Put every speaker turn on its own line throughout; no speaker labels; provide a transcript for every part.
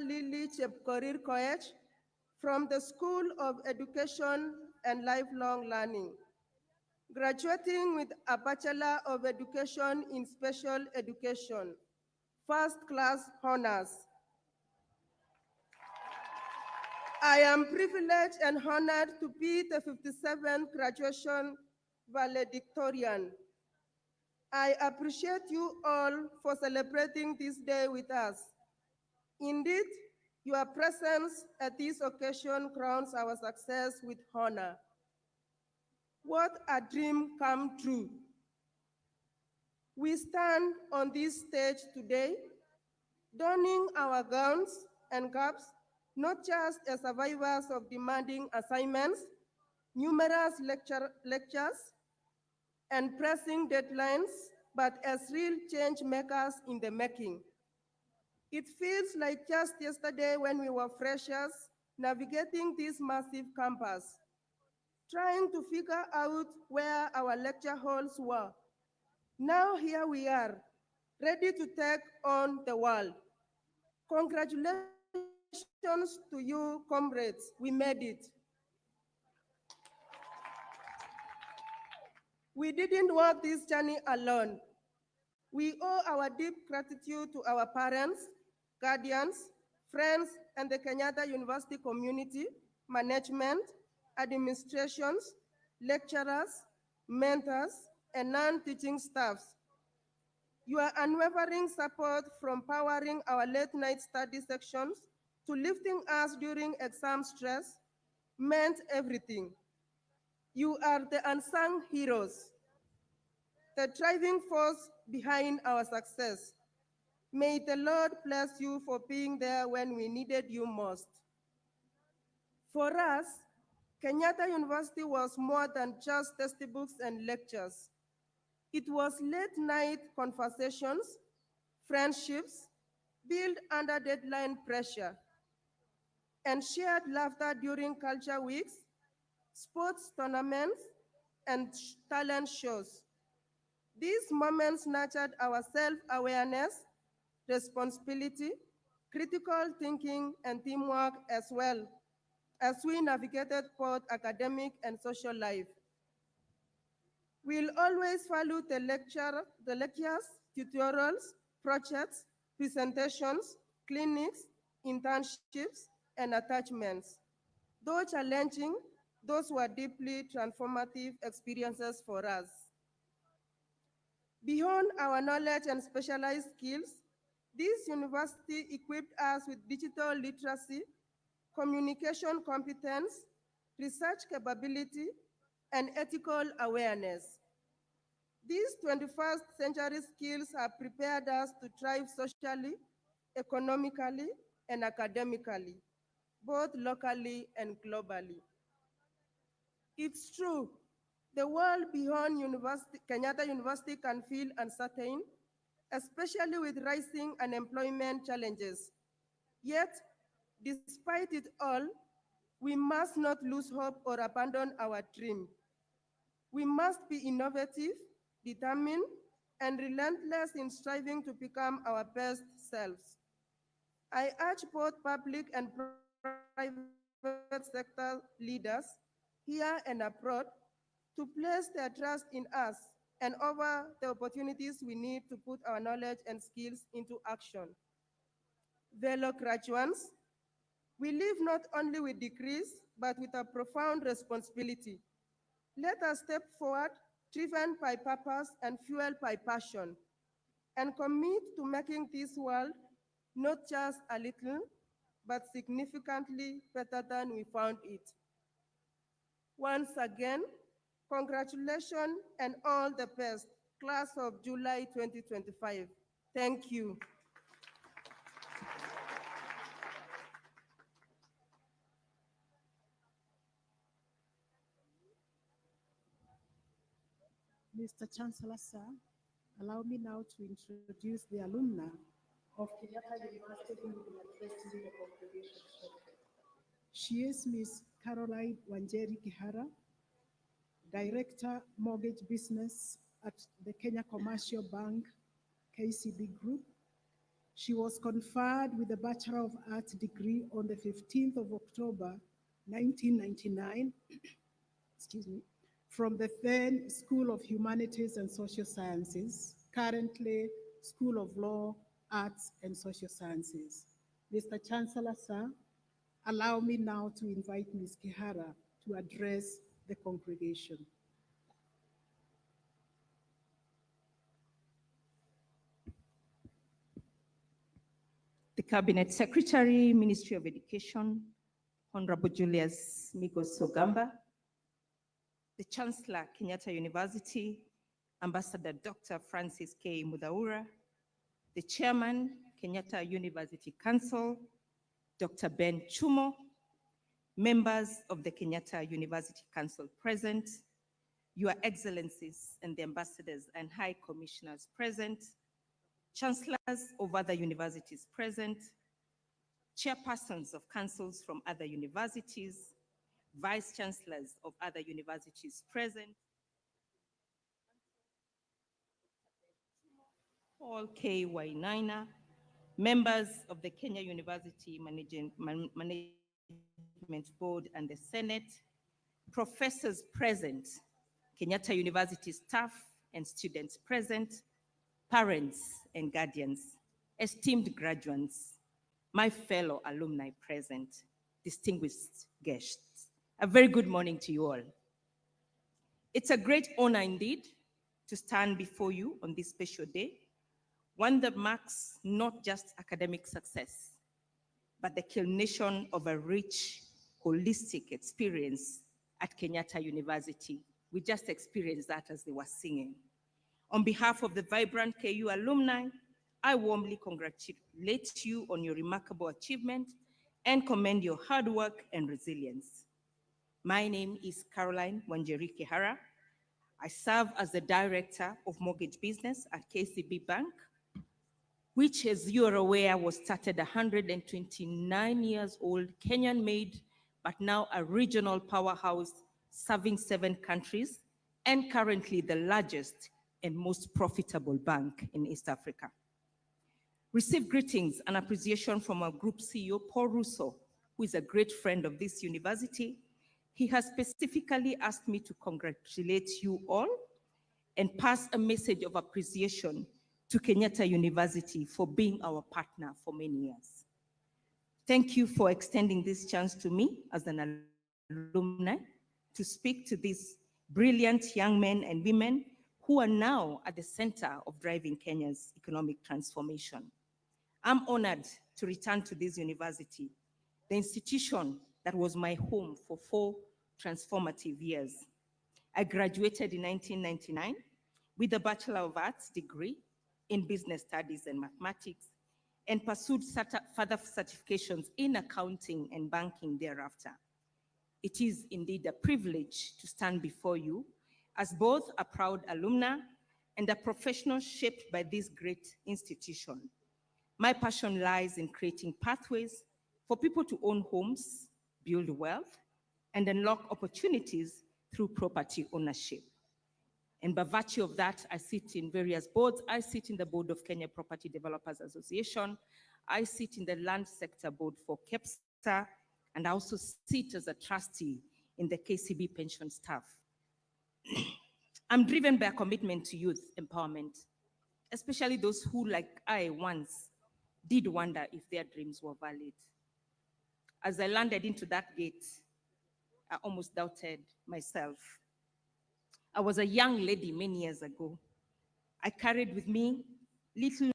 Lily Chepkorir Koech from the School of Education and Lifelong Learning, graduating with a Bachelor of Education in Special Education, first class honors. I am privileged and honored to be the 57th graduation valedictorian. I appreciate you all for celebrating this day with us. Indeed, your presence at this occasion crowns our success with honor. What a dream come true. We stand on this stage today, donning our gowns and caps, not just as survivors of demanding assignments, numerous lectures, and pressing deadlines, but as real change makers in the making. It feels like just yesterday when we were freshers navigating this massive campus, trying to figure out where our lecture halls were. Now here we are, ready to take on the world. Congratulations to you, comrades, we made it. We didn't walk this journey alone. We owe our deep gratitude to our parents, guardians, friends, and the Kenyatta University community, management, administrations, lecturers, mentors, and non-teaching staffs. Your unwavering support from powering our late-night study sections to lifting us during exam stress meant everything. You are the unsung heroes, the driving force behind our success. May the Lord bless you for being there when we needed you most. For us, Kenyatta University was more than just textbooks and lectures. It was late-night conversations, friendships, built under deadline pressure, and shared laughter during culture weeks, sports tournaments, and talent shows. These moments nurtured our self-awareness, responsibility, critical thinking, and teamwork as well as we navigated both academic and social life. We'll always value the lectures, tutorials, projects, presentations, clinics, internships, and attachments. Though challenging, those were deeply transformative experiences for us. Beyond our knowledge and specialized skills, this university equipped us with digital literacy, communication competence, research capability, and ethical awareness. These 21st century skills have prepared us to thrive socially, economically, and academically, both locally and globally. It's true, the world beyond Kenyatta University can feel uncertain, especially with rising unemployment challenges. Yet, despite it all, we must not lose hope or abandon our dream. We must be innovative, determined, and relentless in striving to become our best selves. I urge both public and private sector leaders, here and abroad, to place their trust in us and over the opportunities we need to put our knowledge and skills into action. Fellow graduates, we live not only with degrees, but with a profound responsibility. Let us step forward, driven by purpose and fueled by passion, and commit to making this world not just a little, but significantly better than we found it. Once again, congratulations and all the best, class of July 2025. Thank you.
Mr. Chancellor, sir, allow me now to introduce the alumna of Kenyatta University who will be addressing the congregation shortly. She is Ms. Caroline Wanjeri Kihara, Director, Mortgage Business at the Kenya Commercial Bank, KCB Group, She was conferred with a Bachelor of Arts degree on the 15th of October, 1999, excuse me, from the then School of Humanities and Social Sciences, currently School of Law, Arts and Social Sciences. Mr. Chancellor, sir, allow me now to invite Ms. Kihara to address the congregation.
The Cabinet Secretary, Ministry of Education, Honorable Julius Migos Sogamba, the Chancellor, Kenyatta University, Ambassador Dr. Francis K. Mudaura, the Chairman, Kenyatta University Council, Dr. Ben Chumo, members of the Kenyatta University Council present, Your Excellencies and the ambassadors and high commissioners present, chancellors of other universities present, chairpersons of councils from other universities, vice chancellors of other universities present, Paul K. Wainaina, members of the Kenya University Management Board and the Senate, professors present, Kenyatta University staff and students present, parents and guardians, esteemed graduates, my fellow alumni present, distinguished guests. A very good morning to you all. It's a great honor indeed to stand before you on this special day, one that marks not just academic success, but the culmination of a rich, holistic experience at Kenyatta University. We just experienced that as they were singing. On behalf of the vibrant KU alumni, I warmly congratulate you on your remarkable achievement and commend your hard work and resilience. My name is Caroline Wanjeri Kihara. I serve as the Director of Mortgage Business at KCB Bank, which, as you are aware, was started 129 years old, Kenyan-made, but now a regional powerhouse serving 7 countries, and currently the largest and most profitable bank in East Africa. Receive greetings and appreciation from our Group CEO, Paul Russo, who is a great friend of this university. He has specifically asked me to congratulate you all and pass a message of appreciation to Kenyatta University for being our partner for many years. Thank you for extending this chance to me as an alumni to speak to these brilliant young men and women who are now at the center of driving Kenya's economic transformation. I'm honored to return to this university, the institution that was my home for 4 transformative years. I graduated in 1999 with a Bachelor of Arts degree in Business Studies and Mathematics, and pursued further certifications in accounting and banking thereafter. It is indeed a privilege to stand before you as both a proud alumna and a professional shaped by this great institution. My passion lies in creating pathways for people to own homes, build wealth, and unlock opportunities through property ownership. And by virtue of that, I sit in various boards. I sit in the board of Kenya Property Developers Association. I sit in the land sector board for KEPSA, and I also sit as a trustee in the KCB pension staff. I'm driven by a commitment to youth empowerment, especially those who, like I once, did wonder if their dreams were valid. As I landed into that gate, I almost doubted myself. I was a young lady many years ago. I carried with me little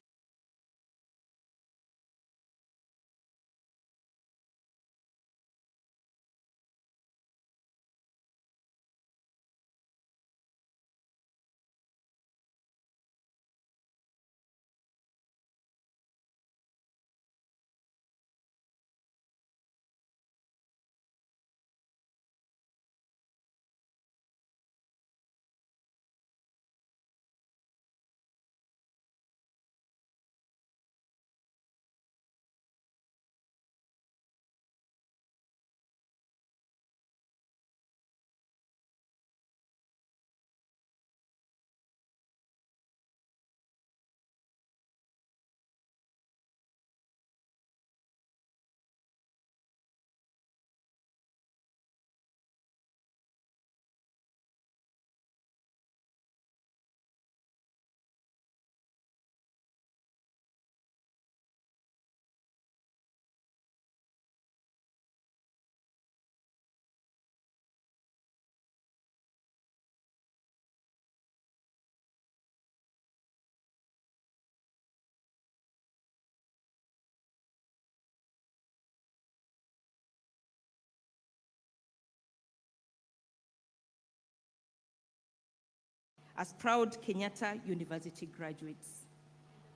As proud Kenyatta University graduates,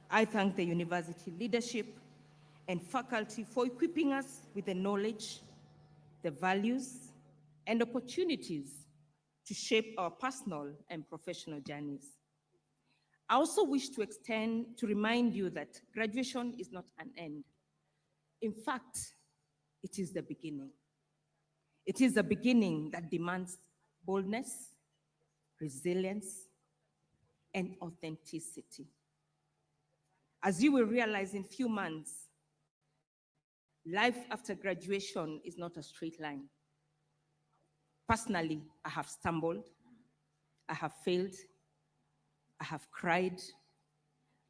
I thank the university leadership and faculty for equipping us with the knowledge, the values, and opportunities to shape our personal and professional journeys. I also wish to remind you that graduation is not an end. In fact, it is the beginning. It is a beginning that demands boldness, resilience, and authenticity. As you will realize in few months, life after graduation is not a straight line. Personally, I have stumbled, I have failed, I have cried,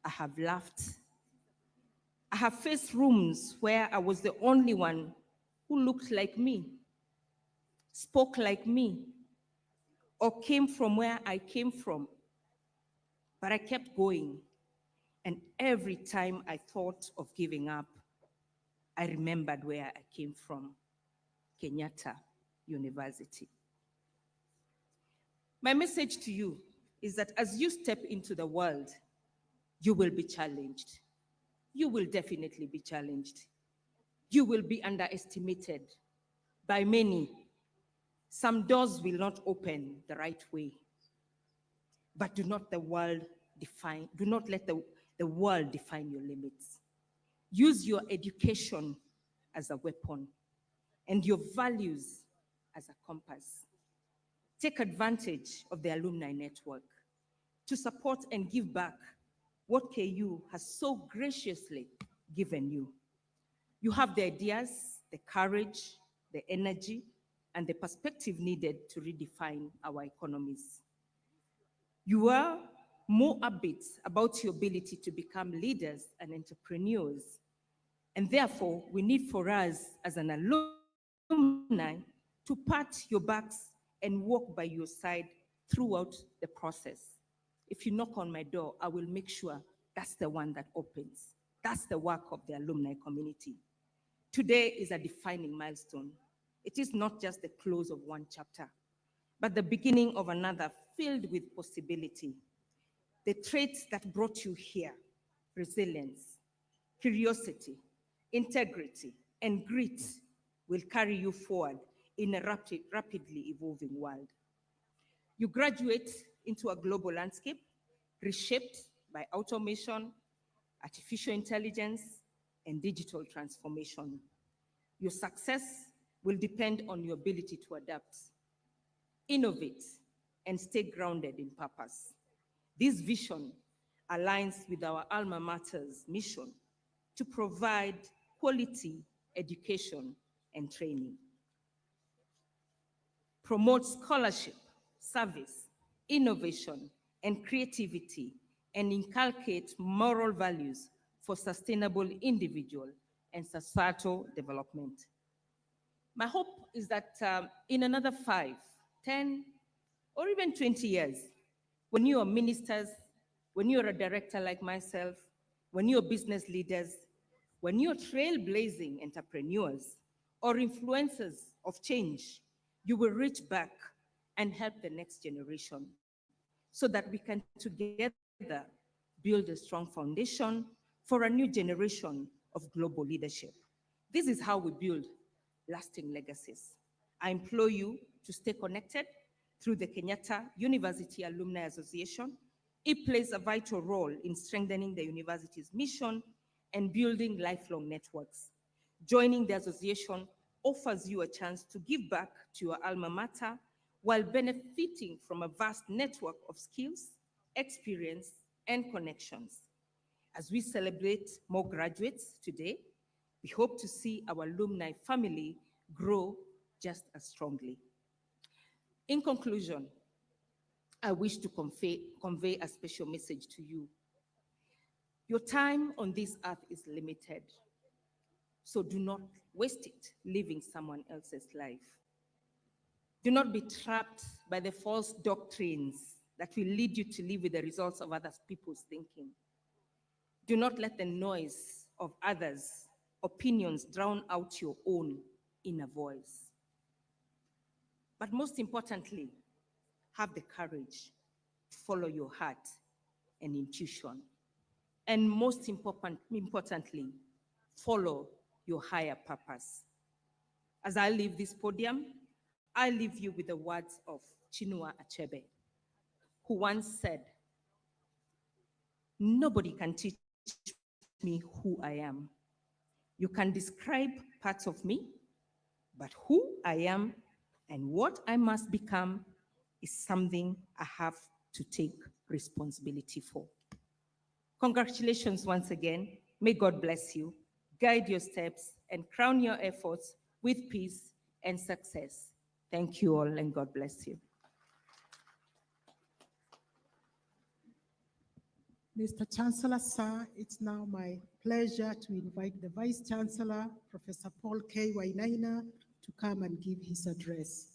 I have laughed. I have faced rooms where I was the only one who looked like me, spoke like me, or came from where I came from. But I kept going, and every time I thought of giving up, I remembered where I came from, Kenyatta University. My message to you is that as you step into the world, you will be challenged. You will definitely be challenged. You will be underestimated by many. Some doors will not open the right way. But do not let the world define your limits. Use your education as a weapon and your values as a compass. Take advantage of the alumni network to support and give back what KU has so graciously given you. You have the ideas, the courage, the energy, and the perspective needed to redefine our economies. You are more upbeat about your ability to become leaders and entrepreneurs. And therefore, we need for us as an alumni to pat your backs and walk by your side throughout the process. If you knock on my door, I will make sure that's the one that opens. That's the work of the alumni community. Today is a defining milestone. It is not just the close of one chapter, but the beginning of another filled with possibility. The traits that brought you here, resilience, curiosity, integrity, and grit, will carry you forward in a rapidly evolving world. You graduate into a global landscape reshaped by automation, artificial intelligence, and digital transformation. Your success will depend on your ability to adapt, innovate, and stay grounded in purpose. This vision aligns with our alma mater's mission to provide quality education and training, promote scholarship, service, innovation, and creativity, and inculcate moral values for sustainable individual and societal development. My hope is that in another 5, 10, or even 20 years, when you are ministers, when you're a director like myself, when you're business leaders, when you're trailblazing entrepreneurs or influencers of change, you will reach back and help the next generation so that we can together build a strong foundation for a new generation of global leadership. This is how we build lasting legacies. I implore you to stay connected through the Kenyatta University Alumni Association. It plays a vital role in strengthening the university's mission and building lifelong networks. Joining the association offers you a chance to give back to your alma mater while benefiting from a vast network of skills, experience, and connections. As we celebrate more graduates today, we hope to see our alumni family grow just as strongly. In conclusion, I wish to convey a special message to you. Your time on this earth is limited, so do not waste it living someone else's life. Do not be trapped by the false doctrines that will lead you to live with the results of other people's thinking. Do not let the noise of others' opinions drown out your own inner voice. But most importantly, have the courage follow your heart and intuition. And most importantly, follow your higher purpose. As I leave this podium, I leave you with the words of Chinua Achebe, who once said, "Nobody can teach me who I am. You can describe parts of me, but who I am and what I must become is something I have to take responsibility for." Congratulations once again. May God bless you, guide your steps, and crown your efforts with peace and success. Thank you all, and God bless you.
Mr. Chancellor, sir, it's now my pleasure to invite the Vice Chancellor, Professor Paul K. Wainaina, to come and give his address.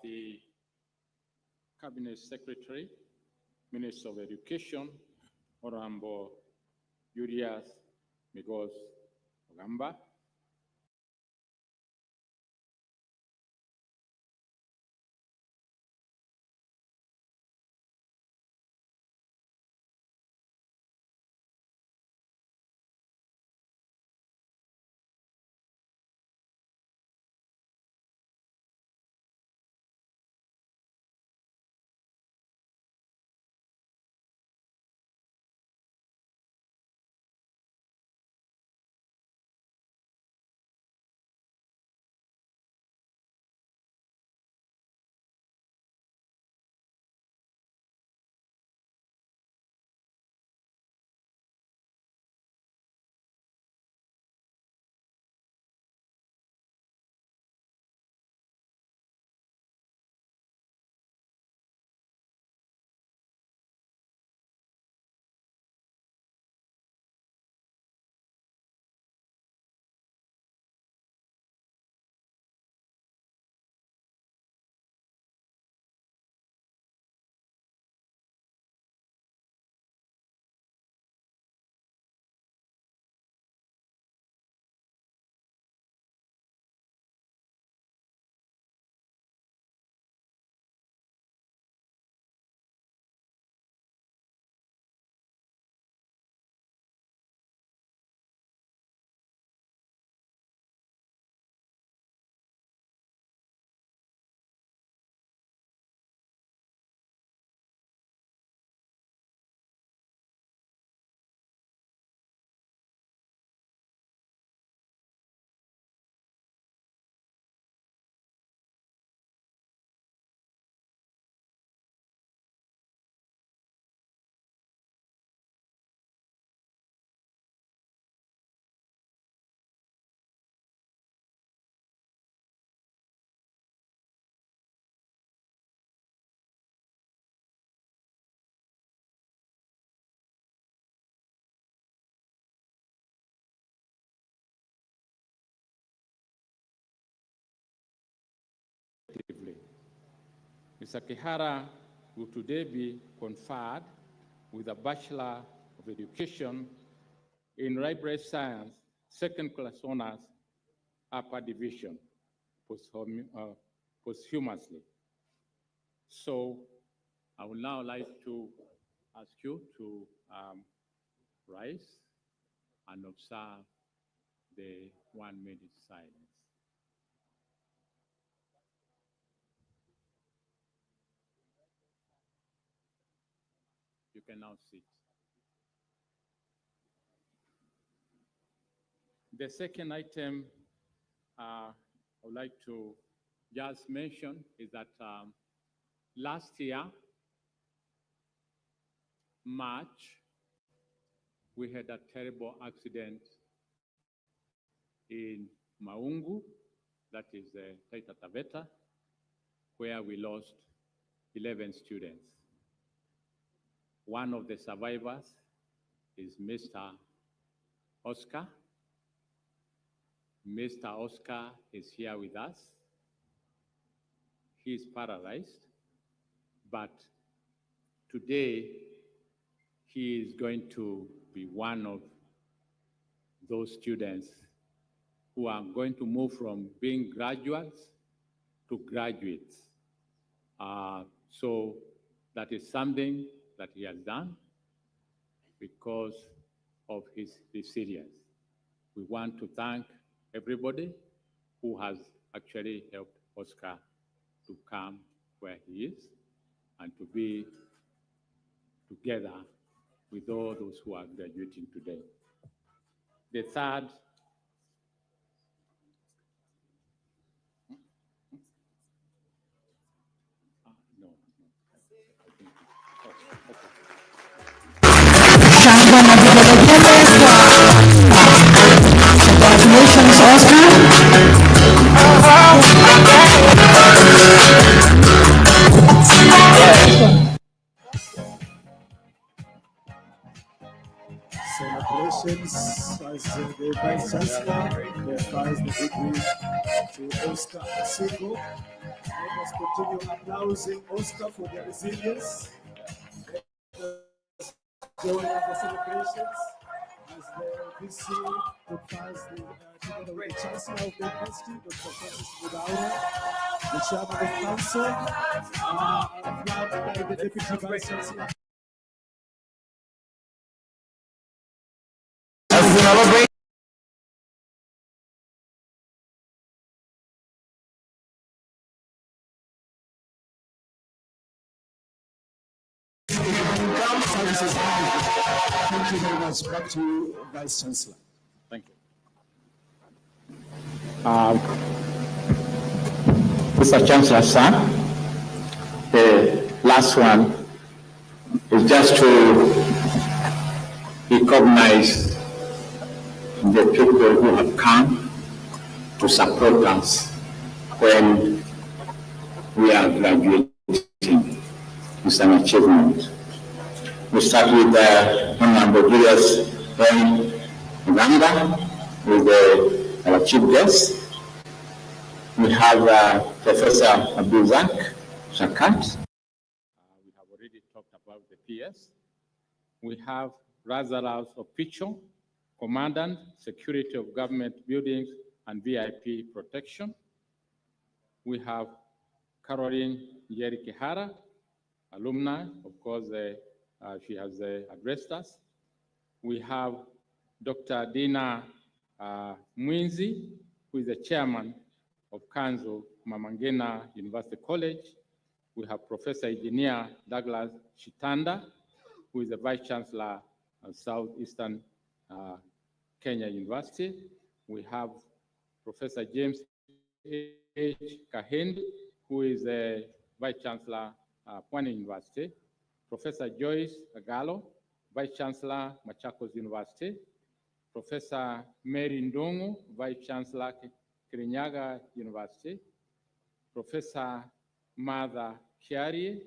The Cabinet Secretary, Minister of Education, Honorable Julius Migos Ogamba, Mr. Kihara will today be conferred with a Bachelor of Education in Library Science, second class honors, upper division, posthumously. So I would now like to ask you to rise and observe the 1 minute silence. You can now sit. The second item I would like to just mention is that last year, March, we had a terrible accident in Maungu, that is Taita Taveta, where we lost 11 students. One of the survivors is Mr. Oscar. Mr. Oscar is here with us. He is paralyzed, but today he is going to be one of those students who are going to move from being graduates to graduates. So that is something that he has done because of his resilience. We want to thank everybody who has actually helped Oscar to come where he is and to be together with all those who are graduating today. The third, no, I think, okay.
Congratulations, Oscar.
Celebrations as the Vice Chancellor confers the degree to Oscar Asiko. Let us continue applauding Oscar for their resilience. Let us join in the celebrations as the VC confers together with the Chancellor of the University, Dr. Francis Budaura, the Chairman of Council, flagged by the Deputy Vice Chancellor. Services. Thank you very much. Back to you, Vice Chancellor.
Thank you. Mr. Chancellor, sir, the last one is just to recognize the people who have come to support us when we are graduating. It's an achievement. We start with Honorable Julius M. Uganda with our chief guest. We have Professor Abdulzak Shakat. We have already talked about the PS. We have Razalaus Opicho, Commandant, Security of Government Buildings and VIP Protection. We have Caroline Yerikihara, alumni, of course, she has addressed us. We have Dr. Dina Mwinzi, who is the chairman of Kanzo Mamangena University College. We have Professor Engineer Douglas Chitanda, who is the Vice Chancellor of Southeastern Kenya University. We have Professor James H. Kahendi, who is the Vice Chancellor Pwani University. Professor Joyce Agalo, Vice Chancellor Machakos University. Professor Mary Ndongo, Vice Chancellor Kirinyaga University. Professor Martha Kiari,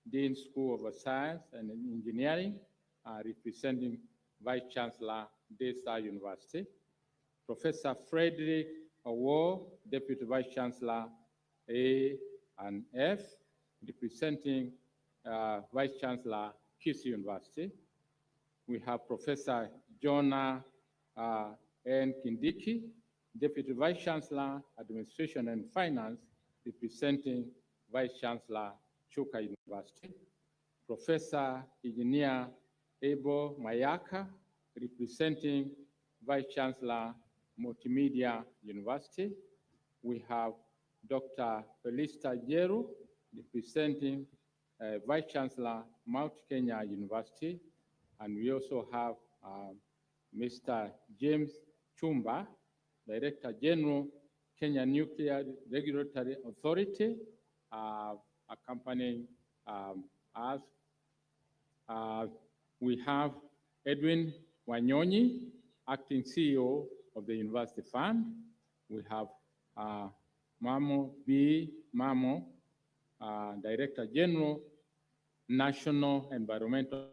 Dean School of Science and Engineering, representing Vice Chancellor Daystar University. Professor Frederick Award, Deputy Vice Chancellor A and F, representing Vice Chancellor Kisii University. We have Professor Jonah N. Kindiki, Deputy Vice Chancellor, Administration and Finance, representing Vice Chancellor Chuka University. Professor Engineer Ebo Mayaka, representing Vice Chancellor Multimedia University. We have Dr. Felista Jeru, representing Vice Chancellor Mount Kenya University. And we also have Mr. James Chumba, Director General, Kenya Nuclear Regulatory Authority, accompanying us. We have Edwin Wanyonyi, Acting CEO of the University Fund. We have Mamo B. Mamo, Director General, National Environmental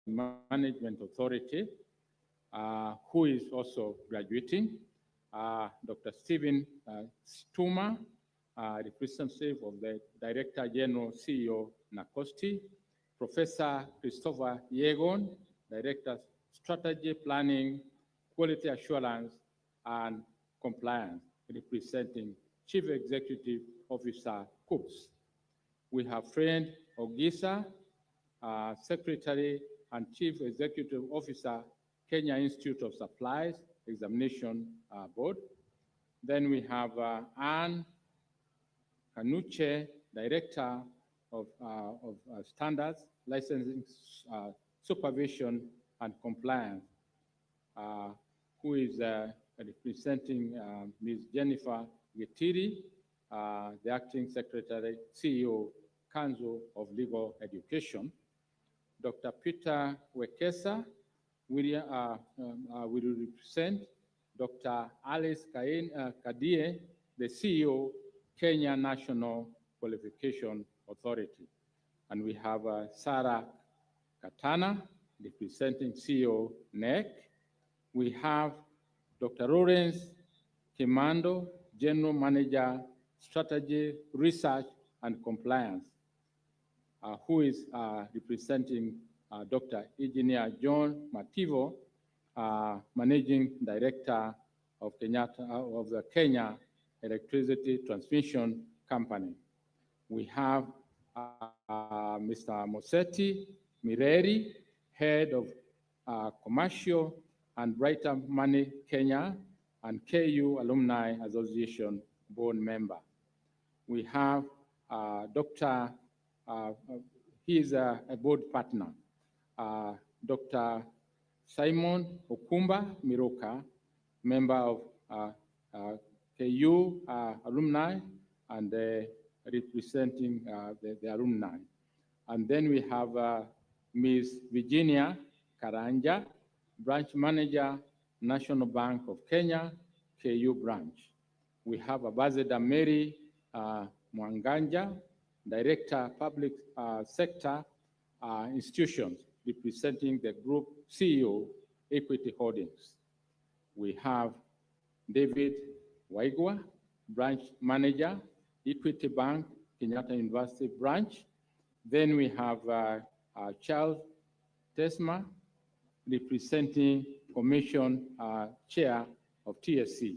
Management Authority, who is also graduating, Dr. Stephen Stuma, representative of the Director General CEO NACOSTI, Professor Christopher Yegon, Director Strategy Planning, Quality Assurance, and Compliance, representing Chief Executive Officer COOPS. We have friend Ogisa, Secretary and Chief Executive Officer, Kenya Institute of Supplies Examination Board. Then we have Anne Kanuche, Director of Standards, Licensing, Supervision, and Compliance, who is representing Ms. Jennifer Getiri, the Acting Secretary, CEO, Council of Legal Education. Dr. Peter Wekesa will represent Dr. Alice Kadie, the CEO, Kenya National Qualification Authority. And we have Sarah Katana, representing CEO, NEC. We have Dr. Lawrence Kimando, General Manager, Strategy, Research, and Compliance, who is representing Dr. Engineer John Mativo, Managing Director of Kenyatta, of the Kenya Electricity Transmission Company. We have Mr. Mosetti Mireri, Head of Commercial and Brighter Money Kenya and KU Alumni Association Board Member. We have Dr. He is a board partner, Dr. Simon Okumba Miroka, member of KU alumni and representing the alumni. And then we have Ms. Virginia Karanja, branch manager, National Bank of Kenya, KU branch. We have Ambassador Mary Mwanganja, Director, Public Sector Institutions, representing the group CEO, Equity Holdings. We have David Waigwa, Branch Manager, Equity Bank, Kenyatta University Branch. Then we have Charles Tesma, representing Commission Chair of TSC.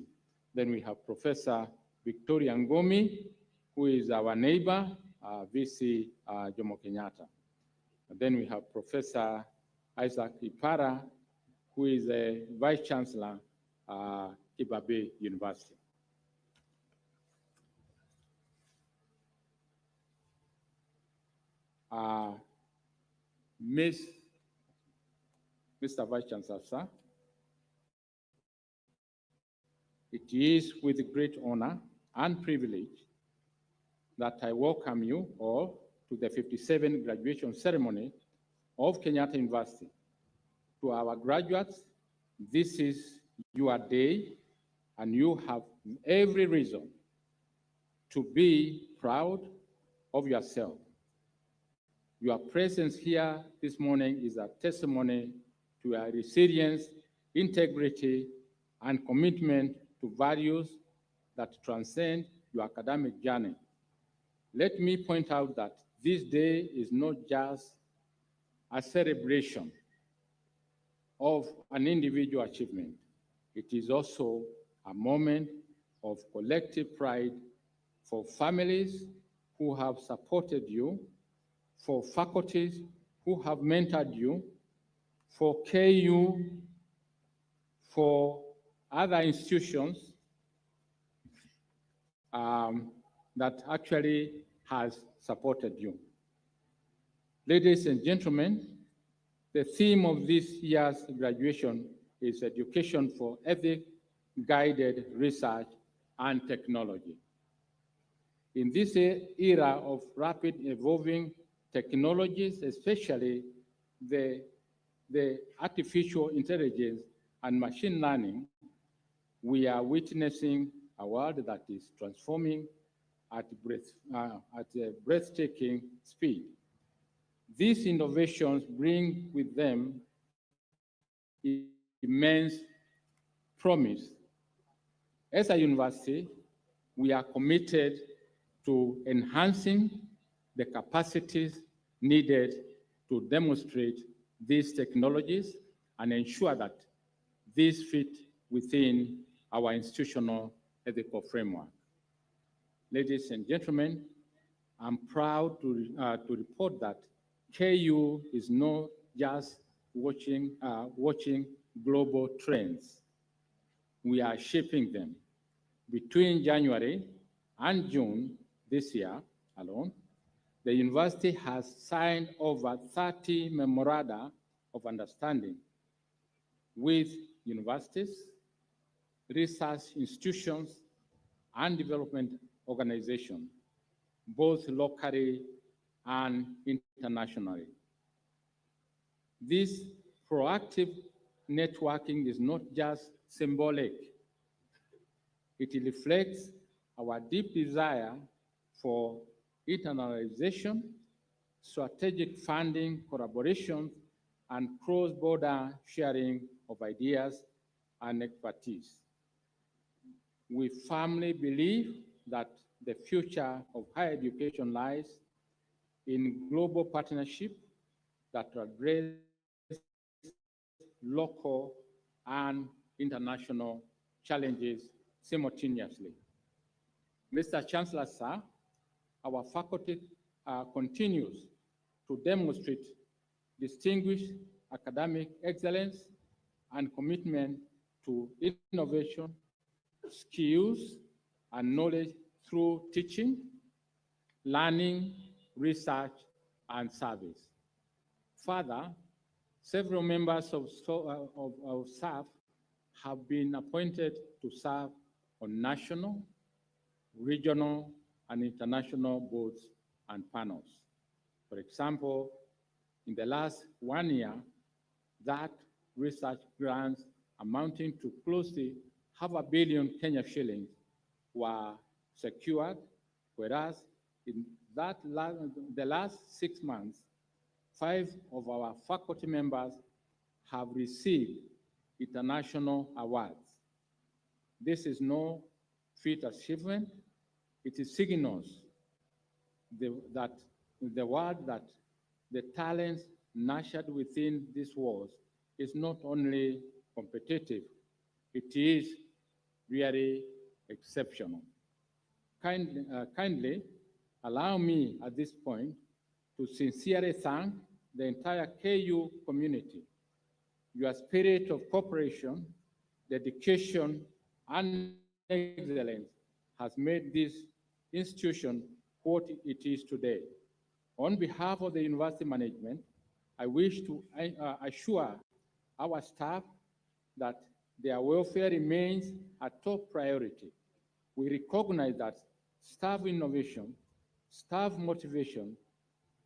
Then we have Professor Victoria Ngomi, who is our neighbor, VC Jomo Kenyatta. And then we have Professor Isaac Ipara, who is a Vice Chancellor, Kibabe University. Mr. Vice Chancellor, sir, it is with great honor and privilege that I welcome you all to the 57th graduation ceremony of Kenyatta University. To our graduates, this is your day, and you have every reason to be proud of yourself. Your presence here this morning is a testimony to your resilience, integrity, and commitment to values that transcend your academic journey. Let me point out that this day is not just a celebration of an individual achievement. It is also a moment of collective pride for families who have supported you, for faculties who have mentored you, for KU, for other institutions that actually has supported you. Ladies and gentlemen, the theme of this year's graduation is education for ethic-guided research and technology. In this era of rapid evolving technologies, especially the artificial intelligence and machine learning, we are witnessing a world that is transforming at a breathtaking speed. These innovations bring with them immense promise. As a university, we are committed to enhancing the capacities needed to demonstrate these technologies and ensure that these fit within our institutional ethical framework. Ladies and gentlemen, I'm proud to report that KU is not just watching global trends. We are shaping them. Between January and June this year alone, the university has signed over 30 memoranda of understanding with universities, research institutions, and development organizations, both locally and internationally. This proactive networking is not just symbolic. It reflects our deep desire for internalization, strategic funding, collaboration, and cross-border sharing of ideas and expertise. We firmly believe that the future of higher education lies in global partnership that address local and international challenges simultaneously. Mr. Chancellor, sir, our faculty continues to demonstrate distinguished academic excellence and commitment to innovation, skills, and knowledge through teaching, learning, research, and service. Further, several members of staff have been appointed to serve on national, regional, and international boards and panels. For example, in the last 1 year, that research grants amounting to close to ½ billion Kenya shillings were secured, whereas in the last 6 months, 5 of our faculty members have received international awards. This is no feat achievement. It signals that the talents nurtured within these walls is not only competitive, it is really exceptional. Kindly allow me at this point to sincerely thank the entire KU community. Your spirit of cooperation, dedication, and excellence has made this institution what it is today. On behalf of the university management, I wish to assure our staff that their welfare remains a top priority. We recognize that staff innovation, staff motivation,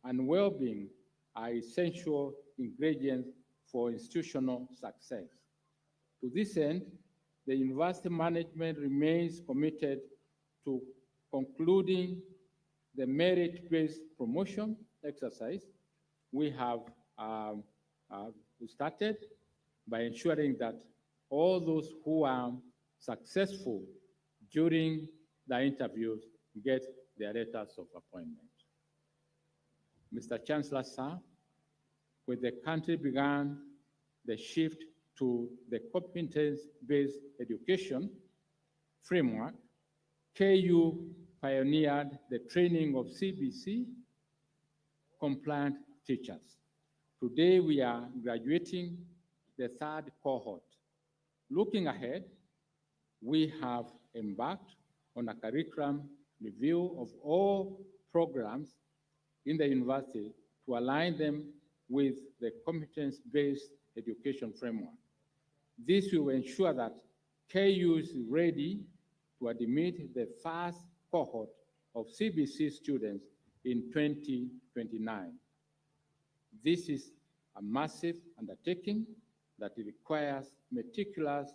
and well-being are essential ingredients for institutional success. To this end, the university management remains committed to concluding the merit-based promotion exercise we have started by ensuring that all those who are successful during the interviews get their letters of appointment. Mr. Chancellor, sir, when the country began the shift to the competence-based education framework, KU pioneered the training of CBC compliant teachers. Today, we are graduating the 3rd cohort. Looking ahead, we have embarked on a curriculum review of all programs in the university to align them with the competence-based education framework. This will ensure that KU is ready to admit the first cohort of CBC students in 2029. This is a massive undertaking that requires meticulous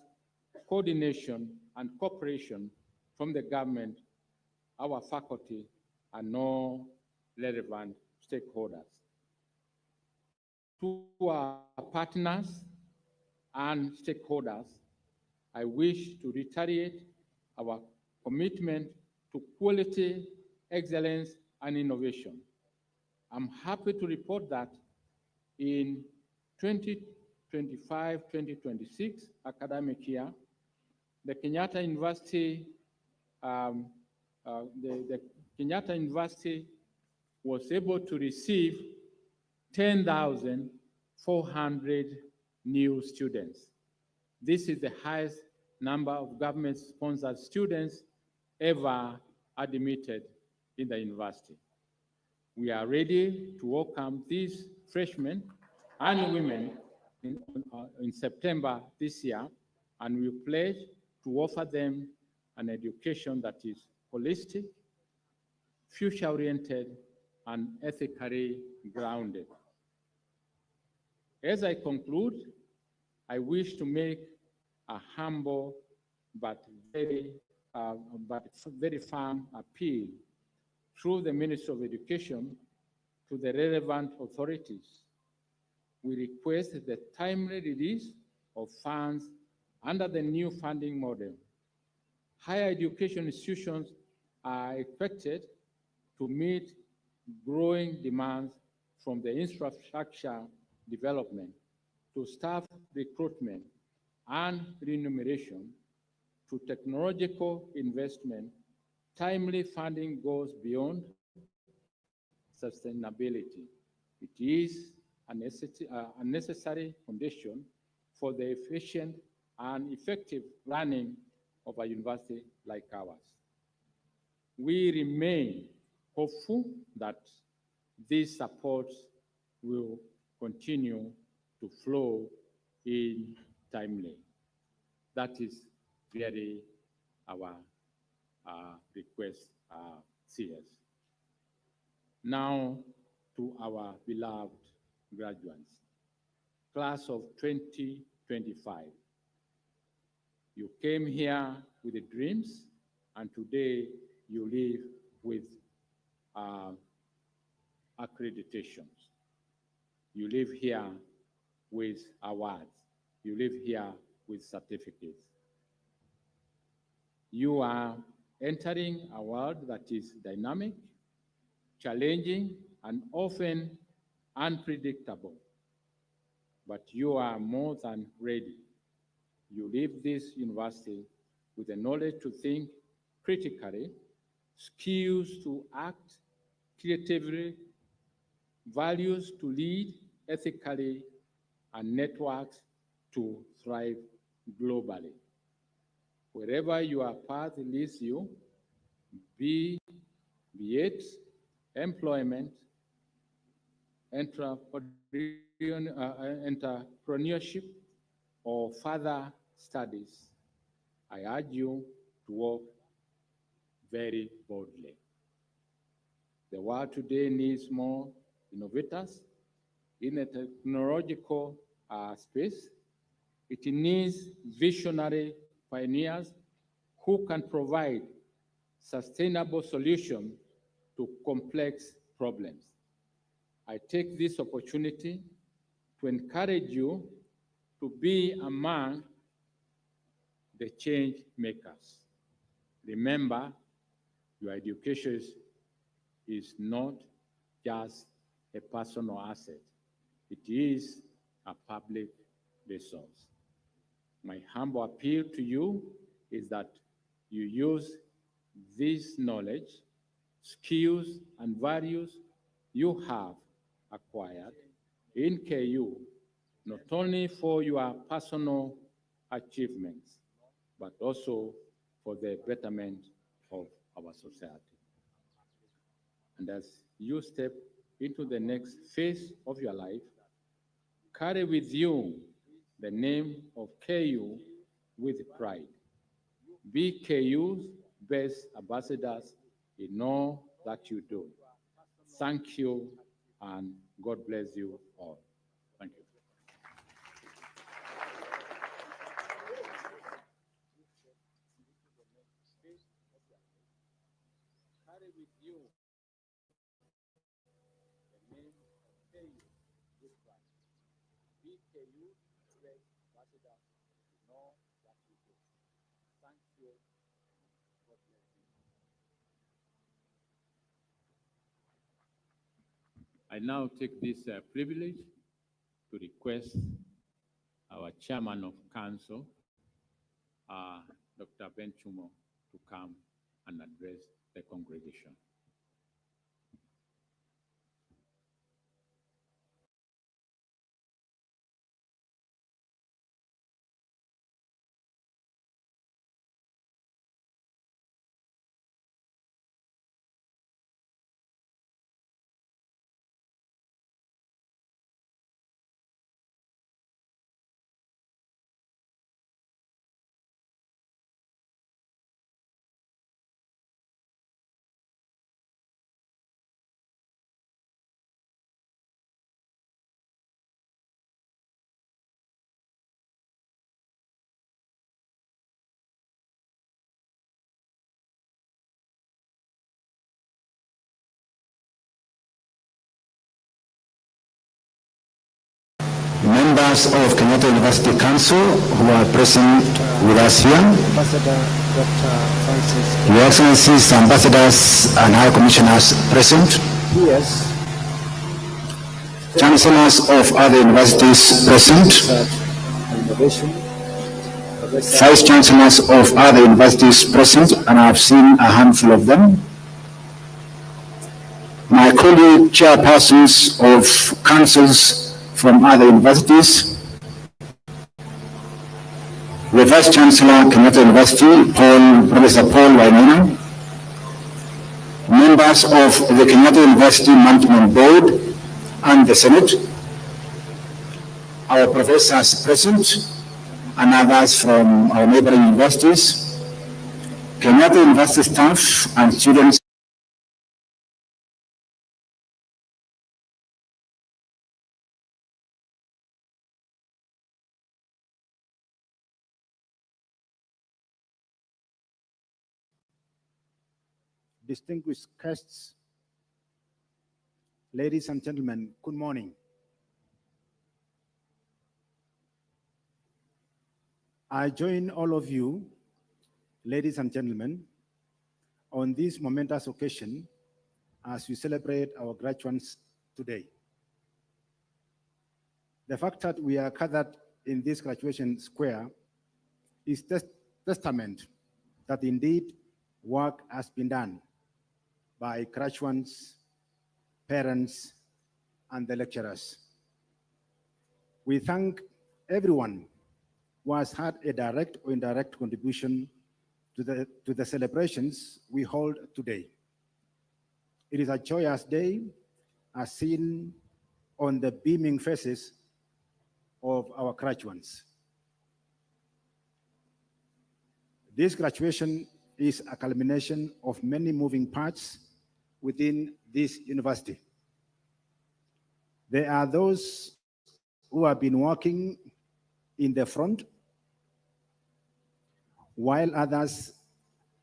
coordination and cooperation from the government, our faculty, and all relevant stakeholders. To our partners and stakeholders, I wish to reiterate our commitment to quality, excellence, and innovation. I'm happy to report that in 2025-2026 academic year, the Kenyatta University, the Kenyatta University was able to receive 10,400 new students. This is the highest number of government-sponsored students ever admitted in the university. We are ready to welcome these freshmen and women in September this year, and we pledge to offer them an education that is holistic, future-oriented, and ethically grounded. As I conclude, I wish to make a humble but very firm appeal through the Ministry of Education to the relevant authorities. We request the timely release of funds under the new funding model. Higher education institutions are expected to meet growing demands from the infrastructure development to staff recruitment and remuneration to technological investment. Timely funding goes beyond sustainability. It is a necessary condition for the efficient and effective running of a university like ours. We remain hopeful that these supports will continue to flow in timely. That is really our request, CS. Now to our beloved graduates, class of 2025. You came here with the dreams, and today you leave with accreditations. You live here with awards. You live here with certificates. You are entering a world that is dynamic, challenging, and often unpredictable. But you are more than ready. You leave this university with the knowledge to think critically, skills to act creatively, values to lead ethically, and networks to thrive globally. Wherever your path leads you, be it employment, entrepreneurship, or further studies, I urge you to walk very boldly. The world today needs more innovators in the technological space. It needs visionary pioneers who can provide sustainable solutions to complex problems. I take this opportunity to encourage you to be among the change makers. Remember, your education is not just a personal asset. It is a public resource. My humble appeal to you is that you use this knowledge, skills, and values you have acquired in KU, not only for your personal achievements, but also for the betterment of our society. And as you step into the next phase of your life, carry with you the name of KU with pride. Be KU's best ambassadors in all that you do. Thank you, and God bless you all. Thank you. Carry with you the name of KU with pride. I now take this privilege to request our Chairman of Council, Dr. Ben Chumo, to come and address the congregation.
Members of Kenyatta University Council who are present with us here,
Ambassador Dr. Francis
Your Excellencies, ambassadors and high commissioners present,
P.S.
chancellors of other universities present,
Research and Innovation, Professor
vice chancellors of other universities present, and I've seen a handful of them. My colleague chairpersons of councils from other universities, the Vice Chancellor, Kenyatta University, Professor Paul Wainaina, members of the Kenyatta University Management Board and the Senate, our professors present, and others from our neighboring universities, Kenyatta University staff and students.
distinguished guests, ladies and gentlemen, good morning. I join all of you, ladies and gentlemen, on this momentous occasion as we celebrate our graduates today. The fact that we are gathered in this graduation square is testament that indeed work has been done by graduates, parents, and the lecturers. We thank everyone who has had a direct or indirect contribution to the celebrations we hold today. It is a joyous day as seen on the beaming faces of our graduates. This graduation is a culmination of many moving parts within this university. There are those who have been working in the front, while others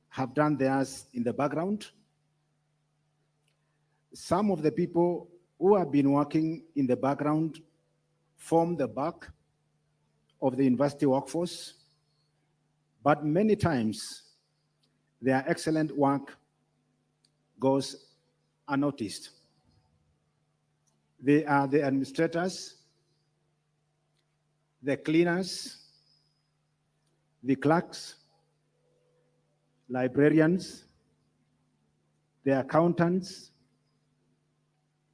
have done theirs in the background. Some of the people who have been working in the background form the bulk of the university workforce, but many times their excellent work goes unnoticed. They are the administrators, the cleaners, the clerks, librarians, the accountants,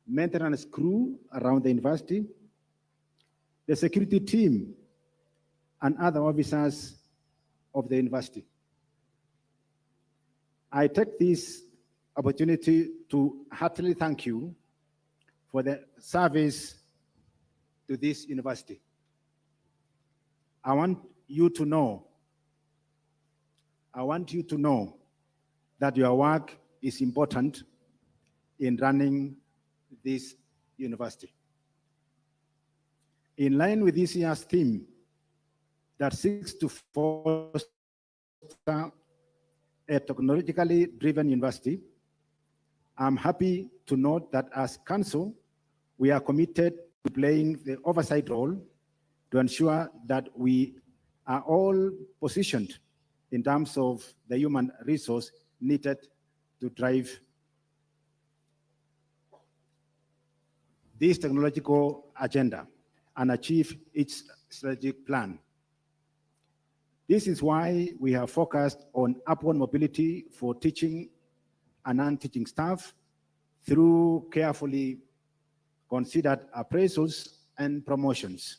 maintenance crew around the university, the security team, and other officers of the university. I take this opportunity to heartily thank you for the service to this university. I want you to know that your work is important in running this university. In line with this year's theme that seeks to foster a technologically driven university, I'm happy to note that as council, we are committed to playing the oversight role
to ensure that we are all positioned in terms of the human resource needed to drive this technological agenda and achieve its strategic plan. This is why we have focused on upward mobility for teaching and non-teaching staff through carefully considered appraisals and promotions.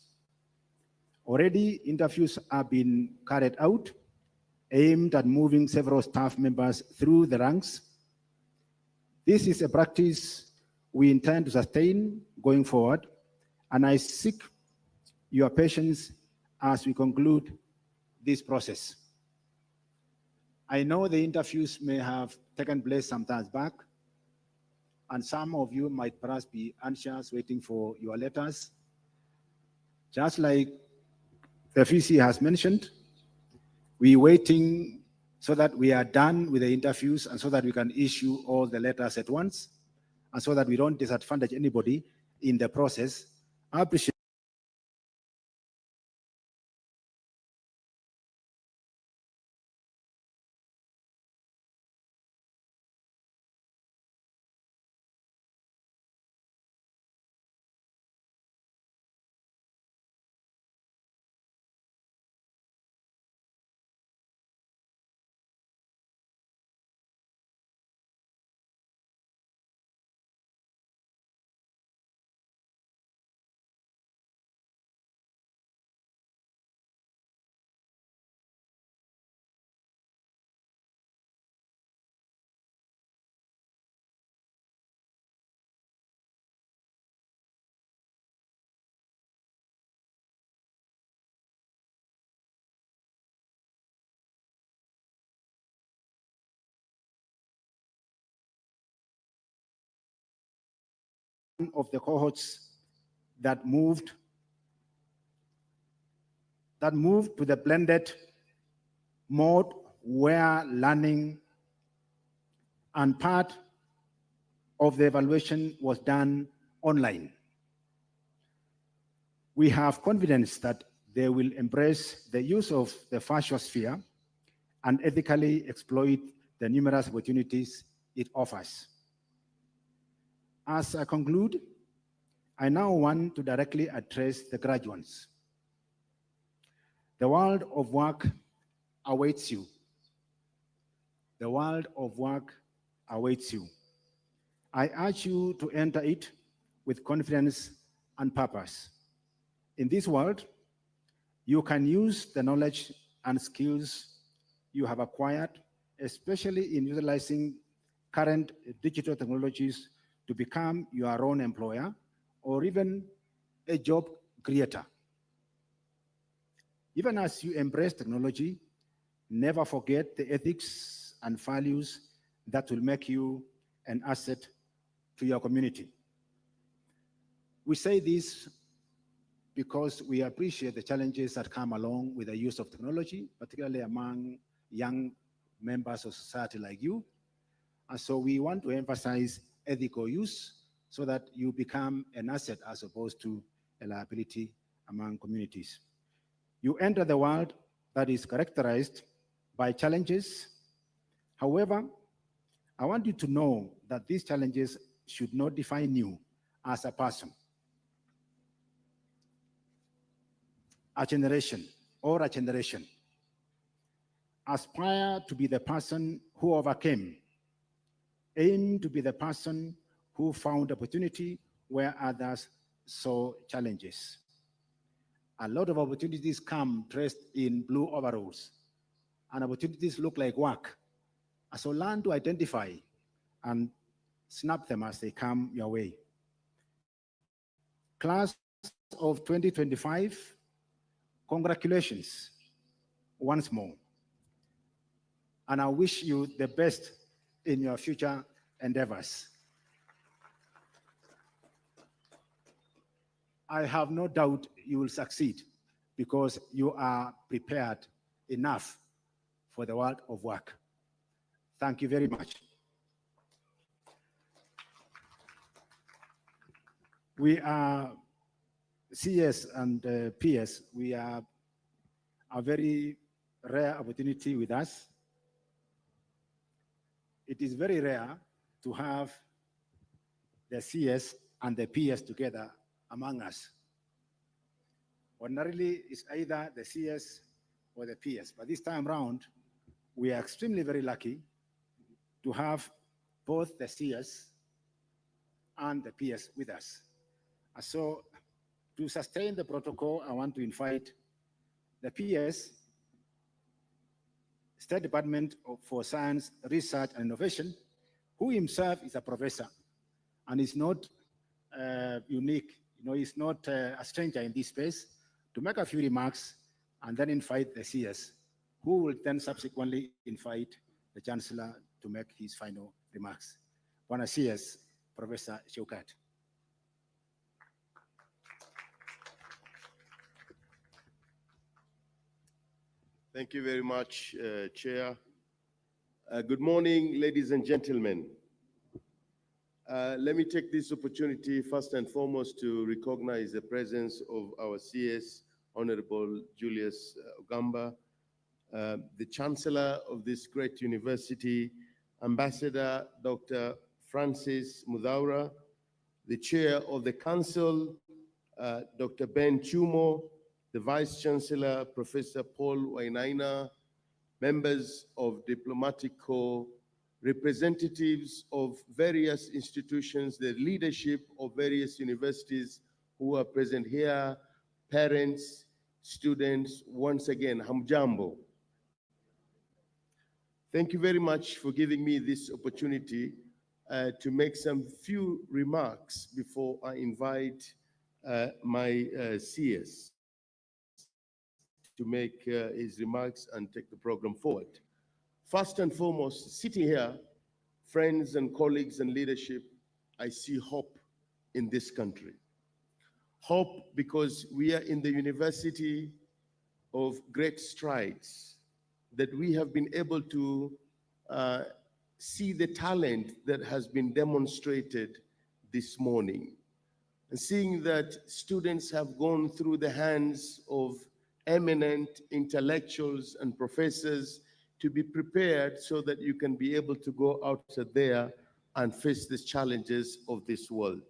Already, interviews have been carried out aimed at moving several staff members through the ranks. This is a practice we intend to sustain going forward, and I seek your patience as we conclude this process. I know the interviews may have taken place some time back, and some of you might perhaps be anxious waiting for your letters. Just like the VC has mentioned, we're waiting so that we are done with the interviews and so that we can issue all the letters at once and so that we don't disadvantage anybody in the process. I appreciate one of the cohorts that moved to the blended mode where learning and part of the evaluation was done online. We have confidence that they will embrace the use of the virtual sphere and ethically exploit the numerous opportunities it offers. As I conclude, I now want to directly address the graduates. The world of work awaits you. The world of work awaits you. I urge you to enter it with confidence and purpose. In this world, you can use the knowledge and skills you have acquired, especially in utilizing current digital technologies to become your own employer or even a job creator. Even as you embrace technology, never forget the ethics and values that will make you an asset to your community. We say this because we appreciate the challenges that come along with the use of technology, particularly among young members of society like you. And so we want to emphasize ethical use so that you become an asset as opposed to a liability among communities. You enter the world that is characterized by challenges. However, I want you to know that these challenges should not define you as a person, a generation. Aspire to be the person who overcame. Aim to be the person who found opportunity where others saw challenges. A lot of opportunities come dressed in blue overalls, and opportunities look like work. So learn to identify and snap them as they come your way. Class of 2025, congratulations once more. And I wish you the best in your future endeavors. I have no doubt you will succeed because you are prepared enough for the world of work. Thank you very much. We are CS and PS, we are a very rare opportunity with us. It is very rare to have the CS and the PS together among us. Ordinarily, it's either the CS or the PS, but this time round, we are extremely very lucky to have both the CS and the PS with us. So to sustain the protocol, I want to invite the PS, State Department for Science, Research and Innovation, who himself is a professor and is not unique, he's not a stranger in this space, to make a few remarks and then invite the CS, who will then subsequently invite the Chancellor to make his final remarks. Bwana CS, Professor Shaukat.
Thank you very much, Chair. Good morning, ladies and gentlemen. Let me take this opportunity first and foremost to recognize the presence of our CS, Honorable Julius Ogamba, the Chancellor of this great university, Ambassador Dr. Francis Mudhaura, the Chair of the Council, Dr. Ben Chumo, the Vice Chancellor, Professor Paul Wainaina, members of Diplomatic Corps, representatives of various institutions, the leadership of various universities who are present here, parents, students, once again, hamjambo. Thank you very much for giving me this opportunity to make some few remarks before I invite my CS to make his remarks and take the program forward. First and foremost, sitting here, friends and colleagues and leadership, I see hope in this country. Hope because we are in the university of great strides, that we have been able to see the talent that has been demonstrated this morning. And seeing that students have gone through the hands of eminent intellectuals and professors to be prepared so that you can be able to go out there and face the challenges of this world.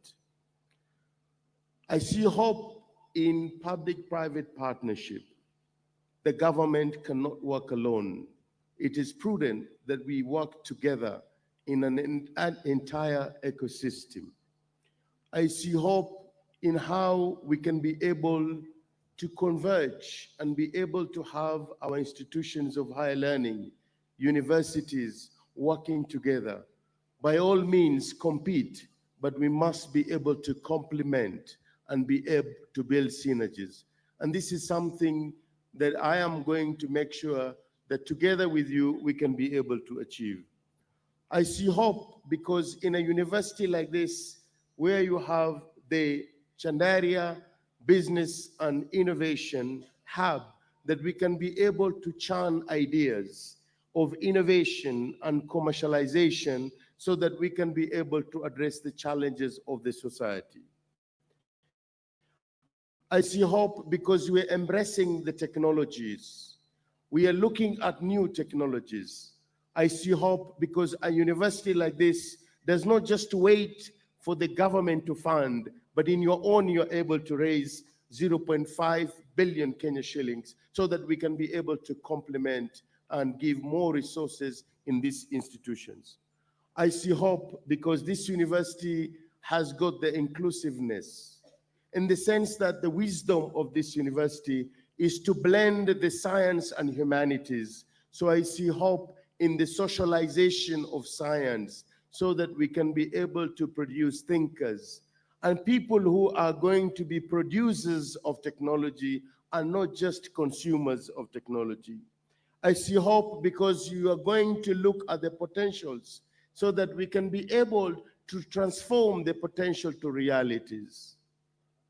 I see hope in public-private partnership. The government cannot work alone. It is prudent that we work together in an entire ecosystem. I see hope in how we can be able to converge and be able to have our institutions of higher learning, universities working together. By all means, compete, but we must be able to complement and be able to build synergies. And this is something that I am going to make sure that together with you, we can be able to achieve. I see hope because in a university like this, where you have the Chandaria Business and Innovation Hub, that we can be able to churn ideas of innovation and commercialization so that we can be able to address the challenges of the society. I see hope because we're embracing the technologies. We are looking at new technologies. I see hope because a university like this does not just wait for the government to fund, but in your own, you're able to raise 0.5 billion Kenya shillings so that we can be able to complement and give more resources in these institutions. I see hope because this university has got the inclusiveness, in the sense that the wisdom of this university is to blend the science and humanities. So I see hope in the socialization of science so that we can be able to produce thinkers and people who are going to be producers of technology and not just consumers of technology. I see hope because you are going to look at the potentials so that we can be able to transform the potential to realities.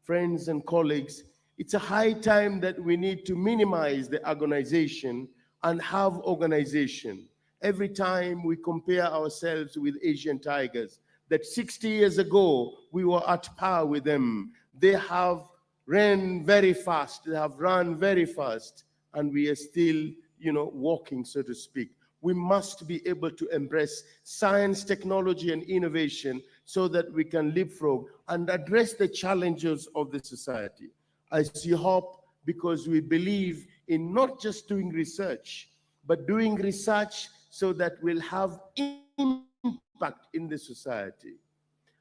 Friends and colleagues, it's a high time that we need to minimize the organization and have organization. Every time we compare ourselves with Asian tigers, that 60 years ago, we were at par with them. They have ran very fast, they have run very fast, and we are still, walking, so to speak. We must be able to embrace science, technology, and innovation so that we can leapfrog and address the challenges of the society. I see hope because we believe in not just doing research, but doing research so that we'll have impact in the society.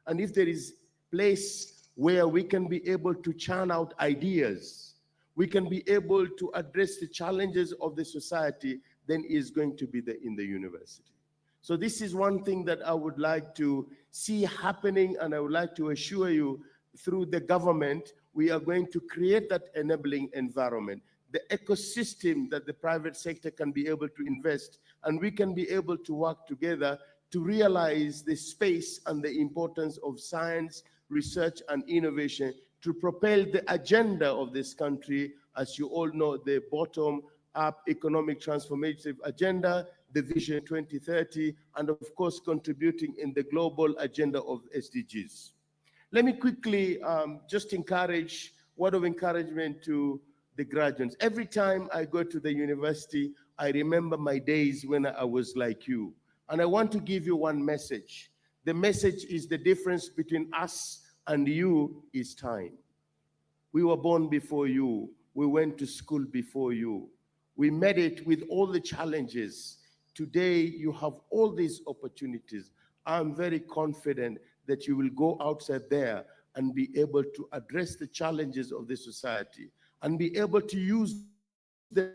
And if there is place where we can be able to churn out ideas, we can be able to address the challenges of the society, then is going to be in the university. So this is one thing that I would like to see happening, and I would like to assure you through the government, we are going to create that enabling environment, the ecosystem that the private sector can be able to invest, and we can be able to work together to realize the space and the importance of science, research, and innovation to propel the agenda of this country. As you all know, the bottom-up economic transformative agenda, the Vision 2030, and of course, contributing in the global agenda of SDGs. Let me quickly just encourage, word of encouragement to the graduates. Every time I go to the university, I remember my days when I was like you. And I want to give you one message. The message is the difference between us and you is time. We were born before you. We went to school before you. We met it with all the challenges. Today, you have all these opportunities. I'm very confident that you will go outside there and be able to address the challenges of the society and be able to use the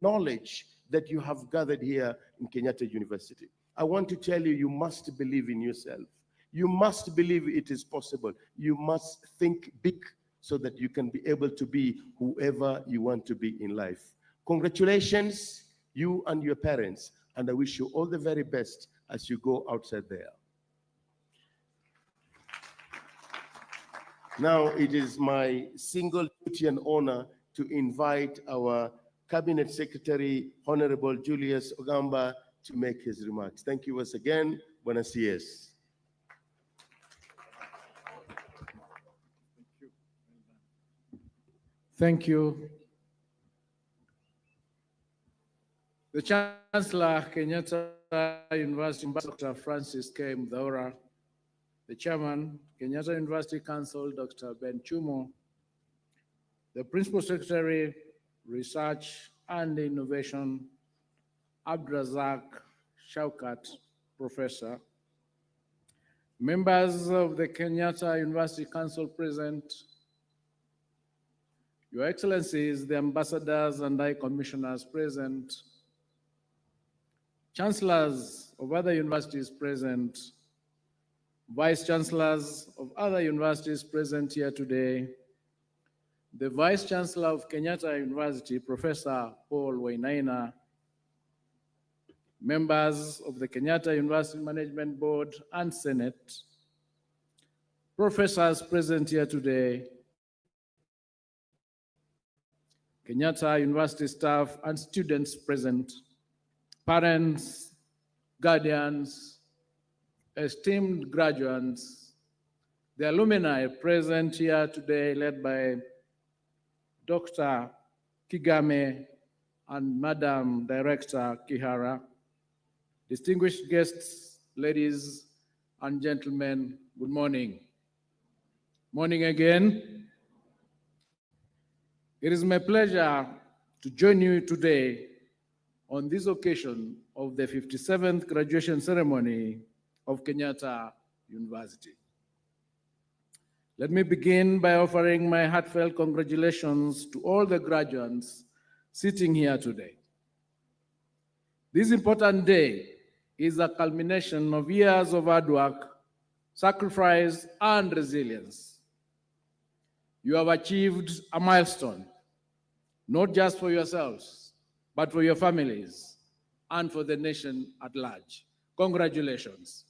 knowledge that you have gathered here in Kenyatta University. I want to tell you, you must believe in yourself. You must believe it is possible. You must think big so that you can be able to be whoever you want to be in life. Congratulations, you and your parents, and I wish you all the very best as you go outside there. Now it is my single duty and honor to invite our Cabinet Secretary, Honorable Julius Ogamba, to make his remarks. Thank you once again. Buenos dias.
Thank you. The Chancellor, Kenyatta University, Dr. Francis K. Mudhaura, the Chairman, Kenyatta University Council, Dr. Ben Chumo, the Principal Secretary, Research and Innovation, Abdrazak Shaukat, Professor, members of the Kenyatta University Council present, Your Excellencies, the ambassadors and high commissioners present, chancellors of other universities present, vice chancellors of other universities present here today, the Vice Chancellor of Kenyatta University, Professor Paul Wainaina, members of the Kenyatta University Management Board and Senate, professors present here today, Kenyatta University staff and students present, parents, guardians, esteemed graduates, the alumni present here today led by Dr. Kigame and Madam Director Kihara, distinguished guests, ladies and gentlemen, good morning. Morning again. It is my pleasure to join you today on this occasion of the 57th graduation ceremony of Kenyatta University. Let me begin by offering my heartfelt congratulations to all the graduates sitting here today. This important day is a culmination of years of hard work, sacrifice, and resilience. You have achieved a milestone, not just for yourselves, but for your families and for the nation at large. Congratulations.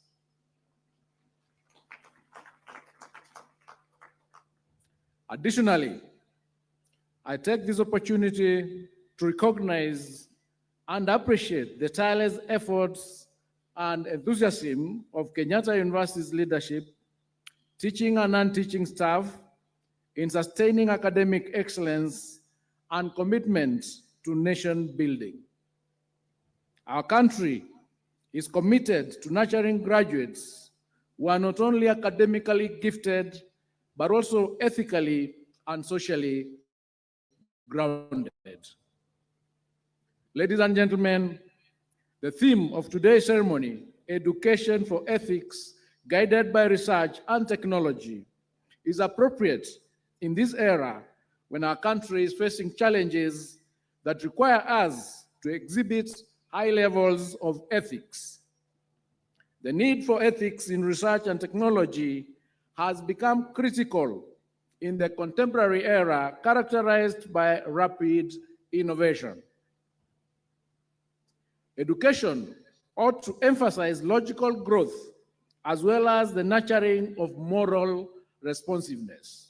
Additionally, I take this opportunity to recognize and appreciate the tireless efforts and enthusiasm of Kenyatta University's leadership, teaching and non-teaching staff, in sustaining academic excellence and commitment to nation building. Our country is committed to nurturing graduates who are not only academically gifted, but also ethically and socially grounded. Ladies and gentlemen, the theme of today's ceremony, Education for Ethics, Guided by Research and Technology, is appropriate in this era when our country is facing challenges that require us to exhibit high levels of ethics. The need for ethics in research and technology has become critical in the contemporary era characterized by rapid innovation. Education ought to emphasize logical growth as well as the nurturing of moral responsiveness.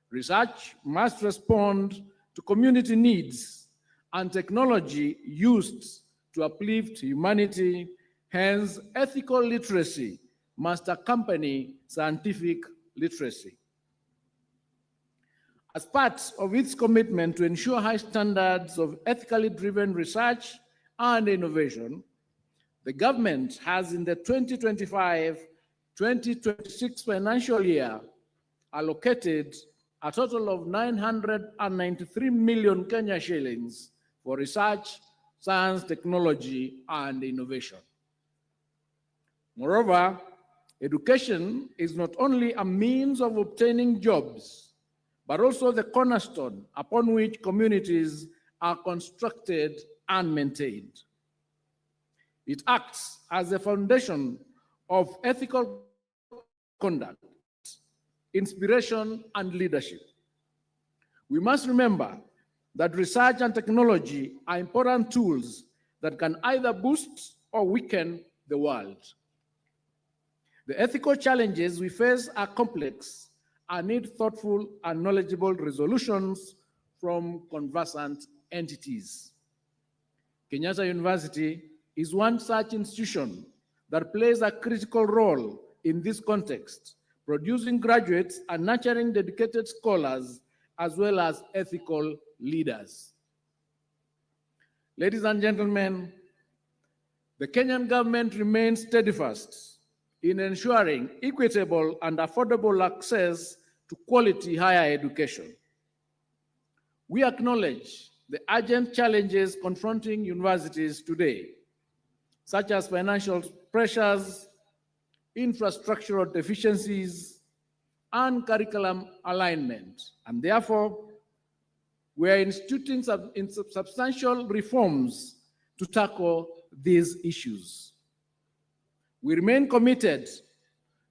Research must respond to community needs and technology used to uplift humanity. Hence, ethical literacy must accompany scientific literacy. As part of its commitment to ensure high standards of ethically driven research and innovation, the government has in the 2025-2026 financial year allocated a total of 993 million Kenya shillings for research, science, technology, and innovation. Moreover, education is not only a means of obtaining jobs, but also the cornerstone upon which communities are constructed and maintained. It acts as the foundation of ethical conduct, inspiration, and leadership. We must remember that research and technology are important tools that can either boost or weaken the world. The ethical challenges we face are complex and need thoughtful and knowledgeable resolutions from conversant entities. Kenyatta University is one such institution that plays a critical role in this context, producing graduates and nurturing dedicated scholars as well as ethical leaders. Ladies and gentlemen, the Kenyan government remains steadfast in ensuring equitable and affordable access to quality higher education. We acknowledge the urgent challenges confronting universities today, such as financial pressures, infrastructural deficiencies, and curriculum alignment. And therefore, we are instituting substantial reforms to tackle these issues. We remain committed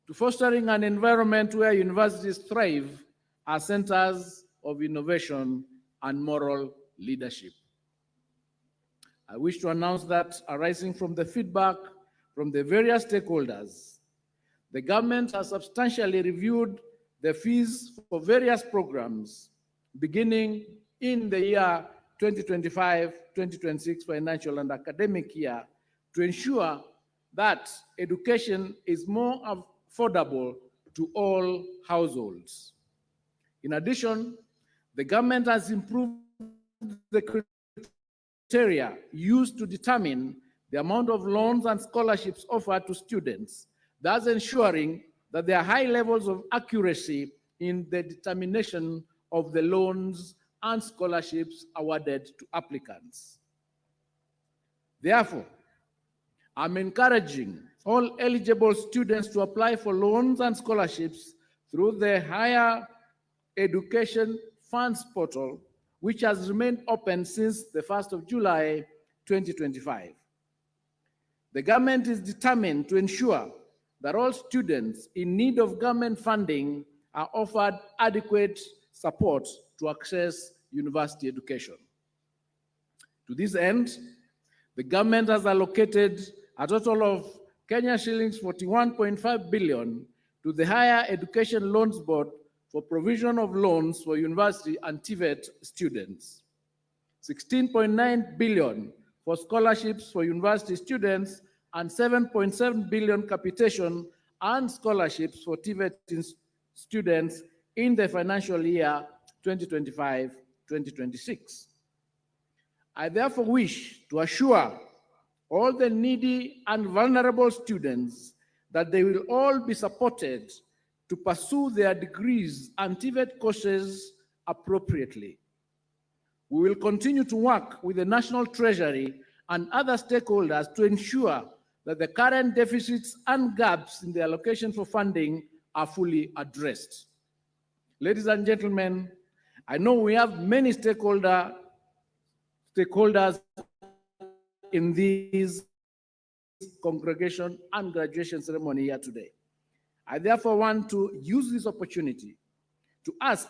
to fostering an environment where universities thrive as centers of innovation and moral leadership. I wish to announce that, arising from the feedback from the various stakeholders, the government has substantially reviewed the fees for various programs beginning in the year 2025-2026 financial and academic year to ensure that education is more affordable to all households. In addition, the government has improved the criteria used to determine the amount of loans and scholarships offered to students, thus ensuring that there are high levels of accuracy in the determination of the loans and scholarships awarded to applicants. Therefore, I'm encouraging all eligible students to apply for loans and scholarships through the Higher Education Funds Portal, which has remained open since the 1st of July, 2025. The government is determined to ensure that all students in need of government funding are offered adequate support to access university education. To this end, the government has allocated a total of Kenya shillings 41.5 billion to the Higher Education Loans Board for provision of loans for university and TVET students, 16.9 billion for scholarships for university students, and 7.7 billion capitation and scholarships for TVET students in the financial year 2025-2026. I therefore wish to assure all the needy and vulnerable students that they will all be supported to pursue their degrees and TVET courses appropriately. We will continue to work with the National Treasury and other stakeholders to ensure that the current deficits and gaps in the allocation for funding are fully addressed. Ladies and gentlemen, I know we have many stakeholders in this congregation and graduation ceremony here today. I therefore want to use this opportunity to ask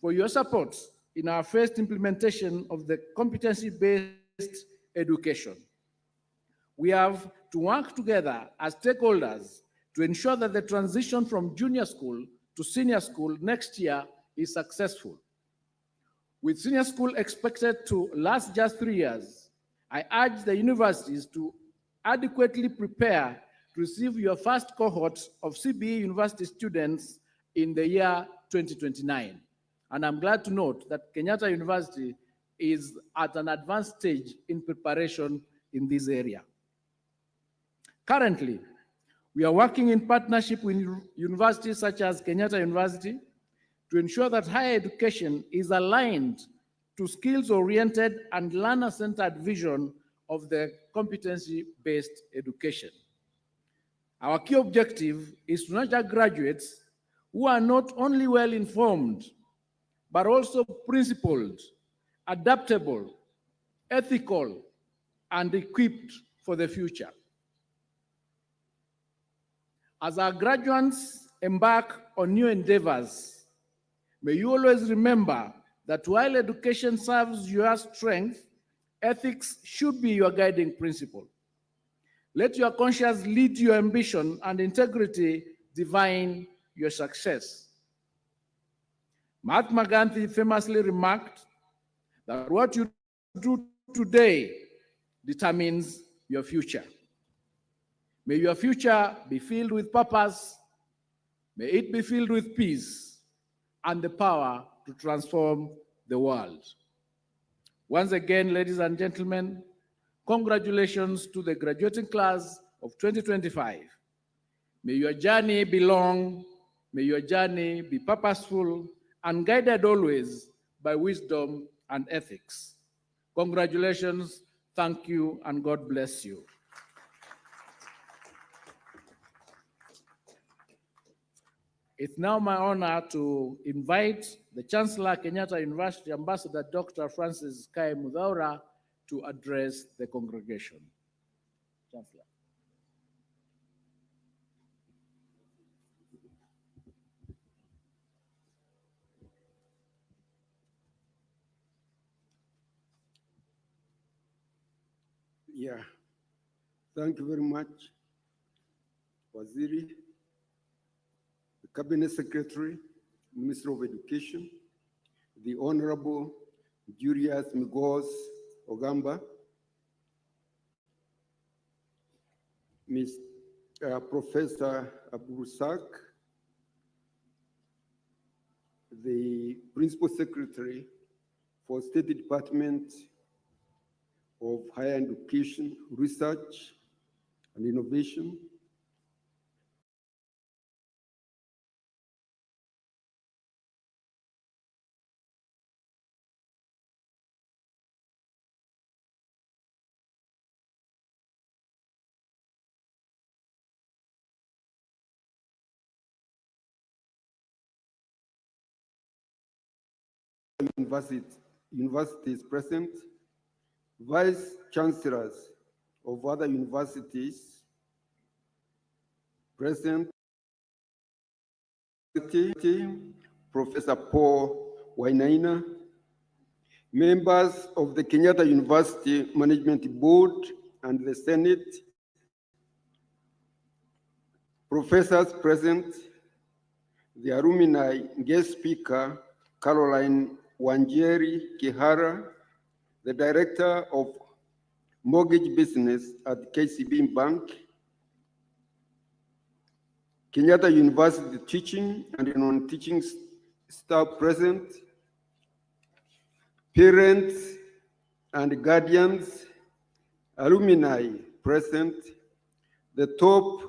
for your support in our first implementation of the competency-based education. We have to work together as stakeholders to ensure that the transition from junior school to senior school next year is successful. With senior school expected to last just 3 years, I urge the universities to adequately prepare to receive your first cohort of CBE university students in the year 2029. And I'm glad to note that Kenyatta University is at an advanced stage in preparation in this area. Currently, we are working in partnership with universities such as Kenyatta University to ensure that higher education is aligned to skills-oriented and learner-centered vision of the competency-based education. Our key objective is to nurture graduates who are not only well-informed, but also principled, adaptable, ethical, and equipped for the future. As our graduates embark on new endeavors, may you always remember that while education serves your strength, ethics should be your guiding principle. Let your conscience lead your ambition and integrity define your success. Mahatma Gandhi famously remarked that what you do today determines your future. May your future be filled with purpose. May it be filled with peace and the power to transform the world. Once again, ladies and gentlemen, congratulations to the graduating class of 2025. May your journey be long, may your journey be purposeful and guided always by wisdom and ethics. Congratulations, thank you, and God bless you. It's now my honor to invite the Chancellor, Kenyatta University, Ambassador Dr. Francis Kai Mudhaura, to address the congregation. Chancellor.
Yeah, thank you very much, Waziri, the Cabinet Secretary, Minister of Education, the Honorable Julius Migos Ogamba, Professor Abdulsak, the Principal Secretary for State Department of Higher Education, Research and Innovation, universities present, vice chancellors of other universities present, Professor Paul Wainaina, members of the Kenyatta University Management Board and the Senate, professors present, the alumni guest speaker, Caroline Wanjeri Kihara, the Director of Mortgage Business at KCB Bank, Kenyatta University teaching and non-teaching staff present, parents and guardians, alumni present, the top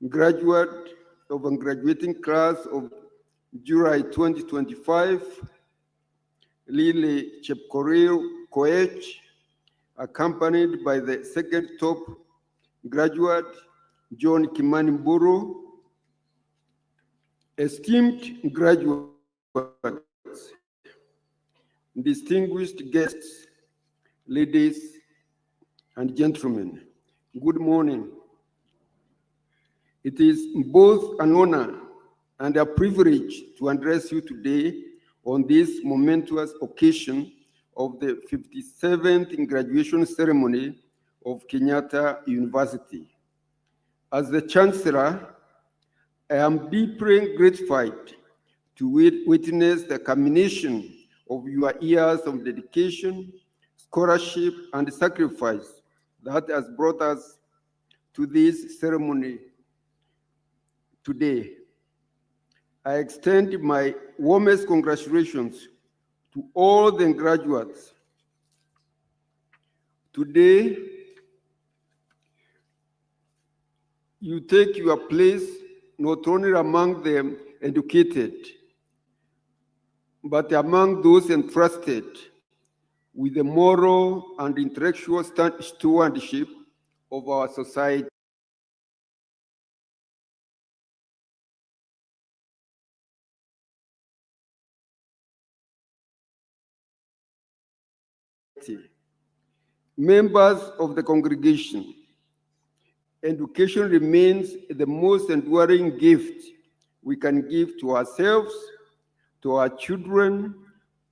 graduate of a graduating class of July 2025, Lily Chepkorir Koech, accompanied by the second top graduate, John Kimani Mburu, esteemed graduates, distinguished guests, ladies and gentlemen, good morning. It is both an honor and a privilege to address you today on this momentous occasion of the 57th graduation ceremony of Kenyatta University. As the Chancellor, I am deeply gratified to witness the culmination of your years of dedication, scholarship, and sacrifice that has brought us to this ceremony today. I extend my warmest congratulations to all the graduates. Today, you take your place not only among the educated, but among those entrusted with the moral and intellectual stewardship of our society. Members of the congregation, education remains the most enduring gift we can give to ourselves, to our children,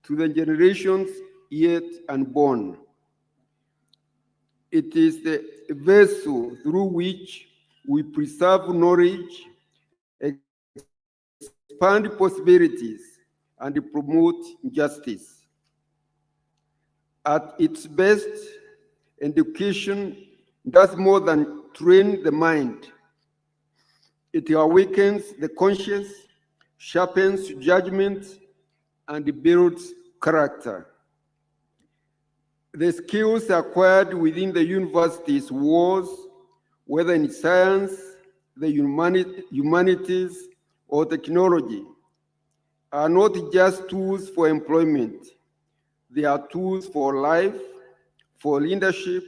to the generations yet unborn. It is the vessel through which we preserve knowledge, expand possibilities, and promote justice. At its best, education does more than train the mind. It awakens the conscience, sharpens judgment, and builds character. The skills acquired within the university's walls, whether in science, the humanities, or technology, are not just tools for employment. They are tools for life, for leadership,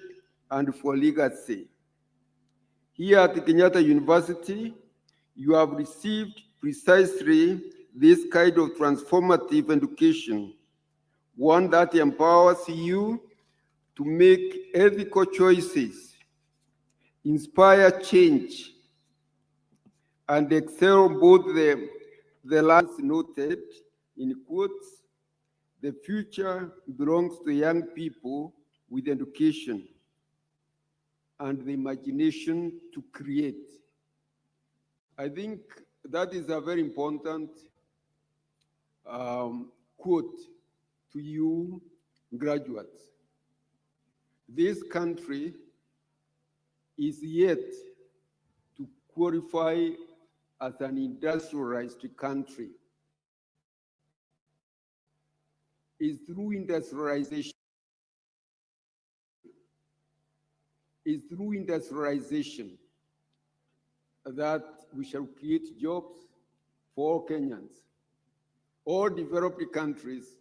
and for legacy. Here at Kenyatta University, you have received precisely this kind of transformative education, one that empowers you to make ethical choices, inspire change, and excel both the last noted in quotes, the future belongs to young people with education and the imagination to create. I think that is a very important quote to you graduates. This country is yet to qualify as an industrialized country. It's through industrialization. It's through industrialization that we shall create jobs for all Kenyans. All developed countries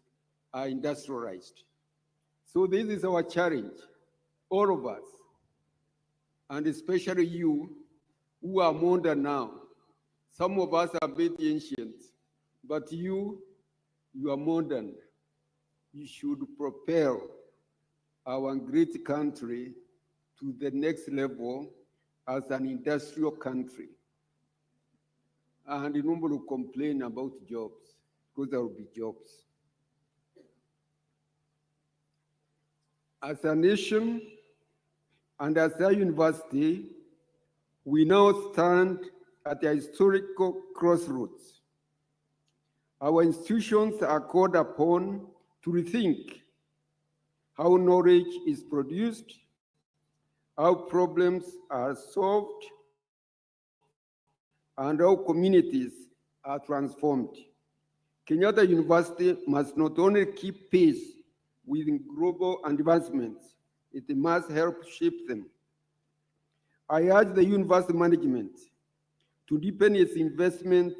are industrialized. So this is our challenge, all of us, and especially you who are modern now. Some of us are a bit ancient, but you are modern. You should propel our great country to the next level as an industrial country. And nobody will complain about jobs, because there will be jobs. As a nation and as a university, we now stand at a historical crossroads. Our institutions are called upon to rethink how knowledge is produced, how problems are solved, and how communities are transformed. Kenyatta University must not only keep pace with global advancements, it must help shape them. I urge the university management to deepen its investment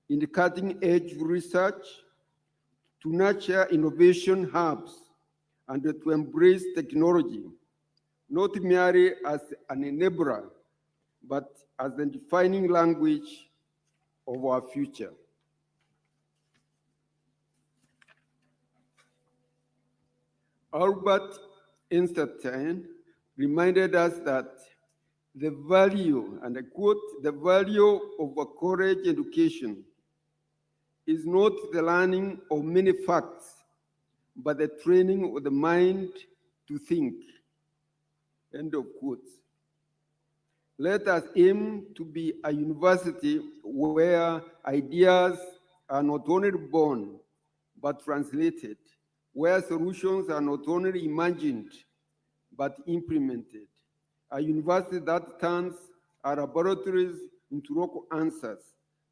in the cutting-edge research, to nurture innovation hubs, and to embrace technology, not merely as an enabler, but as the defining language of our future. Albert Einstein reminded us that the value, and I quote, the value of a college education is not the learning of many facts, but the training of the mind to think. End of quote. Let us aim to be a university where ideas are not only born, but translated, where solutions are not only imagined, but implemented. A university that turns our laboratories into local answers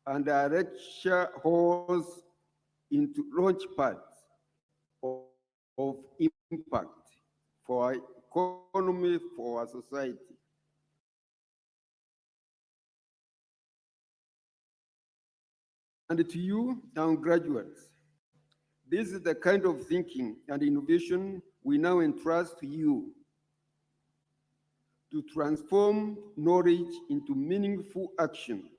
and our lecture halls into launch pads of impact for our economy, for our society. And to you, young graduates, this is the kind of thinking and innovation we now entrust to you, to transform knowledge into meaningful action,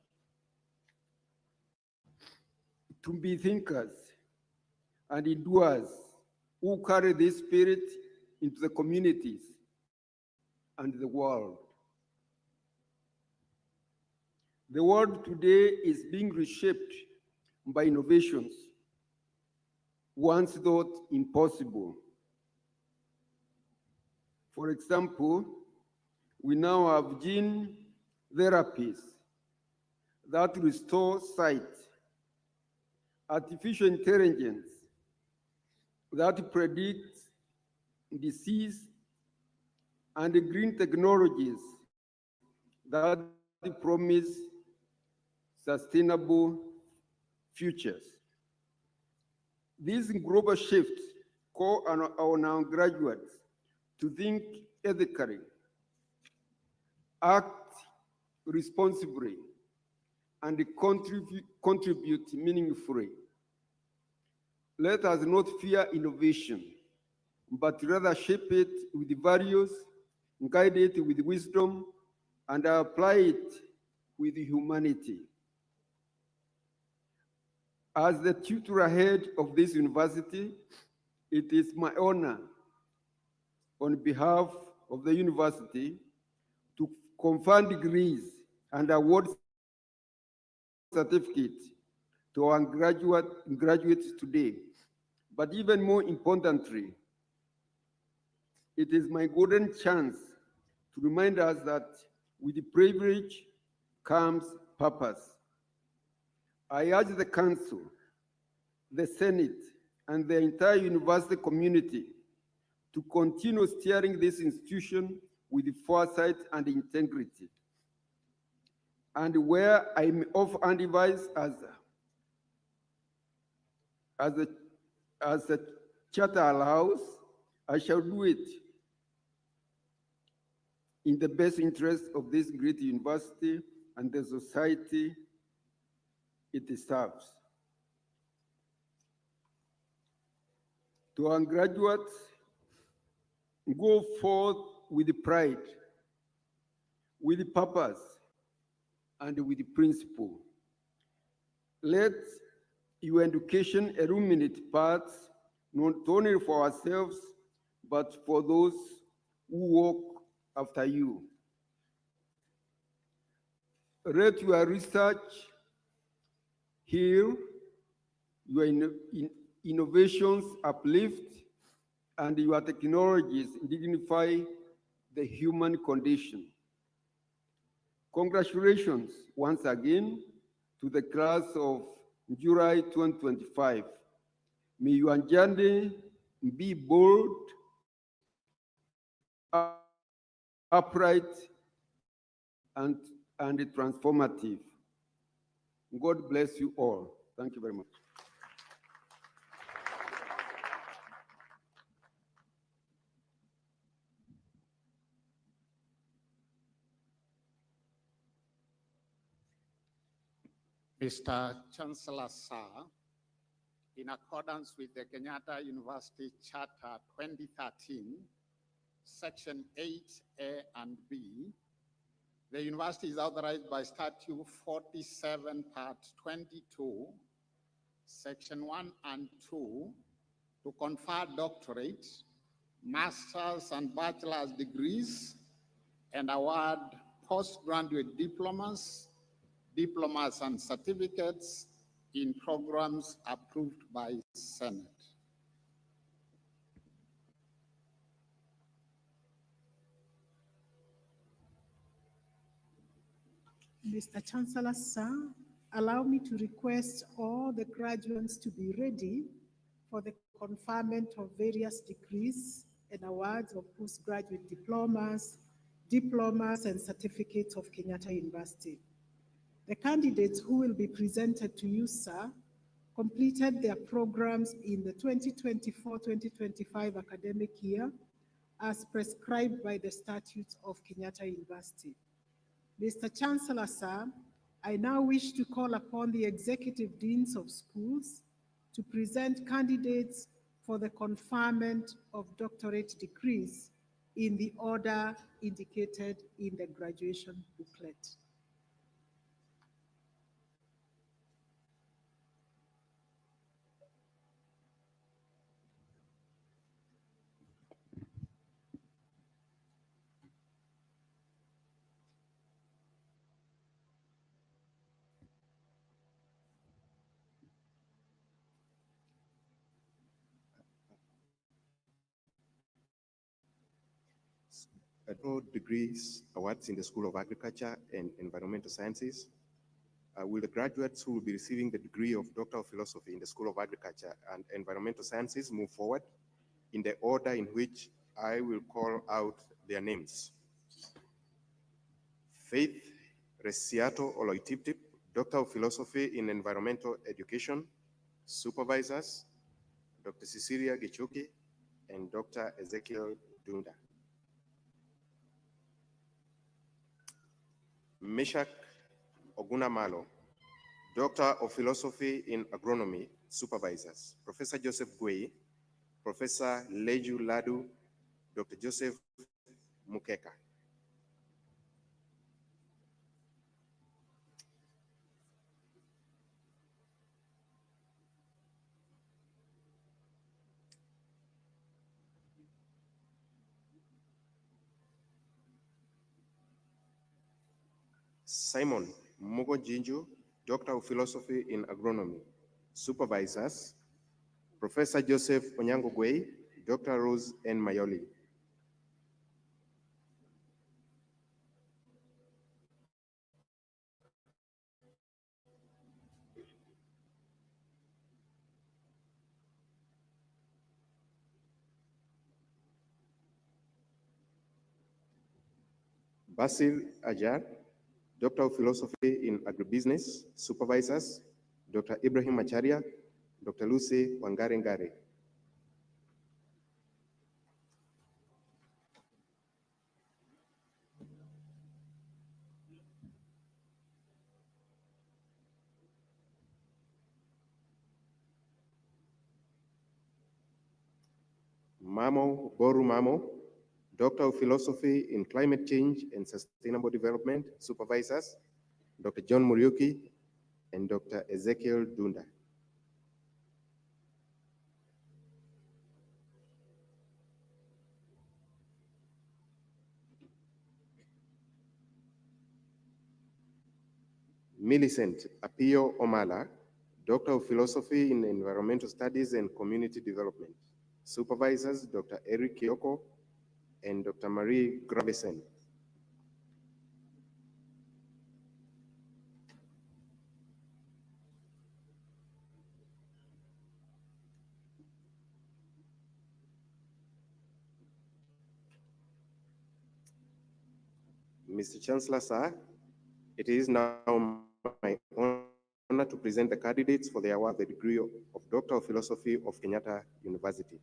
to be thinkers and doers who carry this spirit into the communities and the world. The world today is being reshaped by innovations once thought impossible. For example, we now have gene therapies that restore sight, artificial intelligence that predicts disease, and green technologies that promise sustainable futures. These global shifts call on our graduates to think ethically, act responsibly, and contribute meaningfully. Let us not fear innovation, but rather shape it with values, guide it with wisdom, and apply it with humanity. As the tutor head of this university, it is my honor on behalf of the university to confer degrees and award certificates to our graduates today. But even more importantly, it is my golden chance to remind us that with privilege comes purpose. I urge the Council, the Senate, and the entire university community to continue steering this institution with foresight and integrity. And where I may offer advice as the charter allows, I shall do it in the best interest of this great university and the society it serves. To our graduates, go forth with pride, with purpose, and with principle. Let your education illuminate paths not only for ourselves, but for those who walk after you. Let your research heal, your innovations uplift, and your technologies dignify the human condition. Congratulations once again to the class of July 2025. May your journey be bold, upright, and transformative. God bless you all. Thank you very much.
Mr. Chancellor, Sir, in accordance with the Kenyatta University Charter 2013, Section 8A and B, the university is authorized by Statute 47, Part 22, Section 1 and 2, to confer doctorate, master's and bachelor's degrees, and award postgraduate diplomas, diplomas and certificates in programs approved by Senate.
Mr. Chancellor, sir, allow me to request all the graduates to be ready for the conferment of various degrees and awards of postgraduate diplomas, and certificates of Kenyatta University. The candidates who will be presented to you, sir, completed their programs in the 2024-2025 academic year as prescribed by the statutes of Kenyatta University. Mr. Chancellor, sir, I now wish to call upon the executive deans of schools to present candidates for the conferment of doctorate degrees in the order indicated in the graduation booklet.
Degrees awards in the School of Agriculture and Environmental Sciences. Will the graduates who will be receiving the degree of Doctor of Philosophy in the School of Agriculture and Environmental Sciences move forward in the order in which I will call out their names? Faith Resiato Oloitiptip, Doctor of Philosophy in Environmental Education. Supervisors, Dr. Cecilia Gichuki and Dr. Ezekiel Dunda. Meshach Ogunamalo, Doctor of Philosophy in Agronomy, Supervisors, Professor Joseph Gwei, Professor Leju Ladu, Dr. Joseph Mukeka. Simon Mugo Jinju, Doctor of Philosophy in Agronomy. Supervisors, Professor Joseph Onyango Gwei, Dr. Rose N. Mayoli. Basil Ajar, Doctor of Philosophy in Agribusiness. Supervisors, Dr. Ibrahim Macharia, Dr. Lucy Wangarengare. Mamo Boru Mamo, Doctor of Philosophy in Climate Change and Sustainable Development. Supervisors, Dr. John Muriuki and Dr. Ezekiel Dunda. Millicent Apio Omala, Doctor of Philosophy in Environmental Studies and Community Development. Supervisors, Dr. Eric Kyoko and Dr. Marie Gravesen. Mr. Chancellor, sir, it is now my honor to present the candidates for the award the degree of Doctor of Philosophy of Kenyatta University.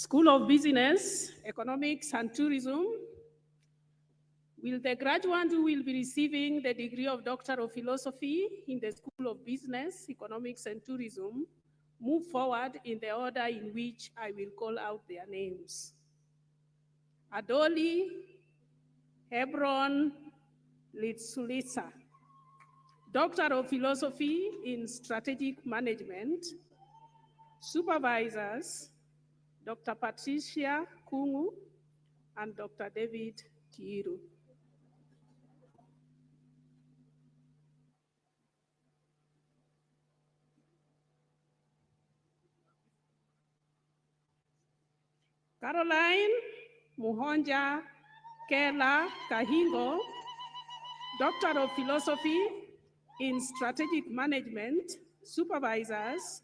School of Business, Economics and Tourism. Will the graduate who will be receiving the degree of Doctor of Philosophy in the School of Business, Economics and Tourism move forward in the order in which I will call out their names? Adoli Hebron Litsulitsa, Doctor of Philosophy in Strategic Management. Supervisors, Dr. Patricia Kungu and Dr. David Kiiru. Caroline Muhonja Kela Kahingo, Doctor of Philosophy in Strategic Management. Supervisors,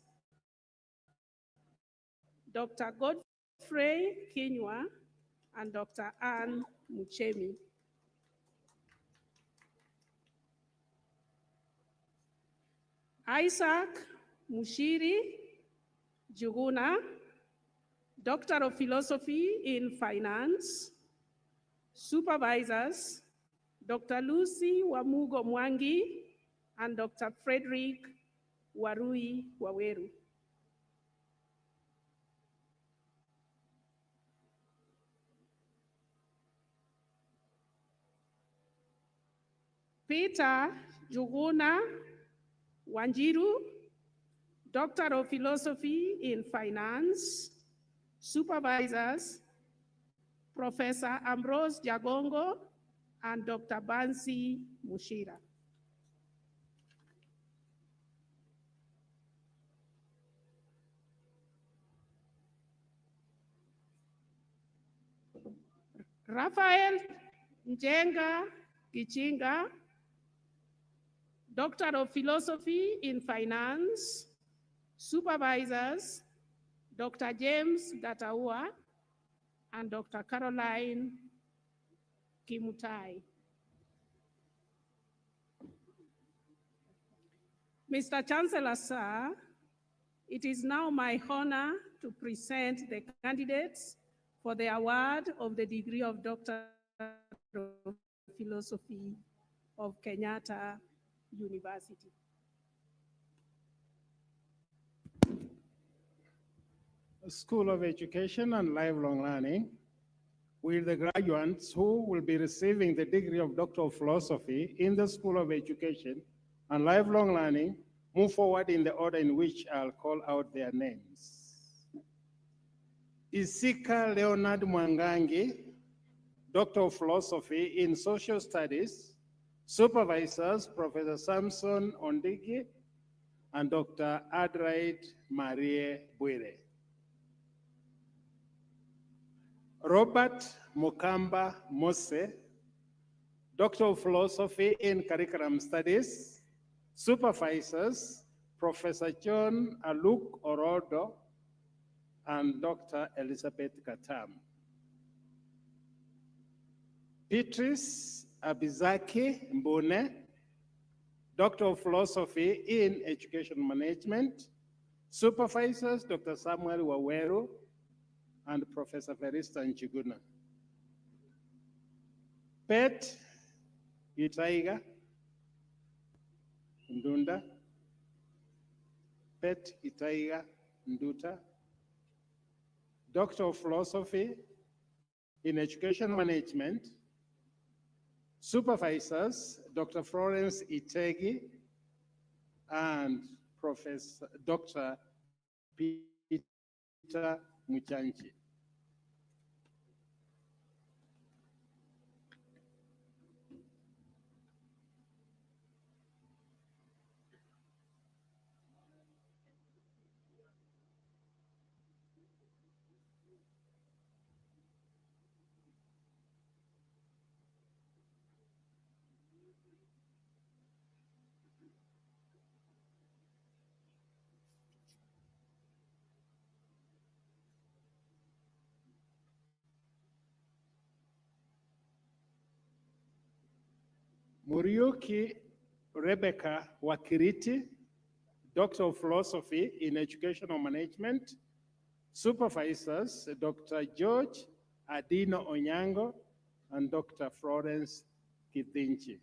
Dr. Godfrey Kinywa and Dr. Ann Muchemi. Isaac Mushiri Juguna, Doctor of Philosophy in Finance. Supervisors, Dr. Lucy Wamugo Mwangi and Dr. Frederick Warui Waweru. Peter Juguna Wanjiru, Doctor of Philosophy in Finance. Supervisors, Professor Ambrose Jagongo and Dr. Bansi Mushira. Raphael Njenga Kichinga, Doctor of Philosophy in Finance. Supervisors, Dr. James Gataua and Dr. Caroline Kimutai. Mr. Chancellor, sir, it is now my honor to present the candidates for the award of the degree of Doctor of Philosophy of Kenyatta University.
School of Education and Lifelong Learning, will the graduates who will be receiving the degree of Doctor of Philosophy in the School of Education and Lifelong Learning move forward in the order in which I'll call out their names. Isika Leonard Mwangangi, Doctor of Philosophy in Social Studies. Supervisors, Professor Samson Ondigi and Dr. Adelaide Marie Bwire. Robert Mukamba Mose, Doctor of Philosophy in Curriculum Studies. Supervisors, Professor John Aluk Orodo and Dr. Elizabeth Katam. Beatrice Abizaki Mbune, Doctor of Philosophy in Education Management. Supervisors, Dr. Samuel Waweru and Professor Verista Nchiguna. Pet Itaiga Ndunda. Pet Itaiga Nduta, Doctor of Philosophy in Education Management. Supervisors, Dr. Florence Itegi and Professor Dr. Peter Muchanchi. Muriuki Rebecca Wakiriti, Doctor of Philosophy in Educational Management. Supervisors, Dr. George Adino Onyango and Dr. Florence Kithinchi.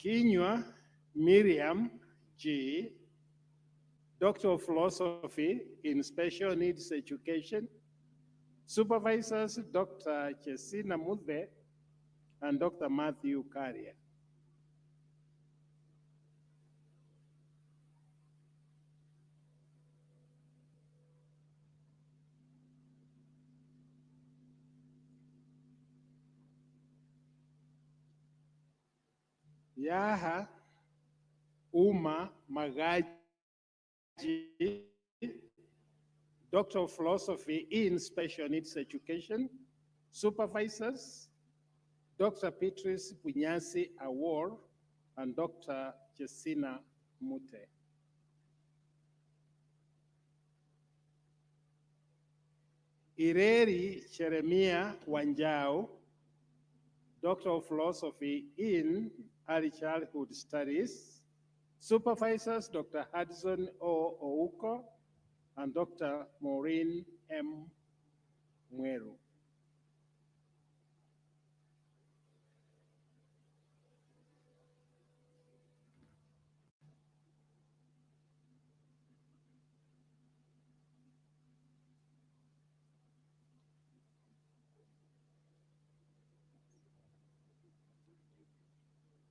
Kinyua Miriam G., Doctor of Philosophy in Special Needs Education. Supervisors, Dr. Chesina Muthe and Dr. Matthew Karia. Yaha Uma Magaji, Doctor of Philosophy in Special Needs Education. Supervisors, Dr. Beatrice Punyasi Awor and Dr. Jessina Mute. Ireri Jeremia Wanjao, Doctor of Philosophy in Early Childhood Studies. Supervisors, Dr. Hudson O. Ouko and Dr. Maureen M. Mweru.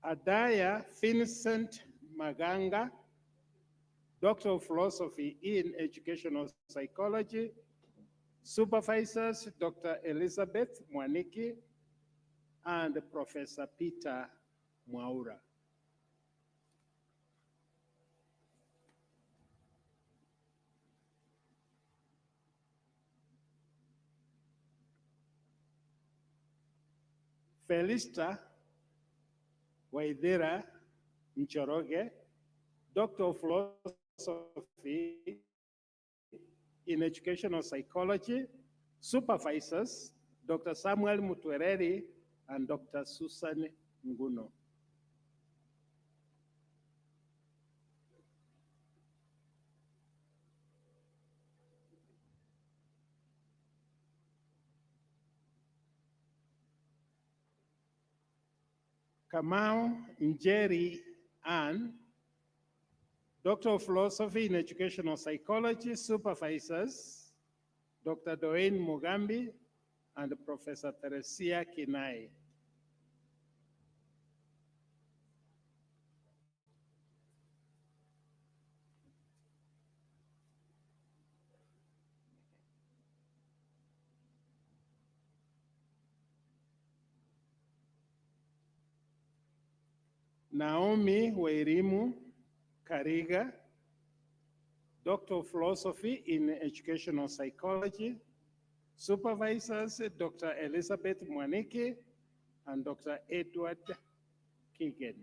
Adaya Vincent Maganga, Doctor of Philosophy in Educational Psychology. Supervisors, Dr. Elizabeth Mwaniki and Professor Peter Mwaura. Felista Waidera Mchoroge, Doctor of Philosophy in Educational Psychology. Supervisors, Dr. Samuel Mutwereri and Dr. Susan Nguno. Kamau Njeri Ann, Doctor of Philosophy in Educational Psychology. Supervisors, Dr. Doane Mugambi and Professor Teresia Kinai. Naomi Wairimu Kariga, Doctor of Philosophy in Educational Psychology. Supervisors, Dr. Elizabeth Mwaniki and Dr. Edward Keegan.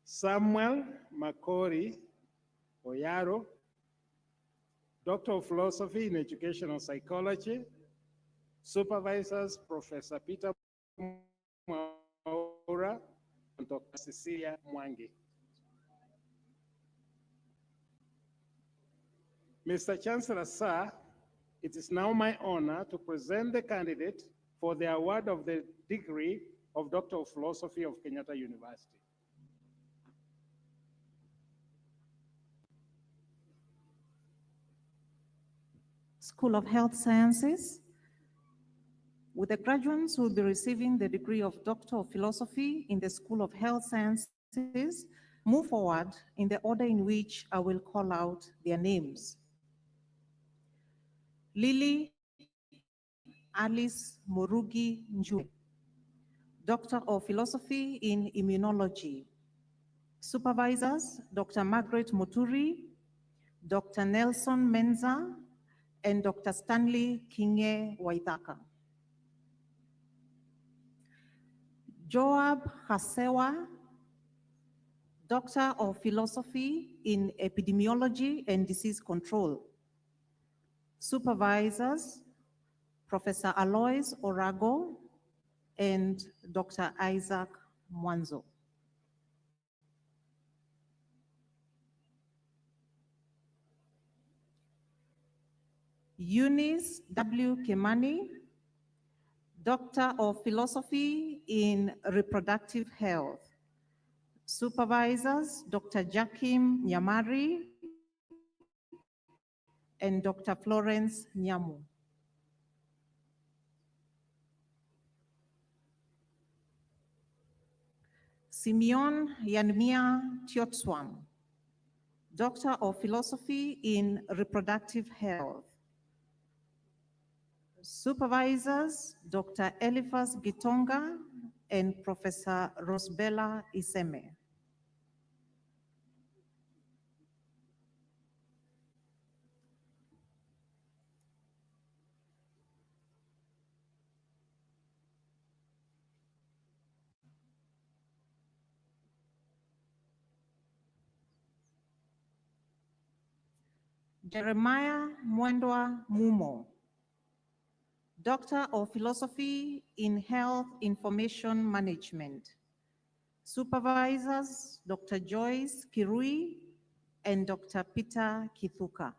Samuel Makori Oyaro, Doctor of Philosophy in Educational Psychology. Supervisors, Professor Peter Mwaura and Dr. Cecilia Mwangi. Mr. Chancellor, sir, it is now my honor to present the candidate for the award of the degree of Doctor of Philosophy of Kenyatta University.
School of Health Sciences, with the graduates who will be receiving the degree of Doctor of Philosophy in the School of Health Sciences, move forward in the order in which I will call out their names. Lily Alice Murugi Njue, Doctor of Philosophy in Immunology. Supervisors, Dr. Margaret Muturi, Dr. Nelson Menza, and Dr. Stanley Kinge Waithaka. Joab Hasewa, Doctor of Philosophy in Epidemiology and Disease Control. Supervisors, Professor Alois Orago and Dr. Isaac Mwanzo. Eunice W. Kimani, Doctor of Philosophy in Reproductive Health. Supervisors, Dr. Jakim Nyamari and Dr. Florence Nyamu. Simeon Yanmia Tiotswam, Doctor of Philosophy in Reproductive Health. Supervisors, Dr. Eliphas Gitonga and Professor Rosbella Iseme. Jeremiah Mwendwa Mumo, Doctor of Philosophy in Health Information Management. Supervisors, Dr. Joyce Kirui and Dr. Peter Kithuka.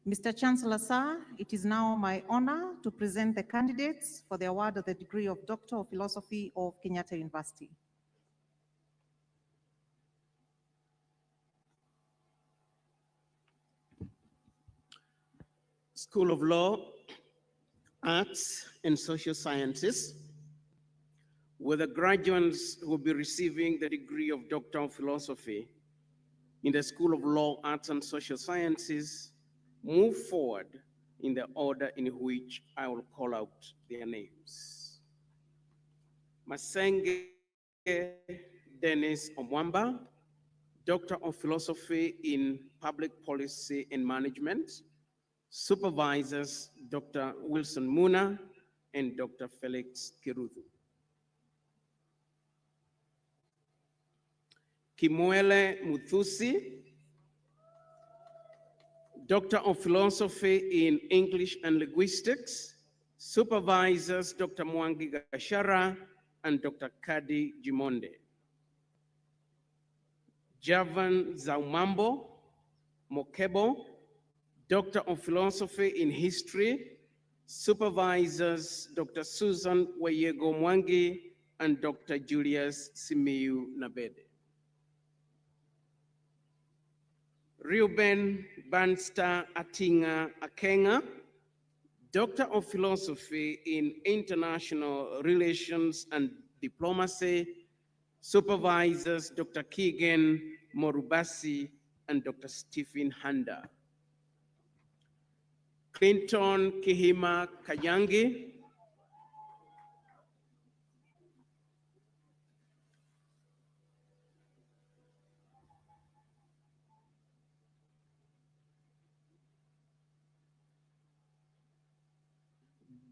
Mr. Chancellor, sir, it is now my honor to present the candidates for the award of the degree of Doctor of Philosophy of Kenyatta University.
School of Law, Arts, and Social Sciences, where the graduates will be receiving the degree of Doctor of Philosophy in the School of Law, Arts, and Social Sciences, move forward in the order in which I will call out their names. Masenge Dennis Omwamba, Doctor of Philosophy in Public Policy and Management. Supervisors, Dr. Wilson Muna and Dr. Felix Kiruthu. Kimwele Muthusi, Doctor of Philosophy in English and Linguistics. Supervisors, Dr. Mwangi Gashara and Dr. Kadi Jimonde. Javan Zaumambo Mokebo, Doctor of Philosophy in History. Supervisors, Dr. Susan Wayego Mwangi and Dr. Julius Simiyu Nabede. Reuben Banster Atinga Akenga, Doctor of Philosophy in International Relations and Diplomacy. Supervisors, Dr. Keegan Morubasi and Dr. Stephen Handa. Clinton Kihima Kayangi,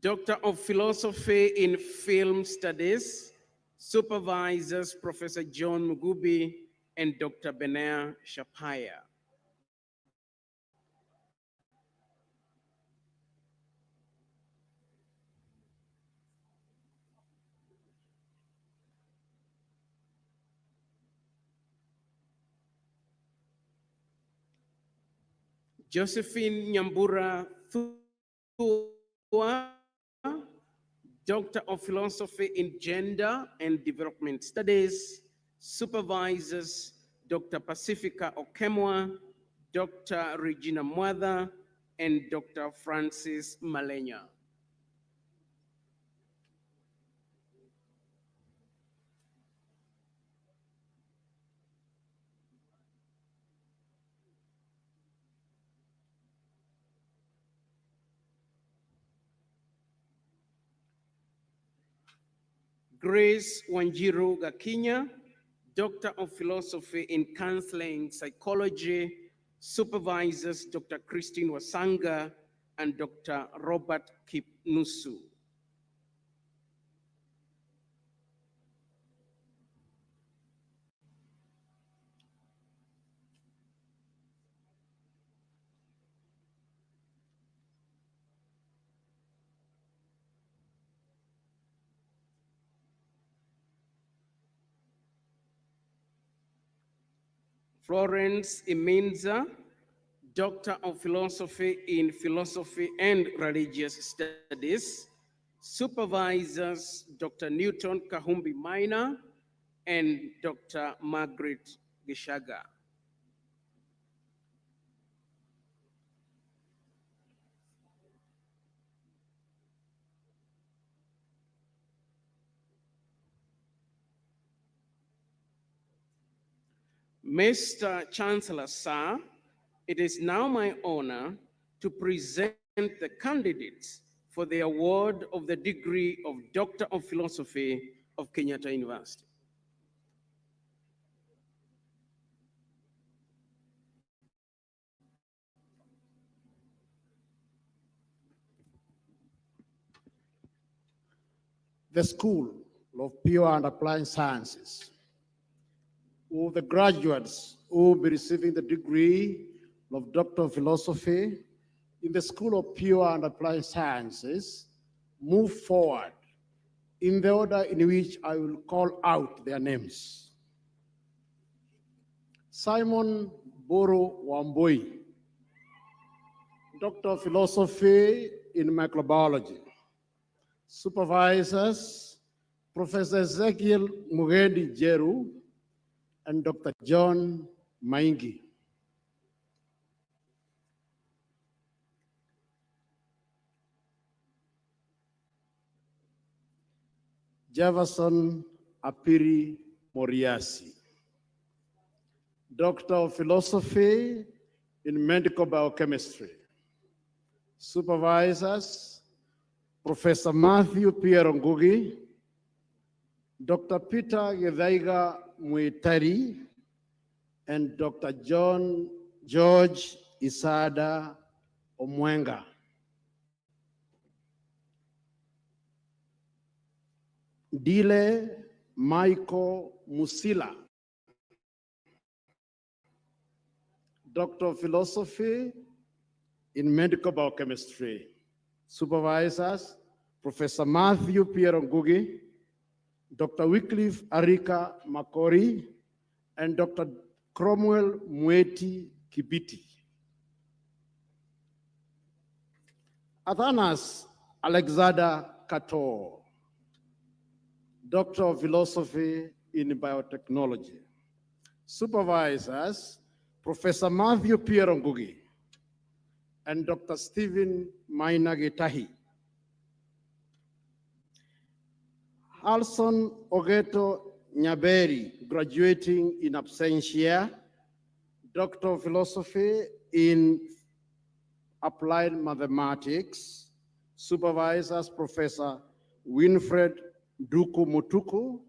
Doctor of Philosophy in Film Studies. Supervisors, Professor John Mugubi and Dr. Benea Shapaya. Josephine Nyambura Thua, Doctor of Philosophy in Gender and Development Studies. Supervisors, Dr. Pacifica Okemwa, Dr. Regina Mwatha, and Dr. Francis Malenya. Grace Wanjiru Gakinya, Doctor of Philosophy in Counseling Psychology. Supervisors, Dr. Christine Wasanga and Dr. Robert Kipnusu. Florence Imenza, Doctor of Philosophy in Philosophy and Religious Studies. Supervisors, Dr. Newton Kahumbi Minor and Dr. Margaret Gishaga. Mr. Chancellor, sir, it is now my honor to present the candidates for the award of the degree of Doctor of Philosophy of Kenyatta University.
The School of Pure and Applied Sciences, who the graduates who will be receiving the degree of Doctor of Philosophy in the School of Pure and Applied Sciences, move forward in the order in which I will call out their names. Simon Boro Wambui, Doctor of Philosophy in Microbiology. Supervisors, Professor Ezekiel Mugendi Jeru and Dr. John Maingi. Jefferson Apiri Moriasi, Doctor of Philosophy in Medical Biochemistry. Supervisors, Professor Matthew Pierre Ngugi, Dr. Peter Gedaiga Muitari, and Dr. George Isada Omwenga. Dile Michael Musila, Doctor of Philosophy in Medical Biochemistry. Supervisors, Professor Matthew Pierre Ngugi, Dr. Wycliffe Arika Makori, and Dr. Cromwell Mweti Kibiti. Athanas Alexander Kato, Doctor of Philosophy in Biotechnology. Supervisors, Professor Matthew Pierre Ngugi and Dr. Stephen Mainagetahi. Alson Ogeto Nyaberi, graduating in absentia, Doctor of Philosophy in Applied Mathematics. Supervisors, Professor Winfred Duku Mutuku,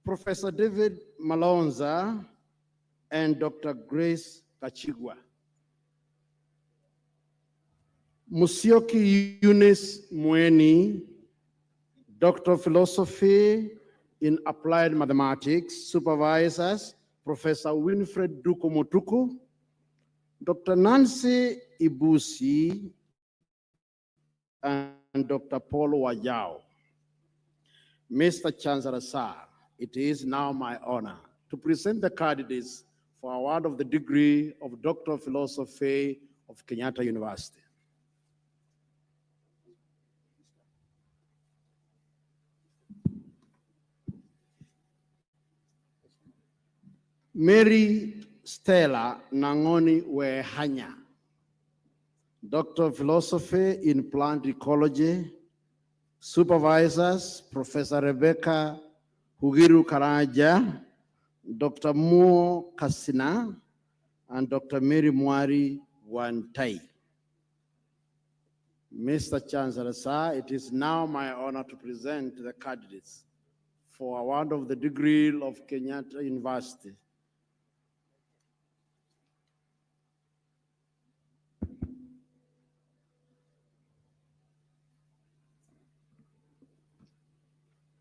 Professor David Malonza, and Dr. Grace Kachigwa. Musyoki Eunice Mweni, Doctor of Philosophy in Applied Mathematics. Supervisors, Professor Winfred Duku Mutuku, Dr. Nancy Ibusi, and Dr. Paul Wajao. Mr. Chancellor, sir, it is now my honor to present the candidates for award of the degree of Doctor of Philosophy of Kenyatta University. Mary Stella Nangoni Wehanya, Doctor of Philosophy in Plant Ecology. Supervisors, Professor Rebecca Hugiru Karaja, Dr. Mo Kasina, and Dr. Mary Mwari Wantai. Mr. Chancellor, sir, it is now my honor to present the candidates for award of the degree of Kenyatta University.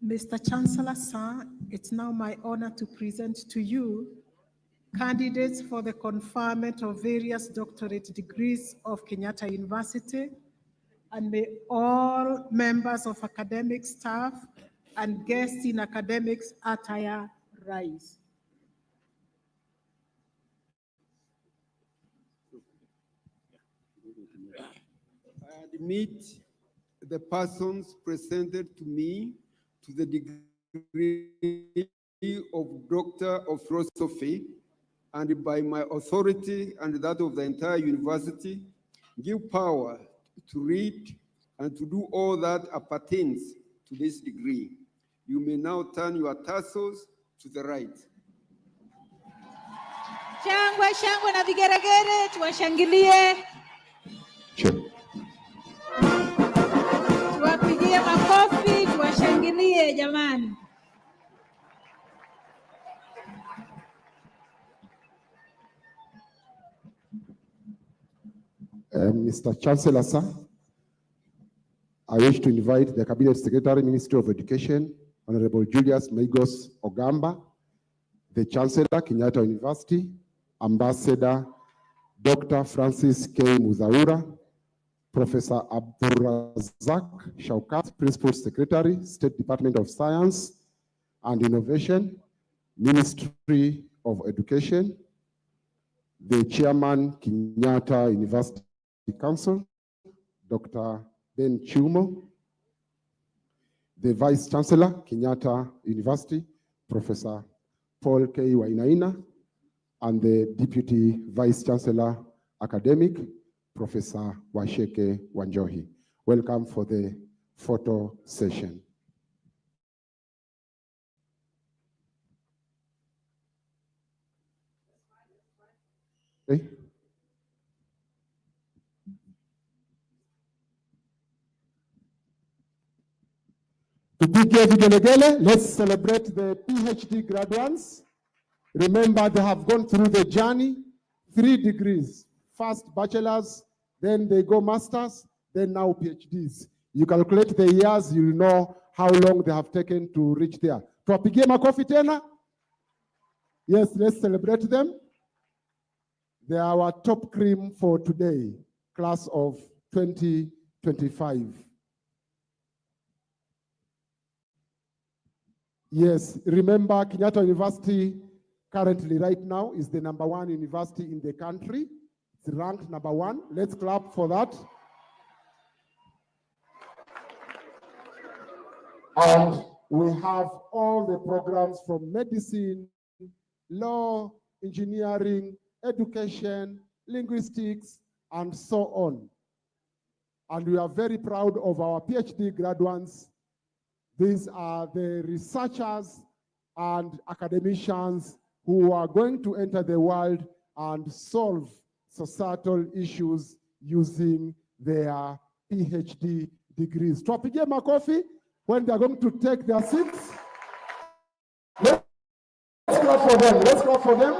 Mr. Chancellor, sir, it's now my honor to present to you candidates for the conferment of various doctorate degrees of Kenyatta University, and may all members of academic staff and guests in academics attire rise.
admit the persons presented to me to the degree of Doctor of Philosophy, and by my authority and that of the entire university, give power to read and to do all that appertains to this degree. You may now turn your tassels to the right.
Shangwe, shangwe na vigeregere, tuwashangilie. Tuwapigie makofi, tuwashangilie jamani.
Mr. Chancellor, sir, I wish to invite the Cabinet Secretary, Ministry of Education, Honorable Julius Maigos Ogamba, the Chancellor, Kenyatta University, Ambassador Dr. Francis K. Muzaura, Professor Abdurazak Shaukat, Principal Secretary, State Department of Science and Innovation, Ministry of Education, the Chairman, Kenyatta University Council, Dr. Ben Chumo, the Vice Chancellor, Kenyatta University, Professor Paul K. Wainaina, and the Deputy Vice Chancellor, Academic, Professor Washeke Wanjohi. Welcome for the photo session. Okay. Let's celebrate the PhD graduates. Remember, they have gone through the journey, 3 degrees. First bachelor's, then they go masters, then now PhDs. You calculate the years, you'll know how long they have taken to reach there. Tuwapigie makofi tena? Yes, let's celebrate them. They are our top cream for today, class of 2025. Yes, remember Kenyatta University currently right now is the #1 university in the country. It's ranked #1. Let's clap for that. And we have all the programs from medicine, law, engineering, education, linguistics, and so on. And we are very proud of our PhD graduates. These are the researchers and academicians who are going to enter the world and solve societal issues using their PhD degrees. Tuwapigie makofi when they are going to take their seats. Let's clap for them. Let's clap for them.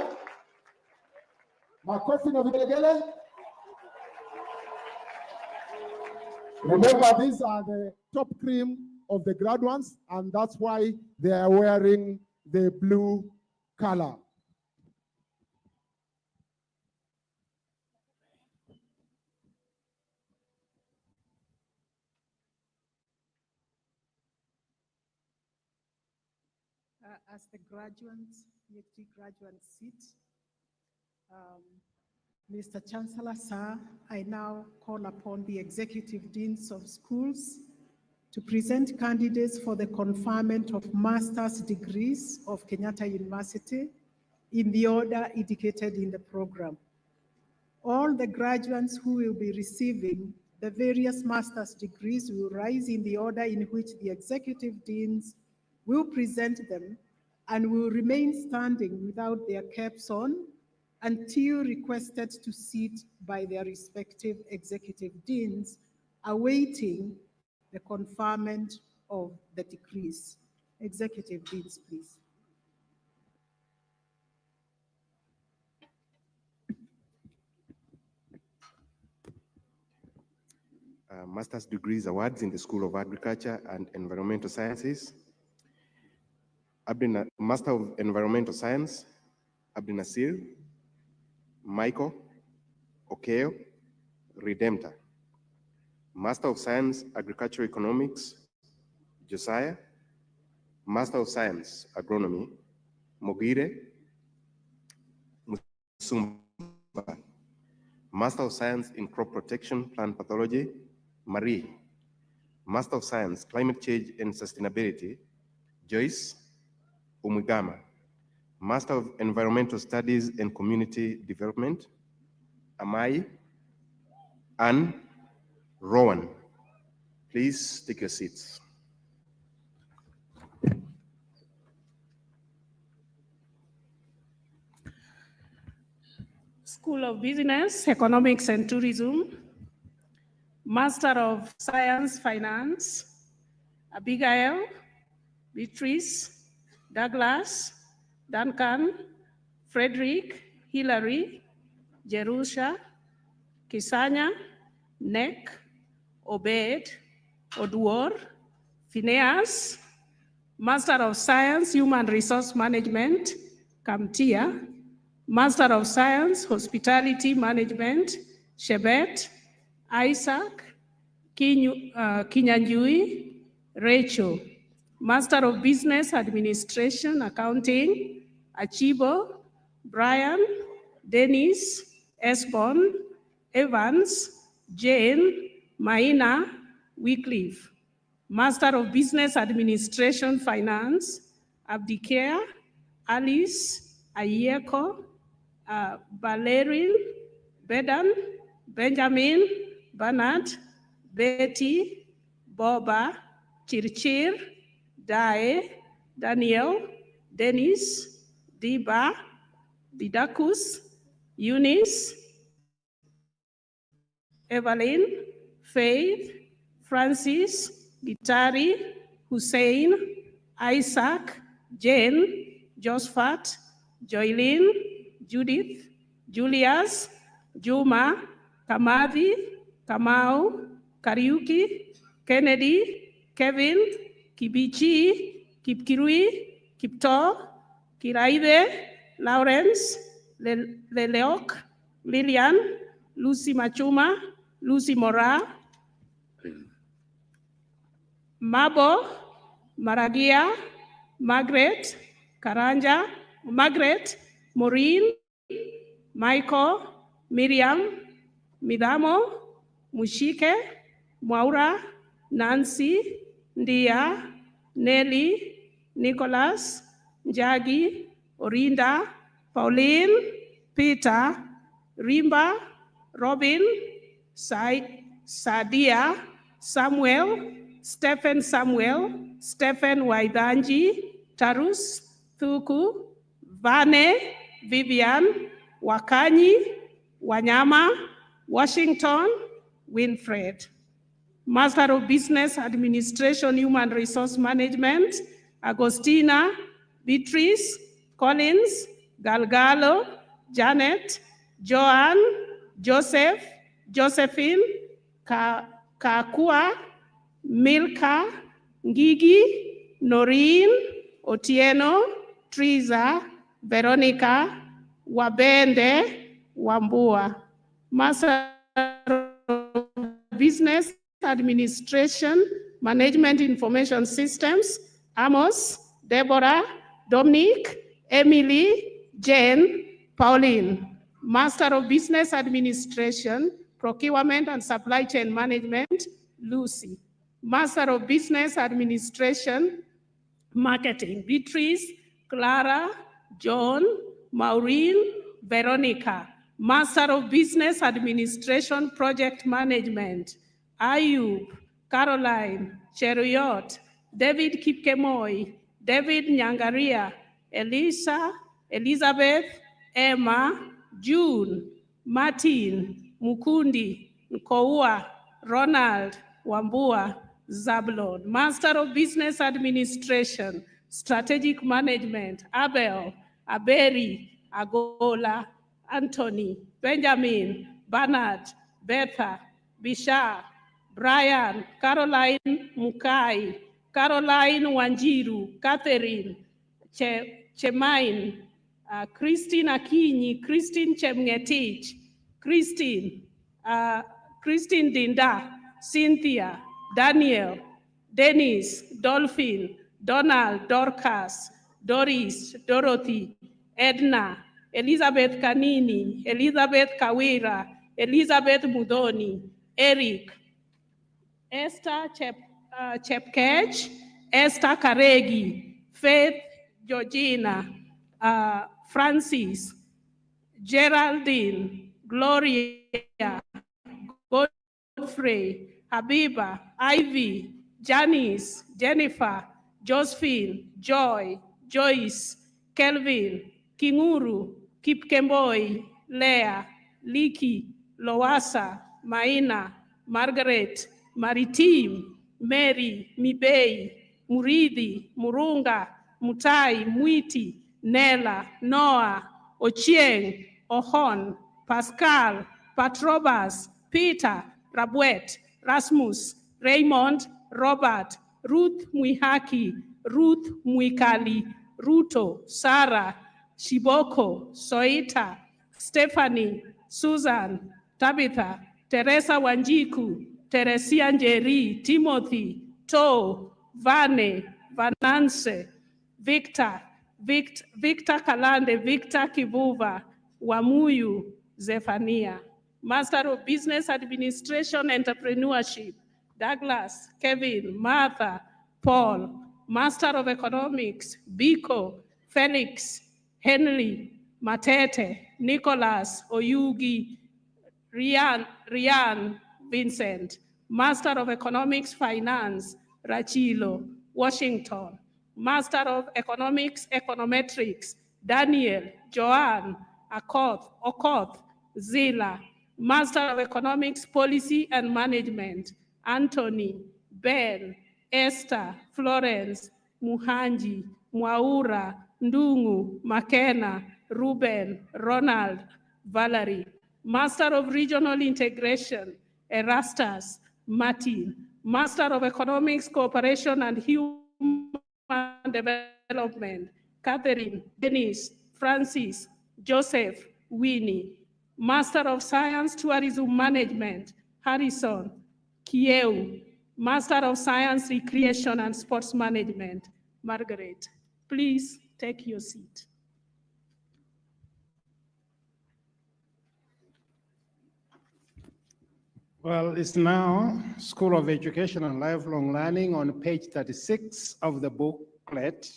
Makofi na vigelegele. Remember, these are the top cream of the graduates, and that's why they are wearing the blue color.
As the graduates, PhD graduates sit, Mr. Chancellor, sir, I now call upon the executive deans of schools to present candidates for the conferment of master's degrees of Kenyatta University in the order indicated in the program. All the graduates who will be receiving the various master's degrees will rise in the order in which the executive deans will present them and will remain standing without their caps on until requested to sit by their respective executive deans, awaiting the conferment of the degrees. Executive deans, please.
Master's Degrees Awards in the School of Agriculture and Environmental Sciences. Master of Environmental Science, Abdi Nasir, Michael, Okeo, Redemptor. Master of Science, Agricultural Economics, Josiah. Master of Science, Agronomy, Mogire, Musumba. Master of Science in Crop Protection, Plant Pathology, Marie. Master of Science, Climate Change and Sustainability, Joyce Umugama. Master of Environmental Studies and Community Development, Amai Ann Rowan. Please take your seats.
School of Business, Economics and Tourism, Master of Science, Finance, Abigail, Beatrice, Douglas, Duncan, Frederick, Hillary, Jerusha, Kisanya, Nick, Obed, Oduor, Phineas, Master of Science, Human Resource Management, Kamtia, Master of Science, Hospitality Management, Shebet, Isaac, Kinyanjui, Rachel, Master of Business Administration, Accounting, Achibo, Brian, Dennis, Esbon, Evans, Jane, Maina, Wycliffe, Master of Business Administration, Finance, Abdicare, Alice, Ayeko, Valerin, Bedan, Benjamin, Bernard, Betty, Boba, Chirchir, Dae, Daniel, Dennis, Diba, Didacus, Eunice, Evelyn, Faith, Francis, Gitari, Hussein, Isaac, Jane, Josephat, Joylene, Judith, Julius, Juma, Kamavi, Kamau, Kariuki, Kennedy, Kevin, Kibichi, Kipkirui, Kipto, Kiraide, Lawrence, Leleok, Lillian, Lucy Machuma, Lucy Mora, Mabo, Maragia, Margaret, Karanja, Margaret, Maureen, Michael, Miriam, Midamo, Mushike, Maura, Nancy, Ndia, Nelly, Nicholas, Njagi, Orinda, Pauline, Peter, Rimba, Robin, Sadia, Samuel, Stephen Waidanji, Tarus, Thuku, Vane, Vivian, Wakanyi, Wanyama, Washington, Winfred. Master of Business Administration, Human Resource Management, Agostina, Beatrice, Collins, Galgalo, Janet, Joanne, Joseph, Josephine, Kakua, Milka, Ngigi, Noreen, Otieno, Triza, Veronica, Wabende, Wambua. Master of Business Administration, Management Information Systems, Amos, Deborah, Dominic, Emily, Jane, Pauline. Master of Business Administration, Procurement and Supply Chain Management, Lucy. Master of Business Administration, Marketing, Beatrice, Clara, John, Maureen, Veronica. Master of Business Administration, Project Management, Ayub, Caroline, Cheruiyot, David Kipkemoy, David Nyangaria, Elisa, Elizabeth, Emma, June, Martin, Mukundi, Nkoua, Ronald, Wambua, Zablon. Master of Business Administration, Strategic Management, Abel, Aberi, Agola, Anthony, Benjamin, Bernard, Betha, Bishar, Brian, Caroline Mukai, Caroline Wanjiru, Catherine, Chemain, Christine Akinyi, Christine Chemngetich, Christine Dinda, Cynthia, Daniel, Dennis, Dolphin, Donald, Dorcas, Doris, Dorothy, Edna, Elizabeth Kanini, Elizabeth Kawira, Elizabeth Mudoni, Eric, Esther Chepkech, Esther Karegi, Faith Georgina, Francis, Geraldine, Gloria, Godfrey, Habiba, Ivy, Janice, Jennifer, Josephine, Joy, Joyce, Kelvin, Kinguru, Kipkemboi, Leah, Liki, Loasa, Maina, Margaret, Maritim, Mary, Mibei, Muridi, Murunga, Mutai, Mwiti, Nella, Noah, Ochieng, Ohon, Pascal, Patrobas, Peter, Rabuet, Rasmus, Raymond, Robert, Ruth Muihaki, Ruth Muikali, Ruto, Sarah, Shiboko, Soita, Stephanie, Susan, Tabitha, Teresa Wanjiku, Teresia Njeri, Timothy, To, Vane, Vanance, Victor, Victor Kalande, Victor Kivuva, Wamuyu, Zephania. Master of Business Administration, Entrepreneurship, Douglas, Kevin, Martha, Paul. Master of Economics, Biko, Felix, Henry, Matete, Nicholas, Oyugi, Rian, Vincent. Master of Economics, Finance, Rachilo, Washington. Master of Economics, Econometrics, Daniel, Joanne, Okoth, Zila. Master of Economics, Policy and Management, Anthony, Ben, Esther, Florence, Muhanji, Mwaura, Ndungu, Makena, Ruben, Ronald, Valerie. Master of Regional Integration, Erastus, Martin. Master of Economics, Cooperation and Human Development, Catherine, Denise, Francis, Joseph, Winnie. Master of Science, Tourism Management, Harrison, Kieu. Master of Science, Recreation and Sports Management, Margaret. Please take your seat.
Well, it's now School of Education and Lifelong Learning on page 36 of the booklet.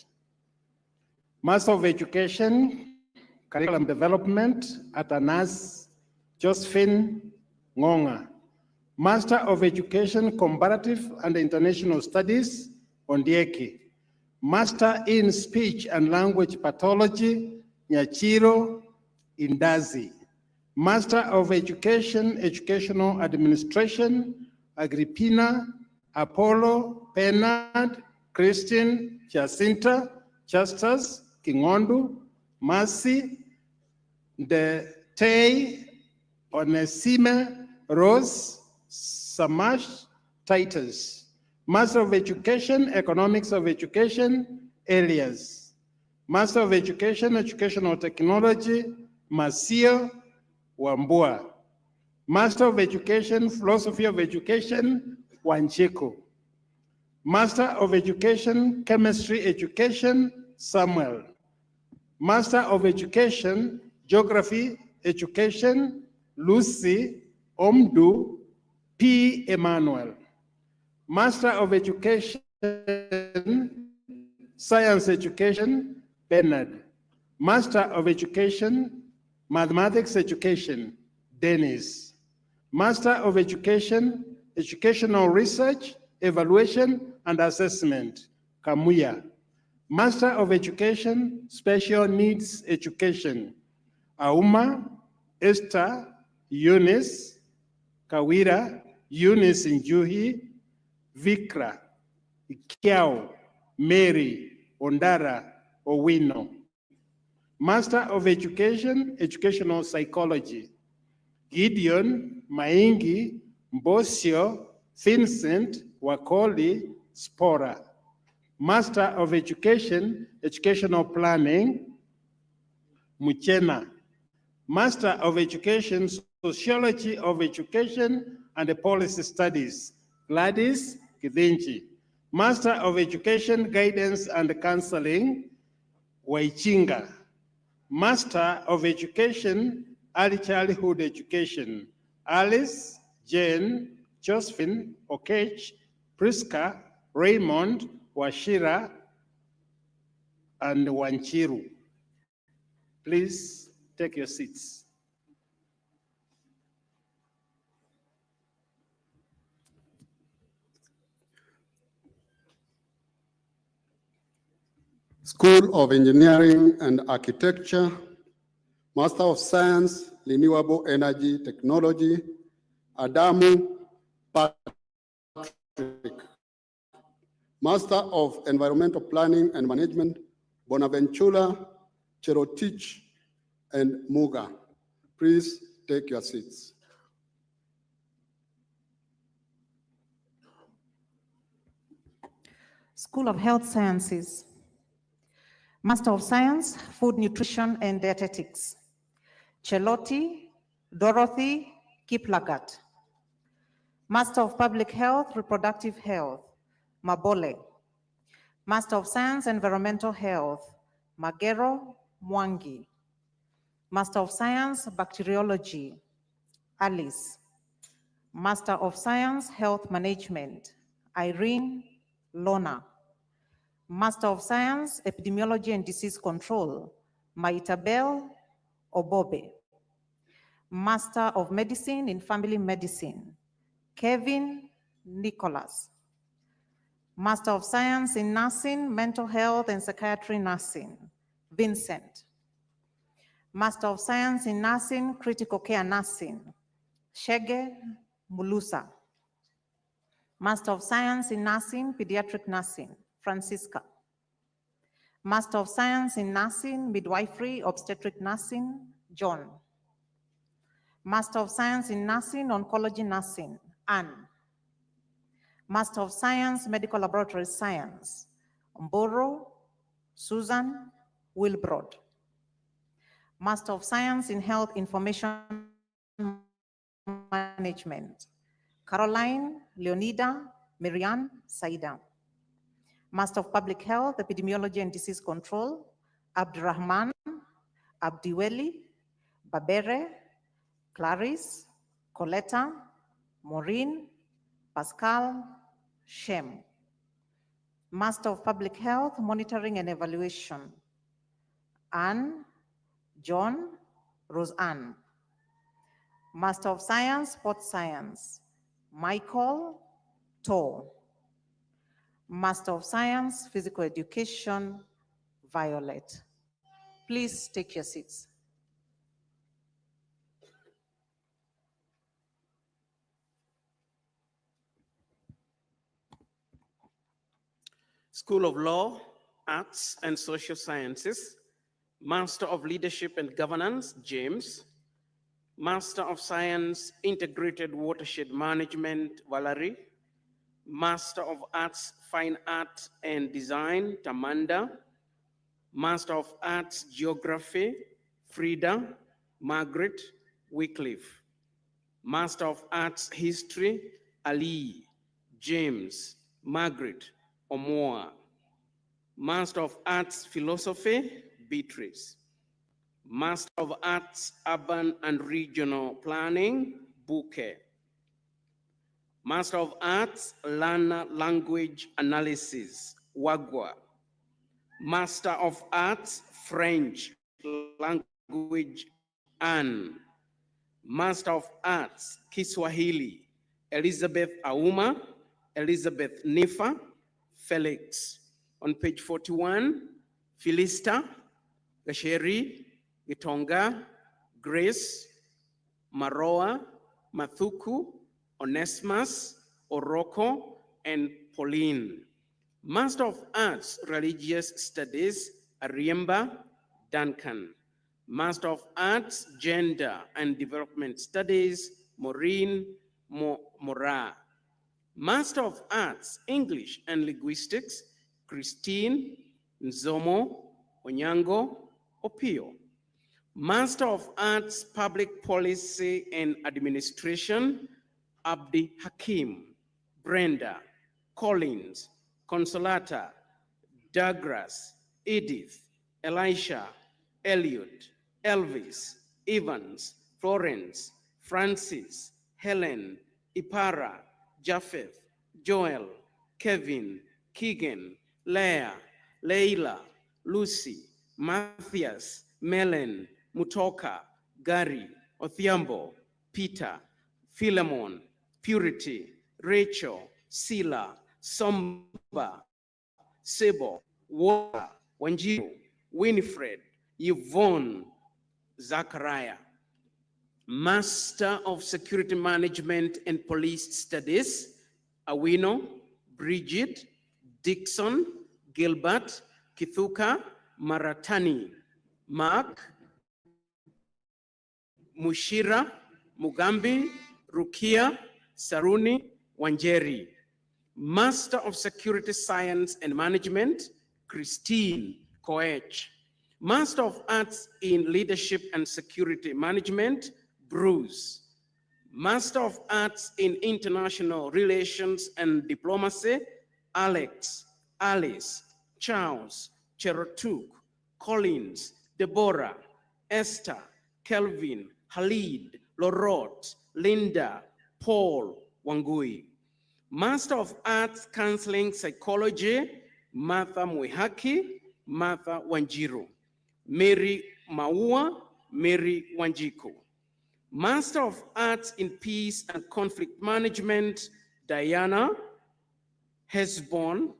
Master of Education, Curriculum Development at Anas Josephine Ngonga. Master of Education, Comparative and International Studies, Ondieki. Master in Speech and Language Pathology, Nyachiro Indazi. Master of Education, Educational Administration, Agrippina, Apollo, Bernard, Christine, Jacinta, Justus, Kingondu, Mercy, De Tay, Onesime, Rose, Samash, Titus. Master of Education, Economics of Education, Elias. Master of Education, Educational Technology, Masio Wambua. Master of Education, Philosophy of Education, Wanchiko. Master of Education, Chemistry Education, Samuel. Master of Education, Geography Education, Lucy Omdu P. Emmanuel. Master of Education, Science Education, Bernard. Master of Education, Mathematics Education, Dennis. Master of Education, Educational Research, Evaluation and Assessment, Kamuya. Master of Education, Special Needs Education, Auma, Esther, Eunice, Kawira, Eunice Njuhi, Vikra, Kiao, Mary, Ondara, Owino. Master of Education, Educational Psychology, Gideon, Maingi, Mbosio, Vincent, Wakoli, Spora. Master of Education, Educational Planning, Muchena. Master of Education, Sociology of Education and Policy Studies, Gladys Kidinchi. Master of Education, Guidance and Counseling, Waichinga. Master of Education, Early Childhood Education, Alice Jane Josephine, Okech, Priska, Raymond, Washira, and Wanchiru. Please take your seats.
School of Engineering and Architecture, Master of Science, Renewable Energy Technology, Adamu Patrick. Master of Environmental Planning and Management, Bonaventura Cherotich and Muga. Please take your seats.
School of Health Sciences, Master of Science, Food, Nutrition, and Dietetics, Chelotti Dorothy Kiplagat. Master of Public Health, Reproductive Health, Mabole. Master of Science, Environmental Health, Magero Mwangi. Master of Science, Bacteriology, Alice. Master of Science, Health Management, Irene Lona. Master of Science, Epidemiology and Disease Control, Maitabel Obobe. Master of Medicine in Family Medicine, Kevin Nicholas. Master of Science in Nursing, Mental Health and Psychiatry Nursing, Vincent. Master of Science in Nursing, Critical Care Nursing, Shege Mulusa. Master of Science in Nursing, Pediatric Nursing, Francisca. Master of Science in Nursing, Midwifery, Obstetric Nursing, John. Master of Science in Nursing, Oncology Nursing, Anne. Master of Science, Medical Laboratory Science, Mboro, Susan Wilbrod. Master of Science in Health Information Management, Caroline Leonida Miriam Saida. Master of Public Health, Epidemiology and Disease Control, Abdurrahman Abdiweli Babere, Clarice, Coletta, Maureen, Pascal, Shem. Master of Public Health, Monitoring and Evaluation, Anne, John, Roseanne. Master of Science, Sports Science, Michael Tor. Master of Science, Physical Education, Violet. Please take your seats.
School of Law, Arts and Social Sciences, Master of Leadership and Governance, James. Master of Science, Integrated Watershed Management, Valerie. Master of Arts, Fine Art and Design, Tamanda. Master of Arts, Geography, Frida, Margaret, Wycliffe. Master of Arts, History, Ali, James, Margaret, Omoa. Master of Arts, Philosophy, Beatrice. Master of Arts, Urban and Regional Planning, Bouquet. Master of Arts, Learner Language Analysis, Wagwa. Master of Arts, French Language, Anne. Master of Arts, Kiswahili, Elizabeth Auma, Elizabeth Nifa, Felix. On page 41, Philista, Gasheri, Gitonga, Grace, Maroa, Mathuku, Onesimus, Oroko, and Pauline. Master of Arts, Religious Studies, Ariemba, Duncan. Master of Arts, Gender and Development Studies, Maureen Mora. Master of Arts, English and Linguistics, Christine Nzomo Onyango Opio. Master of Arts, Public Policy and Administration, Abdi Hakim, Brenda, Collins, Consolata, Douglas, Edith, Elisha, Elliot, Elvis, Evans, Florence, Francis, Helen, Ipara, Japheth, Joel, Kevin, Keegan, Leah, Leila, Lucy, Matthias, Melen, Mutoka, Gary, Othiambo, Peter, Philemon, Purity, Rachel, Sila, Somba, Sebo, Wanda, Wanjiru, Winifred, Yvonne, Zachariah. Master of Security Management and Police Studies, Awino, Bridget, Dixon, Gilbert, Kithuka, Maratani, Mark, Mushira, Mugambi, Rukia, Saruni, Wanjeri. Master of Security Science and Management, Christine Koech. Master of Arts in Leadership and Security Management, Bruce. Master of Arts in International Relations and Diplomacy, Alex, Alice, Charles, Cherotuk, Collins, Deborah, Esther, Kelvin, Halid, Lorot, Linda, Paul, Wangui. Master of Arts Counseling Psychology, Martha Muihaki, Martha Wanjiru. Mary Maua, Mary Wanjiku. Master of Arts in Peace and Conflict Management, Diana Hesbon,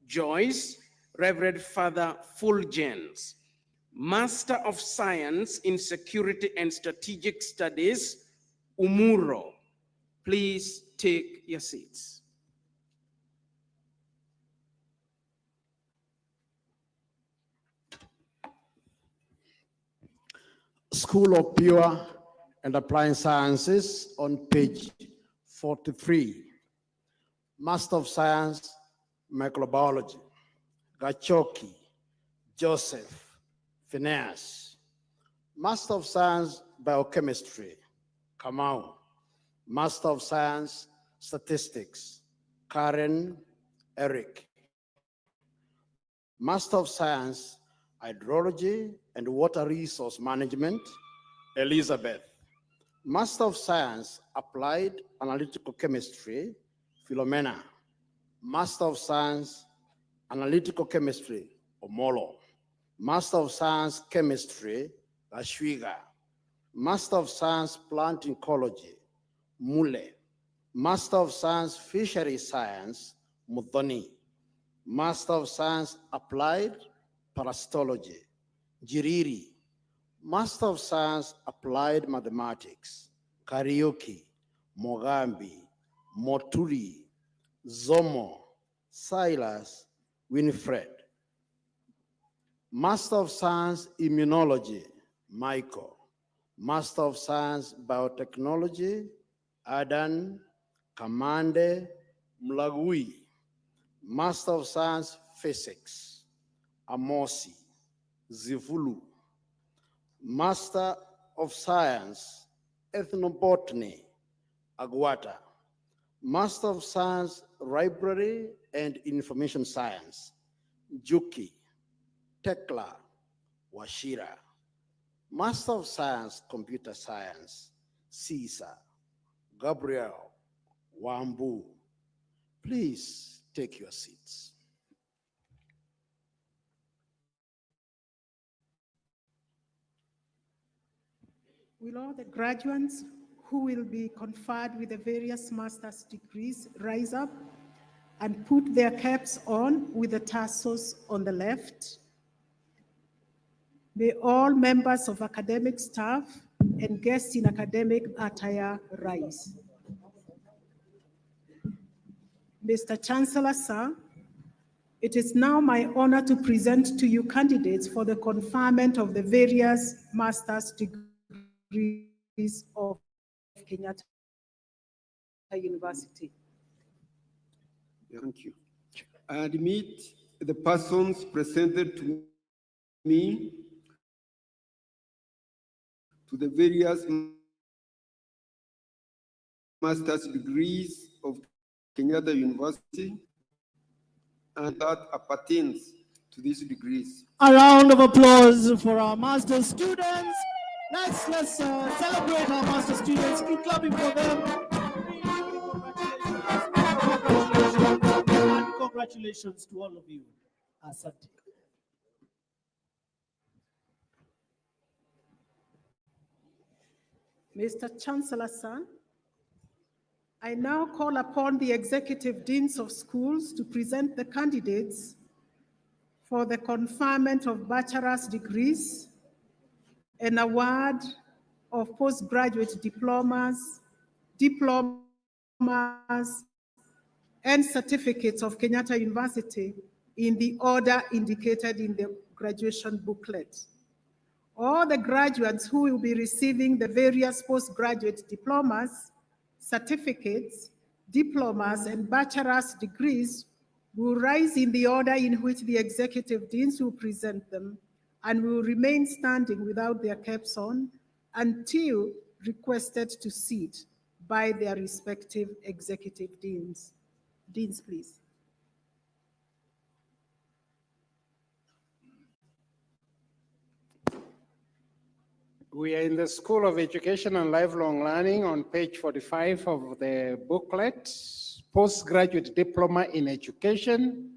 Joyce, Reverend Father Fulgence. Master of Science in Security and Strategic Studies, Umuro. Please take your seats.
School of Pure and Applied Sciences on page 43. Master of Science, Microbiology, Gachoki, Joseph, Phineas. Master of Science, Biochemistry, Kamau. Master of Science, Statistics, Karen, Eric. Master of Science, Hydrology and Water Resource Management, Elizabeth. Master of Science, Applied Analytical Chemistry, Philomena. Master of Science, Analytical Chemistry, Omolo. Master of Science, Chemistry, Ashwiga. Master of Science, Plant Ecology, Mule. Master of Science, Fishery Science, Mudhoni. Master of Science, Applied Parasitology, Jiriri. Master of Science, Applied Mathematics, Karaoke, Mogambi, Moturi, Zomo, Silas, Winifred. Master of Science, Immunology, Michael. Master of Science, Biotechnology, Adan, Kamande, Mlagui. Master of Science, Physics, Amosi, Zivulu. Master of Science, Ethnobotany, Agwata. Master of Science, Library and Information Science, Juki, Tekla, Washira. Master of Science, Computer Science, Caesar, Gabriel, Wambu. Please take your seats.
Will all the graduates who will be conferred with the various master's degrees rise up and put their caps on with the tassels on the left? May all members of academic staff and guests in academic attire rise. Mr. Chancellor, sir, it is now my honor to present to you candidates for the conferment of the various master's degrees of Kenyatta University.
Thank you. I admit the persons presented to me to the various master's degrees of Kenyatta University and that appertains to these degrees.
A round of applause for our master's students. Let's celebrate our master's students. Keep clapping for them. Congratulations. Congratulations to all of you. Asante.
Mr. Chancellor, sir, I now call upon the executive deans of schools to present the candidates for the conferment of bachelor's degrees and award of postgraduate diplomas, and certificates of Kenyatta University in the order indicated in the graduation booklet. All the graduates who will be receiving the various postgraduate diplomas, certificates, diplomas, and bachelor's degrees will rise in the order in which the executive deans will present them and will remain standing without their caps on until requested to sit by their respective executive deans. Deans, please.
We are in the School of Education and Lifelong Learning on page 45 of the booklet, Postgraduate Diploma in Education,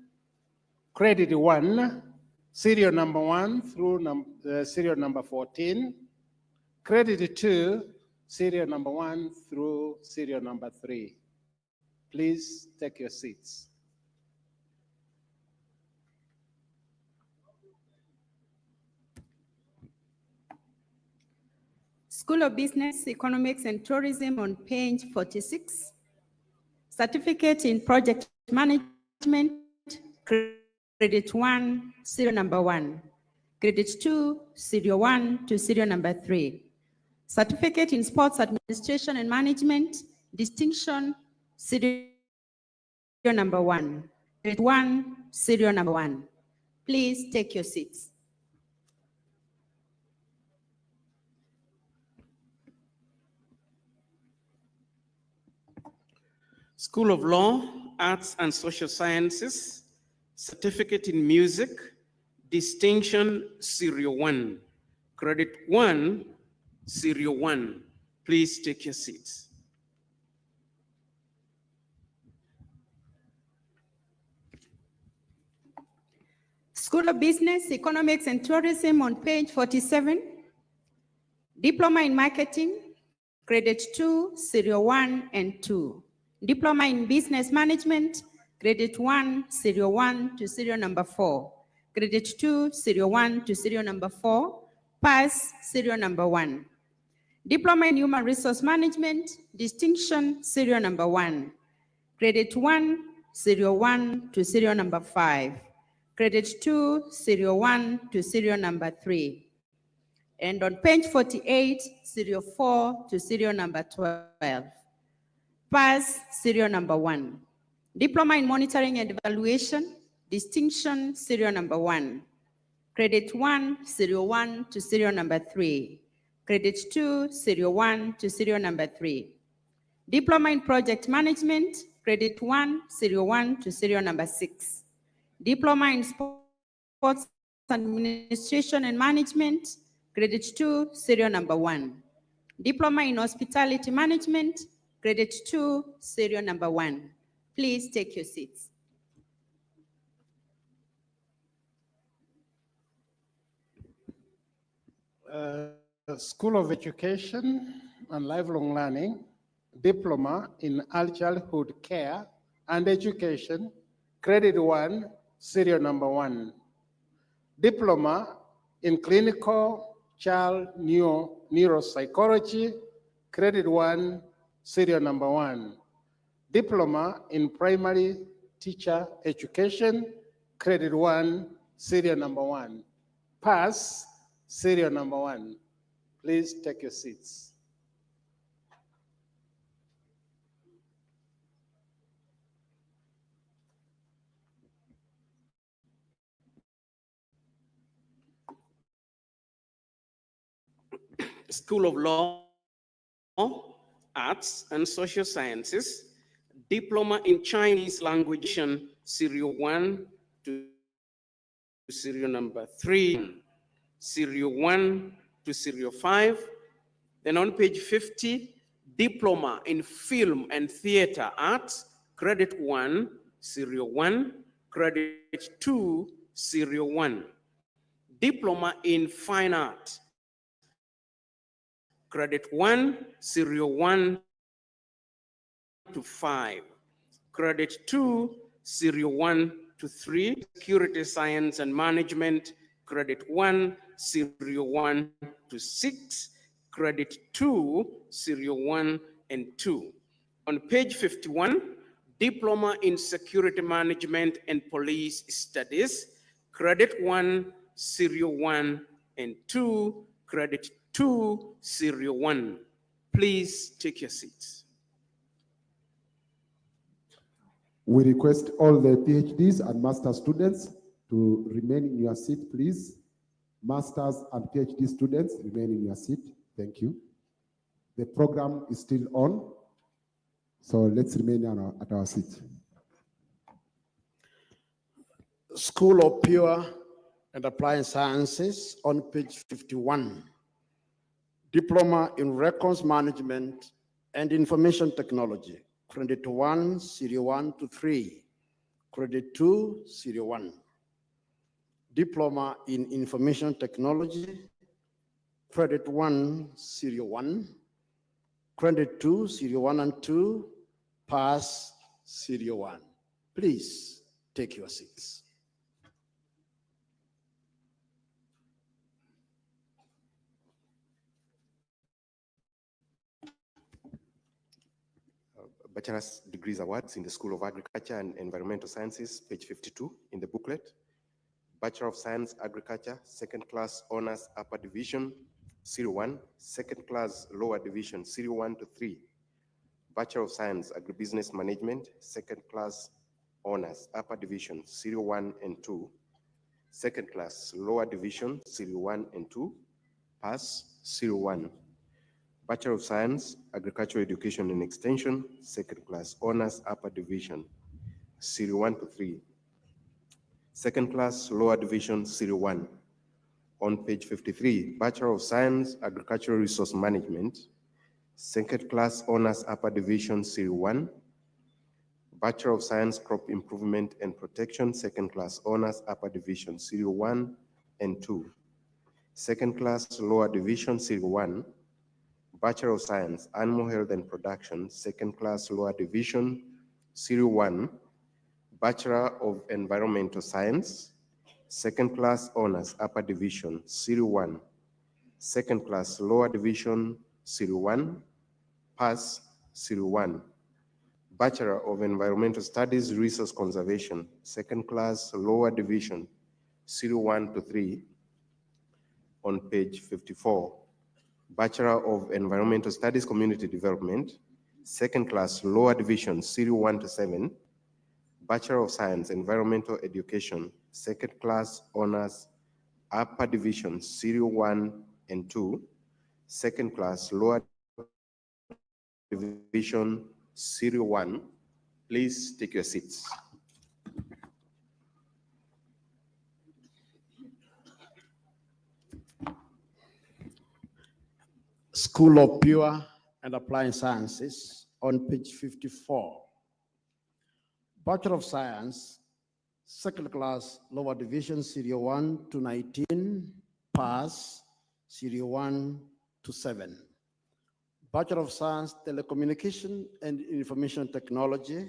Credit 1, serial number 1 through serial number 14, Credit 2, serial number 1 through serial number 3. Please take your seats.
School of Business, Economics, and Tourism on page 46. Certificate in Project Management, Credit 1, serial number 1. Credit 2, serial 1 to serial number 3. Certificate in Sports Administration and Management, Distinction, serial number 1. Credit 1, serial number 1. Please take your seats.
School of Law, Arts and Social Sciences, Certificate in Music, Distinction, Serial 1. Credit 1, Serial 1. Please take your seats.
School of Business, Economics, and Tourism on page 47. Diploma in Marketing, Credit 2, Serial 1 and 2. Diploma in Business Management, Credit 1, Serial 1 to serial number 4. Credit 2, Serial 1 to serial number 4. Pass, serial number 1. Diploma in Human Resource Management, Distinction, serial number 1. Credit 1, Serial 1 to serial number 5. Credit 2, Serial 1 to serial number 3. And on page 48, Serial 4 to serial number 12. Pass, serial number 1. Diploma in Monitoring and Evaluation, Distinction, serial number 1. Credit 1, serial 1 to serial number 3. Credit 2, serial 1 to serial number 3. Diploma in Project Management, Credit 1, serial 1 to serial number 6. Diploma in Sports Administration and Management, Credit 2, serial number 1. Diploma in Hospitality Management, Credit 2, serial number 1. Please take your seats.
School of Education and Lifelong Learning, Diploma in Early Childhood Care and Education, Credit 1, serial number 1. Diploma in Clinical Child Neuropsychology, Credit 1, serial number 1. Diploma in Primary Teacher Education, Credit 1, serial number 1. Pass, serial number 1. Please take your seats.
School of Law, Arts and Social Sciences, Diploma in Chinese Language, Serial 1 to serial number 3, Serial 1 to serial 5. Then on page 50, Diploma in Film and Theater Arts, Credit 1, serial 1. Credit 2, Serial 1. Diploma in Fine Art. Credit 1, Serial 1 to 5. Credit 2, Serial 1 to 3. Security Science and Management. Credit 1, Serial 1 to 6. Credit 2, Serial 1 and 2. On page 51, Diploma in Security Management and Police Studies. Credit 1, Serial 1 and 2. Credit 2, Serial 1. Please take your seats.
We request all the PhDs and master students to remain in your seat, please. Masters and PhD students, remain in your seat. Thank you. The program is still on, so let's remain at our seat.
School of Pure and Applied Sciences on page 51. Diploma in Records Management and Information Technology. Credit 1, Serial 1 to 3. Credit 2, Serial 1. Diploma in Information Technology. Credit 1, Serial 1. Credit 2, Serial 1 and 2. Pass, Serial 1. Please take your seats.
Bachelor's Degrees Awards in the School of Agriculture and Environmental Sciences, page 52 in the booklet. Bachelor of Science, Agriculture, second class honors, upper division, Serial 1, second class lower division, Serial 1 to 3. Bachelor of Science, Agribusiness Management, second class honors, upper division, Serial 1 and 2. Second class lower division, Serial 1 and 2. Pass, Serial 1. Bachelor of Science, Agricultural Education and Extension, second class honors, upper division, Serial 1 to 3. Second class lower division, Serial 1. On page 53, Bachelor of Science, Agricultural Resource Management, second class honors, upper division, Serial 1. Bachelor of Science, Crop Improvement and Protection, second class honors, upper division, Serial 1 and 2. Second class lower division, Serial 1. Bachelor of Science, Animal Health and Production, second class lower division, Serial 1. Bachelor of Environmental Science, second class honors, upper division, Serial 1. Second class lower division, Serial 1. Pass, Serial 1. Bachelor of Environmental Studies, Resource Conservation, second class lower division, Serial 1 to 3. On page 54. Bachelor of Environmental Studies, Community Development, second class lower division, Serial 1 to 7. Bachelor of Science, Environmental Education, second class honors, upper division, Serial 1 and 2. Second class lower division, Serial 1. Please take your seats.
School of Pure and Applied Sciences on page 54. Bachelor of Science, second class lower division, Serial 1 to 19. Pass, Serial 1 to 7. Bachelor of Science, Telecommunication and Information Technology,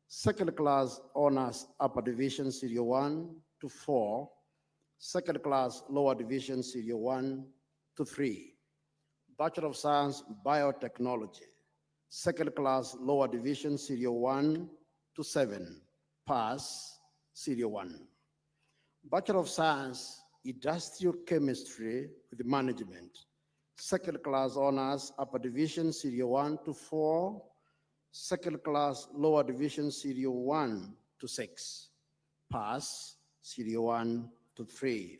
second class honors, upper division, Serial 1 to 4. Second class lower division, Serial 1 to 3. Bachelor of Science, Biotechnology, second class lower division, Serial 1 to 7. Pass, Serial 1. Bachelor of Science, Industrial Chemistry with Management, second class honors, upper division, Serial 1 to 4. Second class lower division, Serial 1 to 6. Pass, Serial 1 to 3.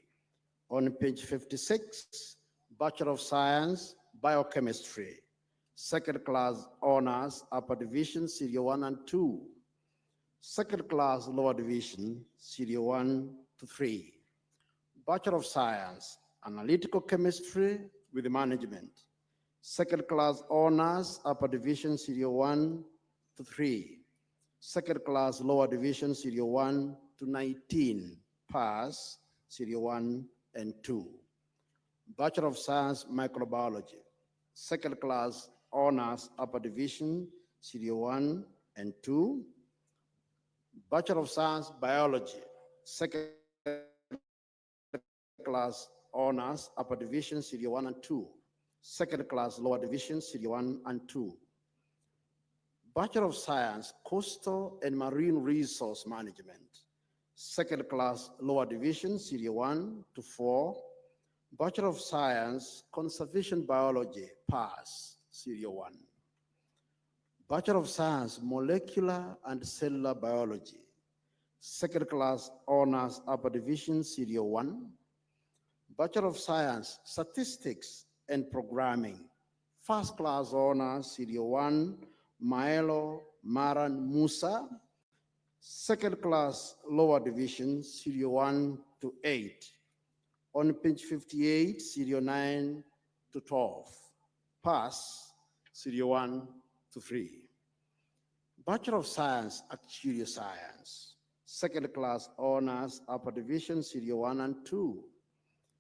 On page 56, Bachelor of Science, Biochemistry, second class honors, upper division, Serial 1 and 2. Second class lower division, Serial 1 to 3. Bachelor of Science, Analytical Chemistry with Management, second class honors, upper division, Serial 1 to 3. Second class lower division, Serial 1 to 19, pass, Serial 1 and 2. Bachelor of Science, Microbiology, second class honors, upper division, Serial 1 and 2. Bachelor of Science, Biology, second class honors, upper division, Serial 1 and 2. Second class, lower division, Serial 1 and 2. Bachelor of Science, Coastal and Marine Resource Management, second class, lower division, Serial 1 to 4. Bachelor of Science, Conservation Biology, pass, Serial 1. Bachelor of Science, Molecular and Cellular Biology, second class honors, upper division, Serial 1. Bachelor of Science, Statistics and Programming, first class honors, Serial 1, Maelo Maran Musa, second class lower division, Serial 1 to 8. On page 58, Serial 9 to 12. Pass, Serial 1 to 3. Bachelor of Science, Actuarial Science, second class honors, upper division, Serial 1 and 2.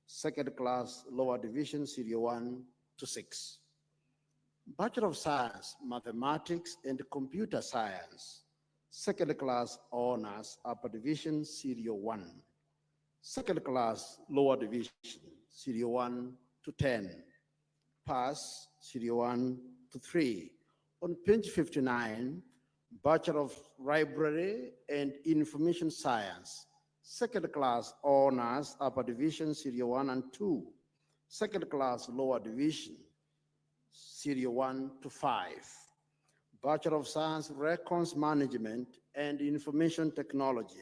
Second class lower division, Serial 1 to 6. Bachelor of Science, Mathematics and Computer Science, second class honors, upper division, Serial 1. Second class lower division, Serial 1 to 10. Pass, Serial 1 to 3. On page 59, Bachelor of Library and Information Science, second class honors, upper division, Serial 1 and 2. Second class lower division, Serial 1 to 5. Bachelor of Science, Records Management and Information Technology,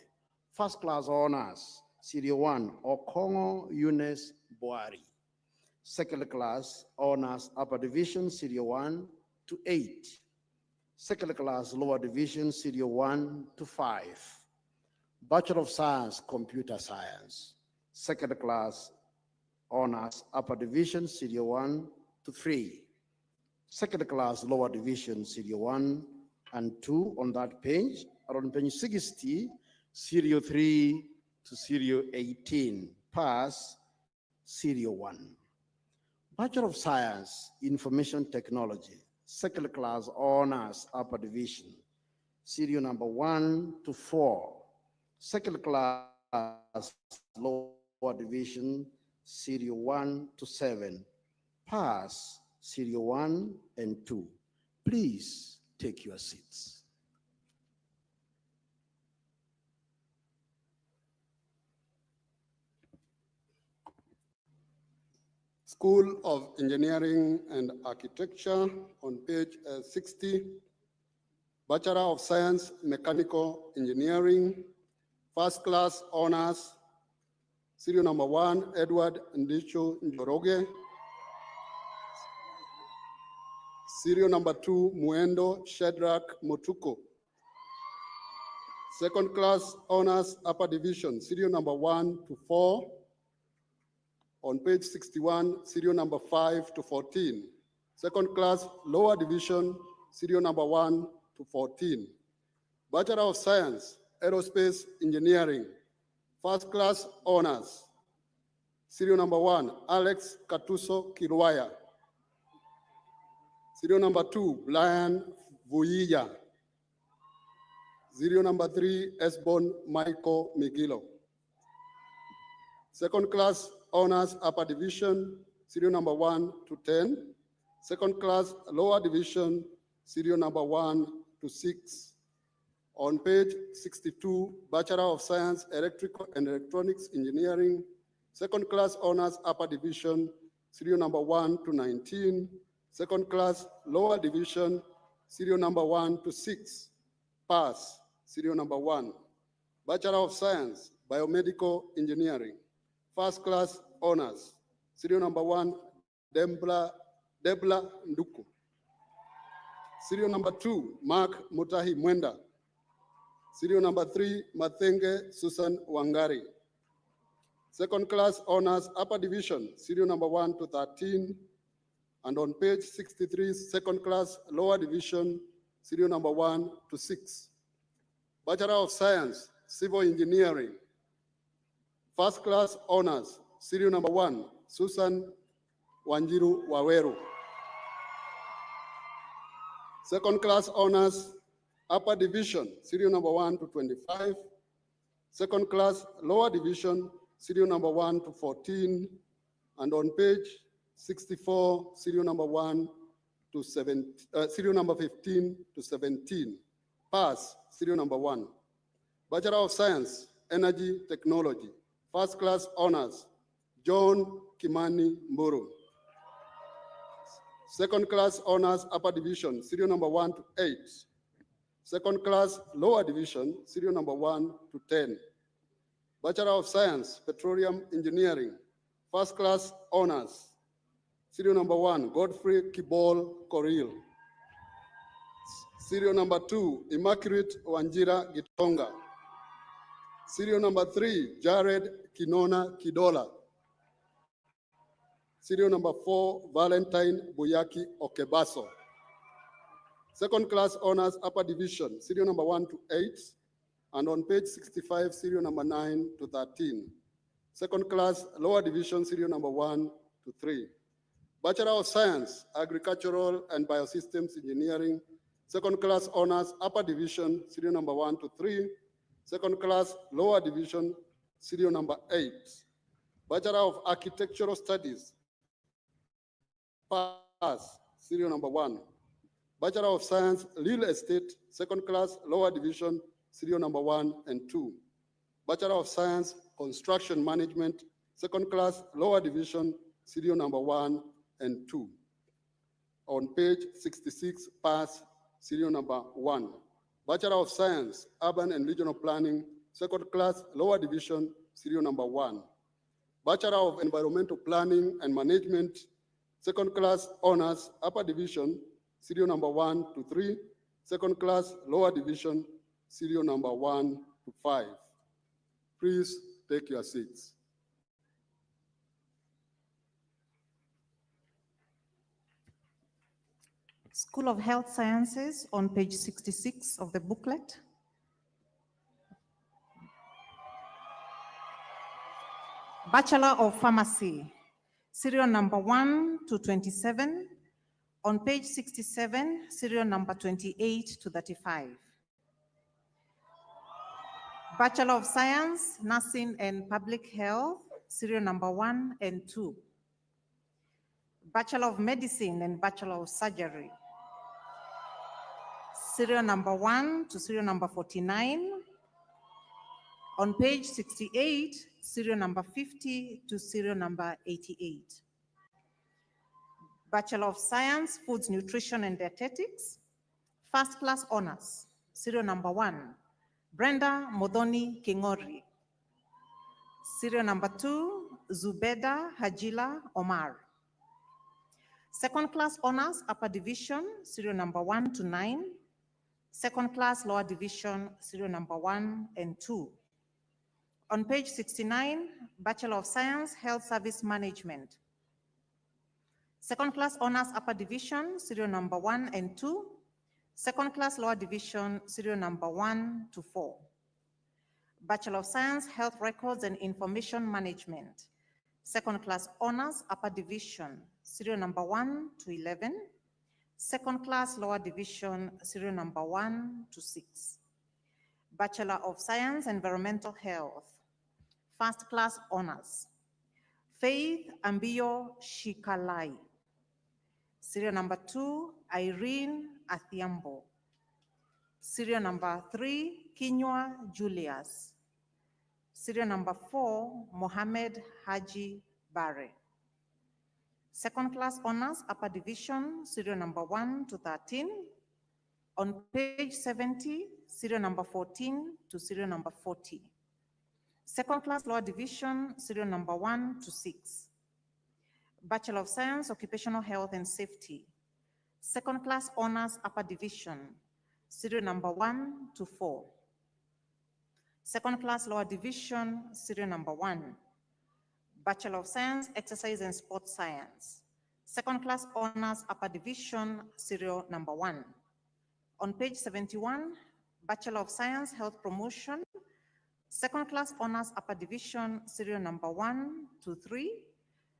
first class honors, Serial 1, Okongo Eunice Boari. Second class honors, upper division, Serial 1 to 8. Second class lower division, Serial 1 to 5. Bachelor of Science, Computer Science, second class honors, upper division, Serial 1 to 3. Second class lower division, Serial 1 and 2 on that page. Around page 60, Serial 3 to Serial 18. Pass, Serial 1. Bachelor of Science, Information Technology, second class honors, upper division, Serial number 1 to 4. Second class lower division, Serial 1 to 7. Pass, Serial 1 and 2. Please take your seats.
School of Engineering and Architecture on page 60. Bachelor of Science, Mechanical Engineering, first class honors, Serial number 1, Edward Ndicho Njoroge. Serial number 2, Muendo Shadrach Motuko. Second class honors, upper division, Serial number 1 to 4. On page 61, Serial number 5 to 14. Second class lower division, Serial number 1 to 14. Bachelor of Science, Aerospace Engineering, first class honors, Serial number 1, Alex Katuso Kirwaya. Serial number 2, Brian Vuyiya. Serial number 3, Esbon Michael Migilo. Second class honors, upper division, Serial number 1 to 10. Second class lower division, Serial number 1 to 6. On page 62, Bachelor of Science, Electrical and Electronics Engineering, second class honors, upper division, Serial number 1 to 19. Second class lower division, Serial number 1 to 6. Pass, Serial number 1. Bachelor of Science, Biomedical Engineering, first class honors, Serial number 1, Debla Nduku. Serial number 2, Mark Mutahi Mwenda. Serial number 3, Mathenge Susan Wangari. Second class honors, upper division, Serial number 1 to 13. And on page 63, second class lower division, Serial number 1 to 6. Bachelor of Science, Civil Engineering. First class honors, serial number 1, Susan Wanjiru Waweru. Second class honors, upper division, serial number 1 to 25. Second class lower division, serial number 1 to 14. And on page 64, serial number 1 to 7, serial number 15 to 17. Pass, serial number 1. Bachelor of Science, Energy Technology. First class honors, John Kimani Mburu. Second class honors, upper division, serial number 1 to 8. Second class lower division, serial number 1 to 10. Bachelor of Science, Petroleum Engineering. First class honors, serial number 1, Godfrey Kibol Koril. Serial number 2, Immaculate Wanjira Gitonga. Serial number 3, Jared Kinona Kidola. Serial number 4, Valentine Buyaki Okebaso. Second class honors, upper division, serial number 1 to 8. And on page 65, serial number 9 to 13. Second class lower division, serial number 1 to 3. Bachelor of Science, Agricultural and Biosystems Engineering. Second class honors, upper division, serial number 1 to 3. Second class lower division, serial number 8. Bachelor of Architectural Studies, pass, serial number 1. Bachelor of Science, Real Estate, second class lower division, serial number 1 and 2. Bachelor of Science, Construction Management, second class lower division, serial number 1 and 2. On page 66, pass, serial number 1. Bachelor of Science, Urban and Regional Planning, second class lower division, serial number 1. Bachelor of Environmental Planning and Management, second class honors, upper division, serial number 1 to 3. Second class lower division, serial number 1 to 5. Please take your seats.
School of Health Sciences on page 66 of the booklet. Bachelor of Pharmacy, serial number 1 to 27. On page 67, serial number 28 to 35. Bachelor of Science, Nursing and Public Health, serial number 1 and 2. Bachelor of Medicine and Bachelor of Surgery, serial number 1 to serial number 49. On page 68, serial number 50 to serial number 88. Bachelor of Science, Foods, Nutrition and Dietetics, first class honors, serial number 1, Brenda Modoni Kingori. Serial number 2, Zubeda Hajila Omar. Second class honors, upper division, serial number 1 to 9. Second class lower division, serial number 1 and 2. On page 69, Bachelor of Science, Health Service Management. Second class honors, upper division, serial number 1 and 2. Second class lower division, serial number 1 to 4. Bachelor of Science, Health Records and Information Management. Second class honors, upper division, serial number 1 to 11. Second class lower division, serial number 1 to 6. Bachelor of Science, Environmental Health, first class honors, Faith Ambio Shikalai. Serial number 2, Irene Athiambo. Serial number 3, Kinywa Julius. Serial number 4, Mohammed Haji Bare. Second class honors, upper division, serial number 1 to 13. On page 70, serial number 14 to serial number 40. Second class lower division, serial number 1 to 6. Bachelor of Science, Occupational Health and Safety. Second class honors, upper division, serial number 1 to 4. Second class lower division, serial number 1. Bachelor of Science, Exercise and Sports Science. Second class honors, upper division, serial number 1. On page 71, Bachelor of Science, Health Promotion, Second class honors upper division, serial number 1 to 3.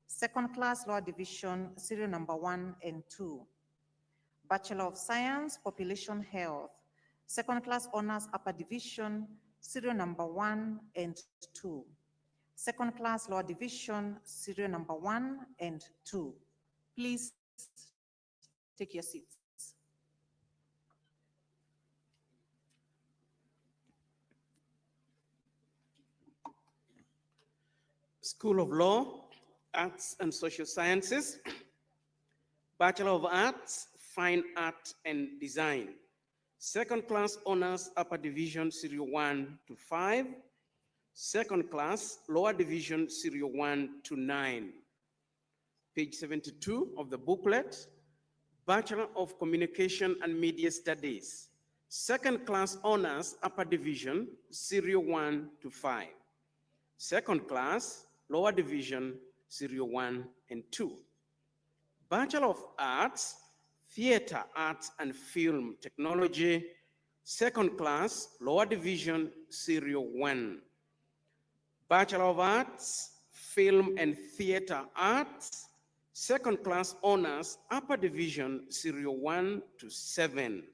Second class lower division, serial number 1 and 2. Bachelor of Science, Population Health. Second class honors upper division, serial number 1 and 2. Second class lower division, serial number 1 and 2. Please take your seats.
School of Law, Arts and Social Sciences, Bachelor of Arts, Fine Art and Design. Second class honors upper division serial 1 to 5. Second class lower division serial 1 to 9. Page 72 of the booklet, Bachelor of Communication and Media Studies. Second class honors upper division serial 1 to 5. Second class lower division serial 1 and 2. Bachelor of Arts, Theater Arts and Film Technology, second class lower division serial 1. Bachelor of Arts, Film and Theater Arts, second class honors upper division serial 1 to 7.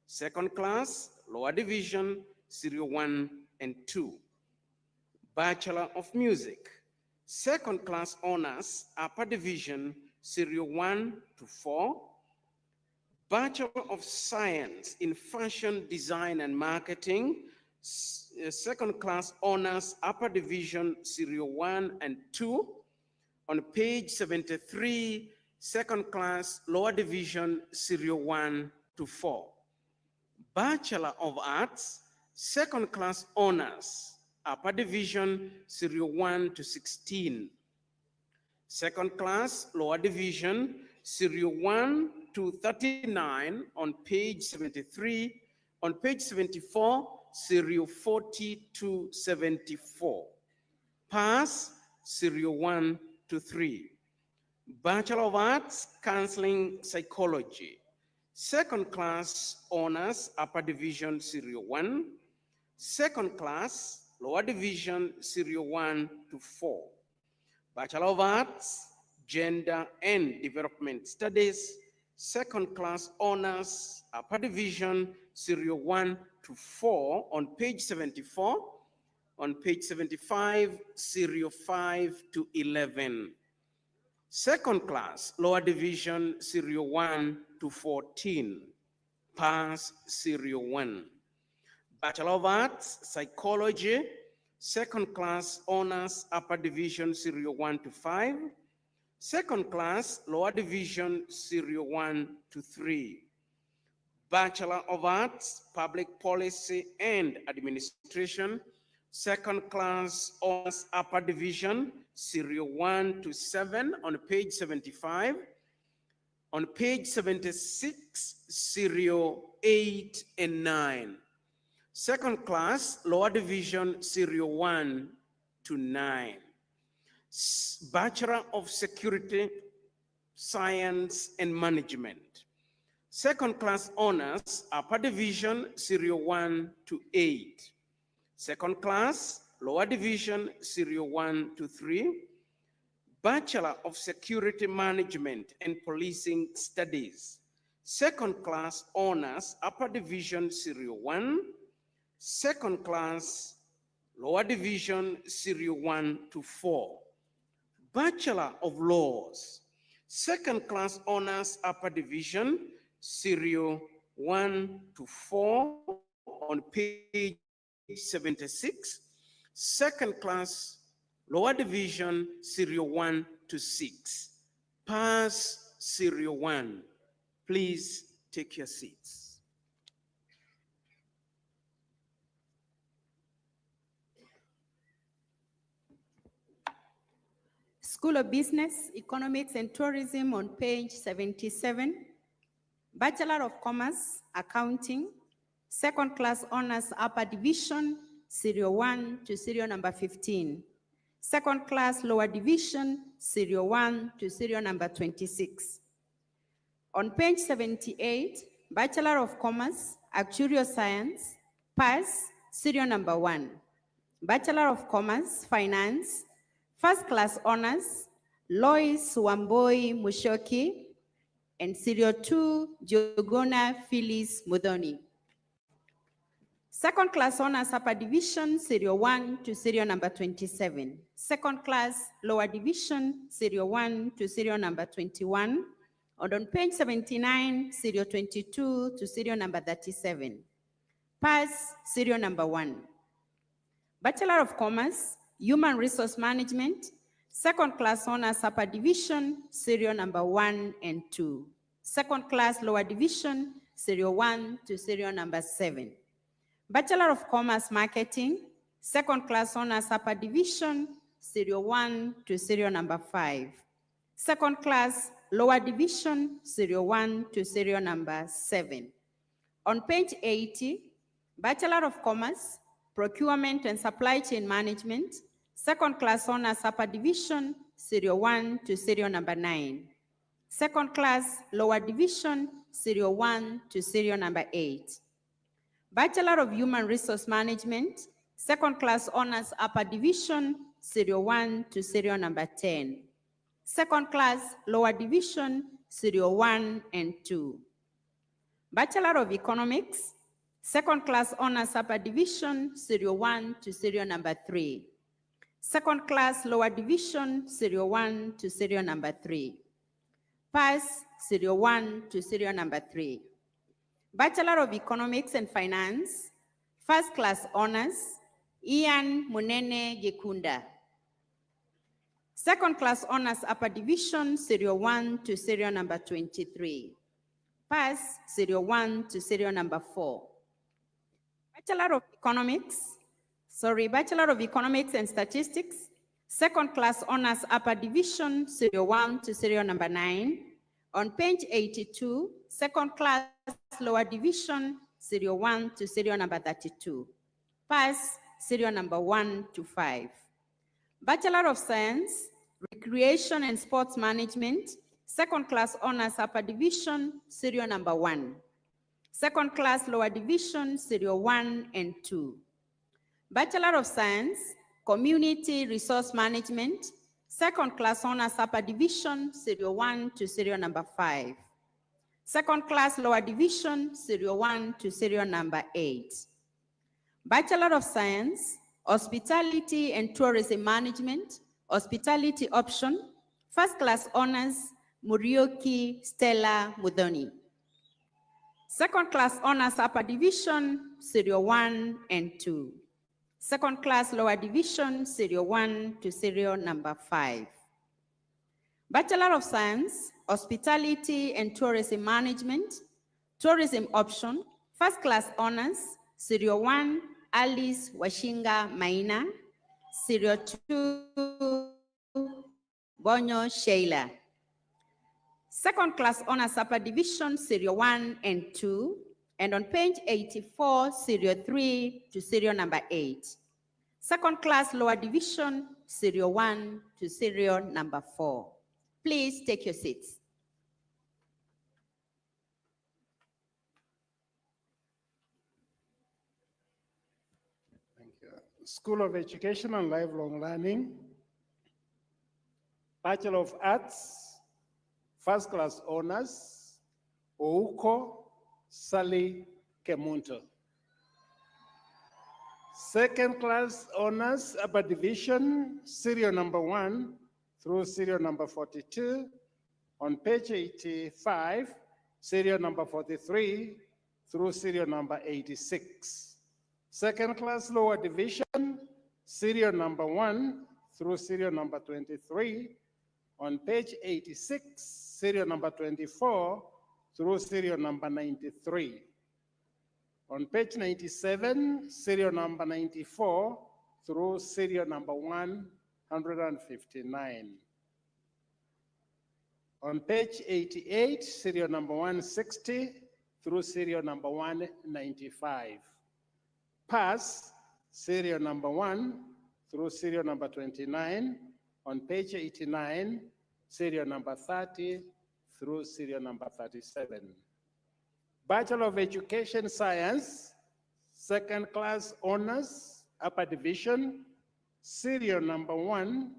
Second class lower division serial 1 and 2. Bachelor of Music, second class honors upper division serial 1 to 4. Bachelor of Science in Fashion Design and Marketing, second class honors upper division serial 1 and 2. On page 73, second class lower division serial 1 to 4. Bachelor of Arts, second class honors upper division serial 1 to 16. Second class lower division serial 1 to 39 on page 73. On page 74, serial 40 to 74. Pass serial 1 to 3. Bachelor of Arts, Counseling Psychology. Second class honors upper division serial 1. Second class lower division serial 1 to 4. Bachelor of Arts, Gender and Development Studies. Second class honors upper division serial 1 to 4 on page 74. On page 75, serial 5 to 11. Second class lower division serial 1 to 14. Pass serial 1. Bachelor of Arts, Psychology, second class honors upper division serial 1 to 5. Second class lower division serial 1 to 3. Bachelor of Arts, Public Policy and Administration, second class honors upper division serial 1 to 7 on page 75. On page 76, serial 8 and 9. Second class lower division serial 1 to 9. Bachelor of Security, Science and Management. Second class honors upper division serial 1 to 8. Second class lower division serial 1 to 3. Bachelor of Security Management and Policing Studies. Second class honors upper division serial 1. Second class lower division serial 1 to 4. Bachelor of Laws. Second class honors upper division serial 1 to 4 on page 76. Second class lower division serial 1 to 6. Pass serial 1. Please take your seats.
School of Business, Economics and Tourism on page 77. Bachelor of Commerce, Accounting, second class honors upper division, serial 1 to serial number 15. Second class lower division, serial 1 to serial number 26. On page 78, Bachelor of Commerce, Actuarial Science, pass, serial number 1. Bachelor of Commerce, Finance, First Class Honors, Lois Wamboi Mushoki, and Serial 2, Jogona Phyllis Mudhoni. Second Class Honors Upper Division, Serial 1 to Serial number 27. Second Class Lower Division, Serial 1 to Serial number 21. And on page 79, Serial 22 to Serial number 37. Pass, Serial number 1. Bachelor of Commerce, Human Resource Management, Second Class Honors Upper Division, Serial number 1 and 2. Second Class Lower Division, Serial 1 to Serial number 7. Bachelor of Commerce Marketing, Second Class Honors Upper Division, Serial 1 to Serial number 5. Second Class Lower Division, Serial 1 to Serial number 7. On page 80, Bachelor of Commerce, Procurement and Supply Chain Management, Second Class Honors Upper Division, Serial 1 to Serial number 9. Second Class Lower Division, Serial 1 to Serial number 8. Bachelor of Human Resource Management, Second Class Honors Upper Division, Serial 1 to Serial number 10. Second Class Lower Division, Serial 1 and 2. Bachelor of Economics, Second Class Honors Upper Division, Serial 1 to Serial number 3. Second Class Lower Division, Serial 1 to Serial number 3. Pass, Serial 1 to Serial number 3. Bachelor of Economics and Finance, First Class Honors, Ian Munene Gekunda. Second Class Honors Upper Division, Serial 1 to Serial number 23. Pass, Serial 1 to Serial number 4. Bachelor of Economics and Statistics, Second Class Honors Upper Division, Serial 1 to Serial number 9. On page 82, Second Class Lower Division, Serial 1 to Serial number 32. Pass, Serial number 1 to 5. Bachelor of Science, Recreation and Sports Management, Second Class Honors Upper Division, Serial number 1. Second Class Lower Division, Serial 1 and 2. Bachelor of Science, Community Resource Management, Second Class Honors Upper Division, Serial 1 to Serial number 5. Second Class Lower Division, Serial 1 to Serial number 8. Bachelor of Science, Hospitality and Tourism Management, Hospitality Option, First Class Honors, Murioki Stella Mudhoni. Second Class Honors Upper Division, Serial 1 and 2. Second Class Lower Division, Serial 1 to Serial number 5. Bachelor of Science, Hospitality and Tourism Management, Tourism Option, First Class Honors, Serial 1, Alice Washinga Maina, Serial 2, Bonyo Sheila. Second Class Honors Upper Division, Serial 1 and 2, and on page 84, Serial 3 to Serial number 8. Second Class Lower Division, Serial 1 to Serial number 4. Please take your seats.
Thank you. School of Education and Lifelong Learning, Bachelor of Arts, First Class Honors, Ouko Sally Kemunto. Second Class Honors Upper Division, Serial number 1 through Serial number 42. On page 85, Serial number 43 through Serial number 86. Second Class Lower Division, Serial number 1 through Serial number 23. On page 86, Serial number 24 through Serial number 93. On page 97, Serial number 94 through Serial number 159. On page 88, Serial number 160 through Serial number 195. Pass, Serial number 1 through Serial number 29. On page 89, Serial number 30 through Serial number 37. Bachelor of Education Science, Second Class Honors, Upper Division, serial number 1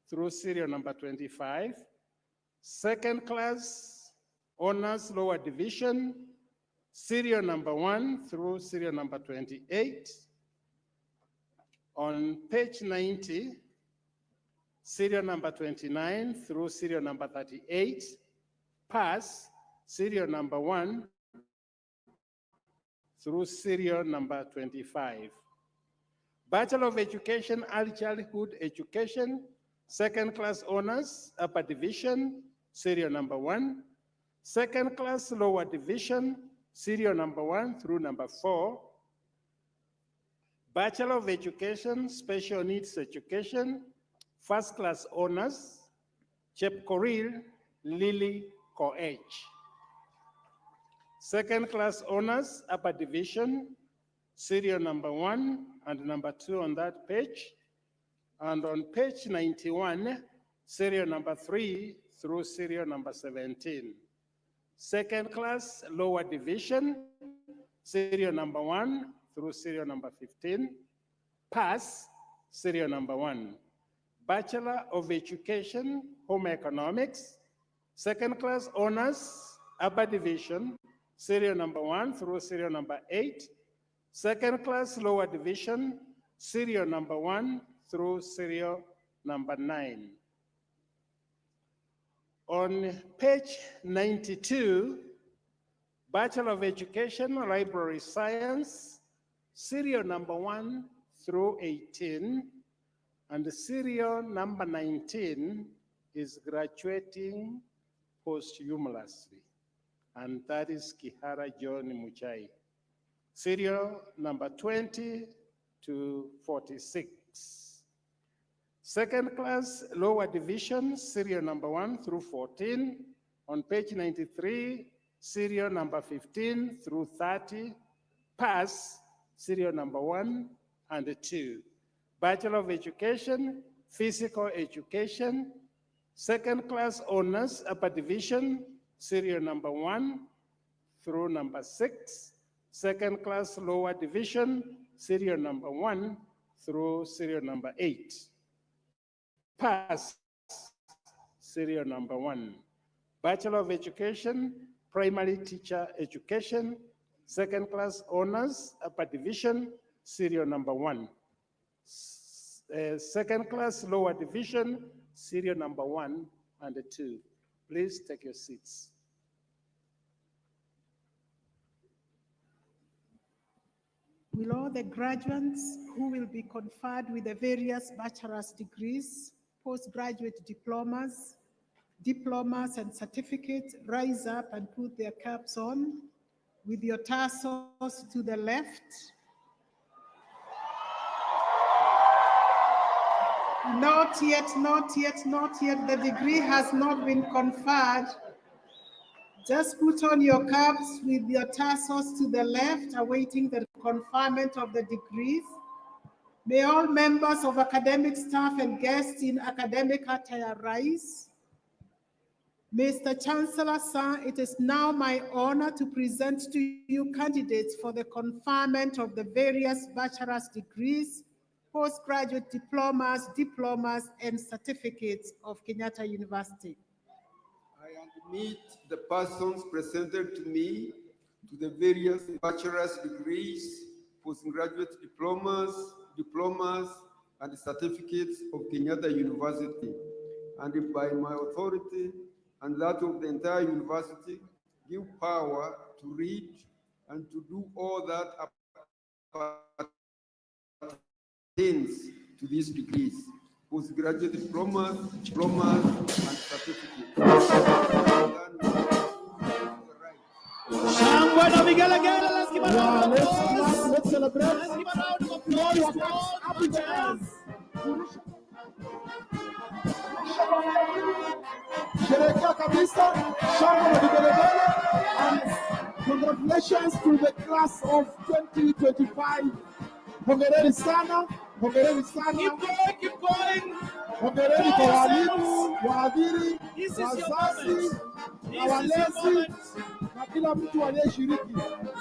through serial number 25. Second class honors lower division, serial number 1 through serial number 28. On page 90, serial number 29 through serial number 38, pass serial number 1 through serial number 25. Bachelor of Education, Early Childhood Education, second class honors, upper division, serial number 1. Second class lower division, serial number 1 through number 4. Bachelor of Education, Special Needs Education, first class honors, Chepkoril Lily Koech. Second class honors, upper division, serial number 1 and number 2 on that page. And on page 91, serial number 3 through serial number 17. Second class lower division, serial number 1 through serial number 15. Pass, serial number 1. Bachelor of Education, Home Economics, second class honors, upper division, serial number 1 through serial number 8. Second class lower division, serial number 1 through serial number 9. On page 92, Bachelor of Education, Library Science, serial number 1 through 18, and the serial number 19 is graduating posthumously, and that is Kihara John Muchai. Serial number 20 to 46. Second class lower division, serial number 1 through 14. On page 93, serial number 15 through 30. Pass, serial number 1 and 2. Bachelor of Education, Physical Education, second class honors, upper division, serial number 1 through number 6. Second class lower division, serial number 1 through serial number 8. Pass, serial number 1. Bachelor of Education, Primary Teacher Education, second class honors, upper division, serial number 1. Second class lower division, serial number 1 and 2. Please take your seats.
Will all the graduates who will be conferred with the various bachelor's degrees, postgraduate diplomas and certificates rise up and put their caps on with your tassels to the left? Not yet, not yet, not yet. The degree has not been conferred. Just put on your caps with your tassels to the left, awaiting the conferment of the degrees. May all members of academic staff and guests in academic attire rise. Mr. Chancellor, sir, it is now my honor to present to you candidates for the conferment of the various bachelor's degrees, postgraduate diplomas, and certificates of Kenyatta University.
I admit the persons presented to me to the various bachelor's degrees, postgraduate diplomas, and certificates of Kenyatta University, and by my authority and that of the entire university, give power to read and to do all that pertains to these degrees, postgraduate diplomas, and certificates.
Let's give a round of applause. Let's celebrate. Let's give a round of applause to all the bachelors.
Sherekea kabisa, shangwe na vigelegele, and congratulations to the class of 2025. Hongereni sana, hongereni sana.
Keep going.
Hongereni kwa walimu, wahadhiri, wazazi, na walezi, na kila mtu aliyeshiriki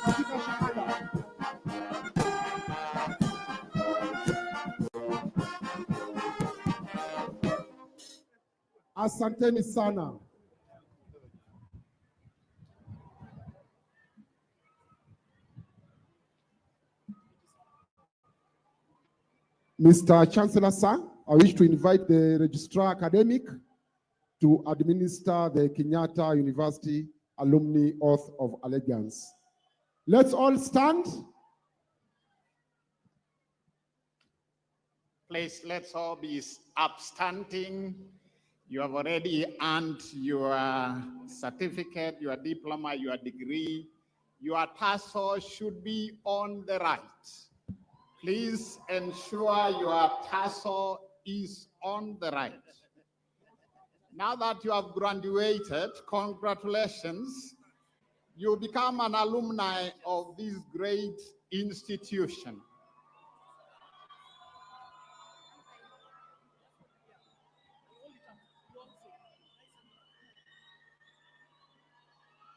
katika shahada. Asanteni sana. Mr. Chancellor, sir, I wish to invite the Registrar Academic to administer the Kenyatta University Alumni Oath of Allegiance. Let's all stand.
Please, let's all be upstanding. You have already earned your certificate, your diploma, your degree. Your tassel should be on the right. Please ensure your tassel is on the right. Now that you have graduated, congratulations. You become an alumni of this great institution.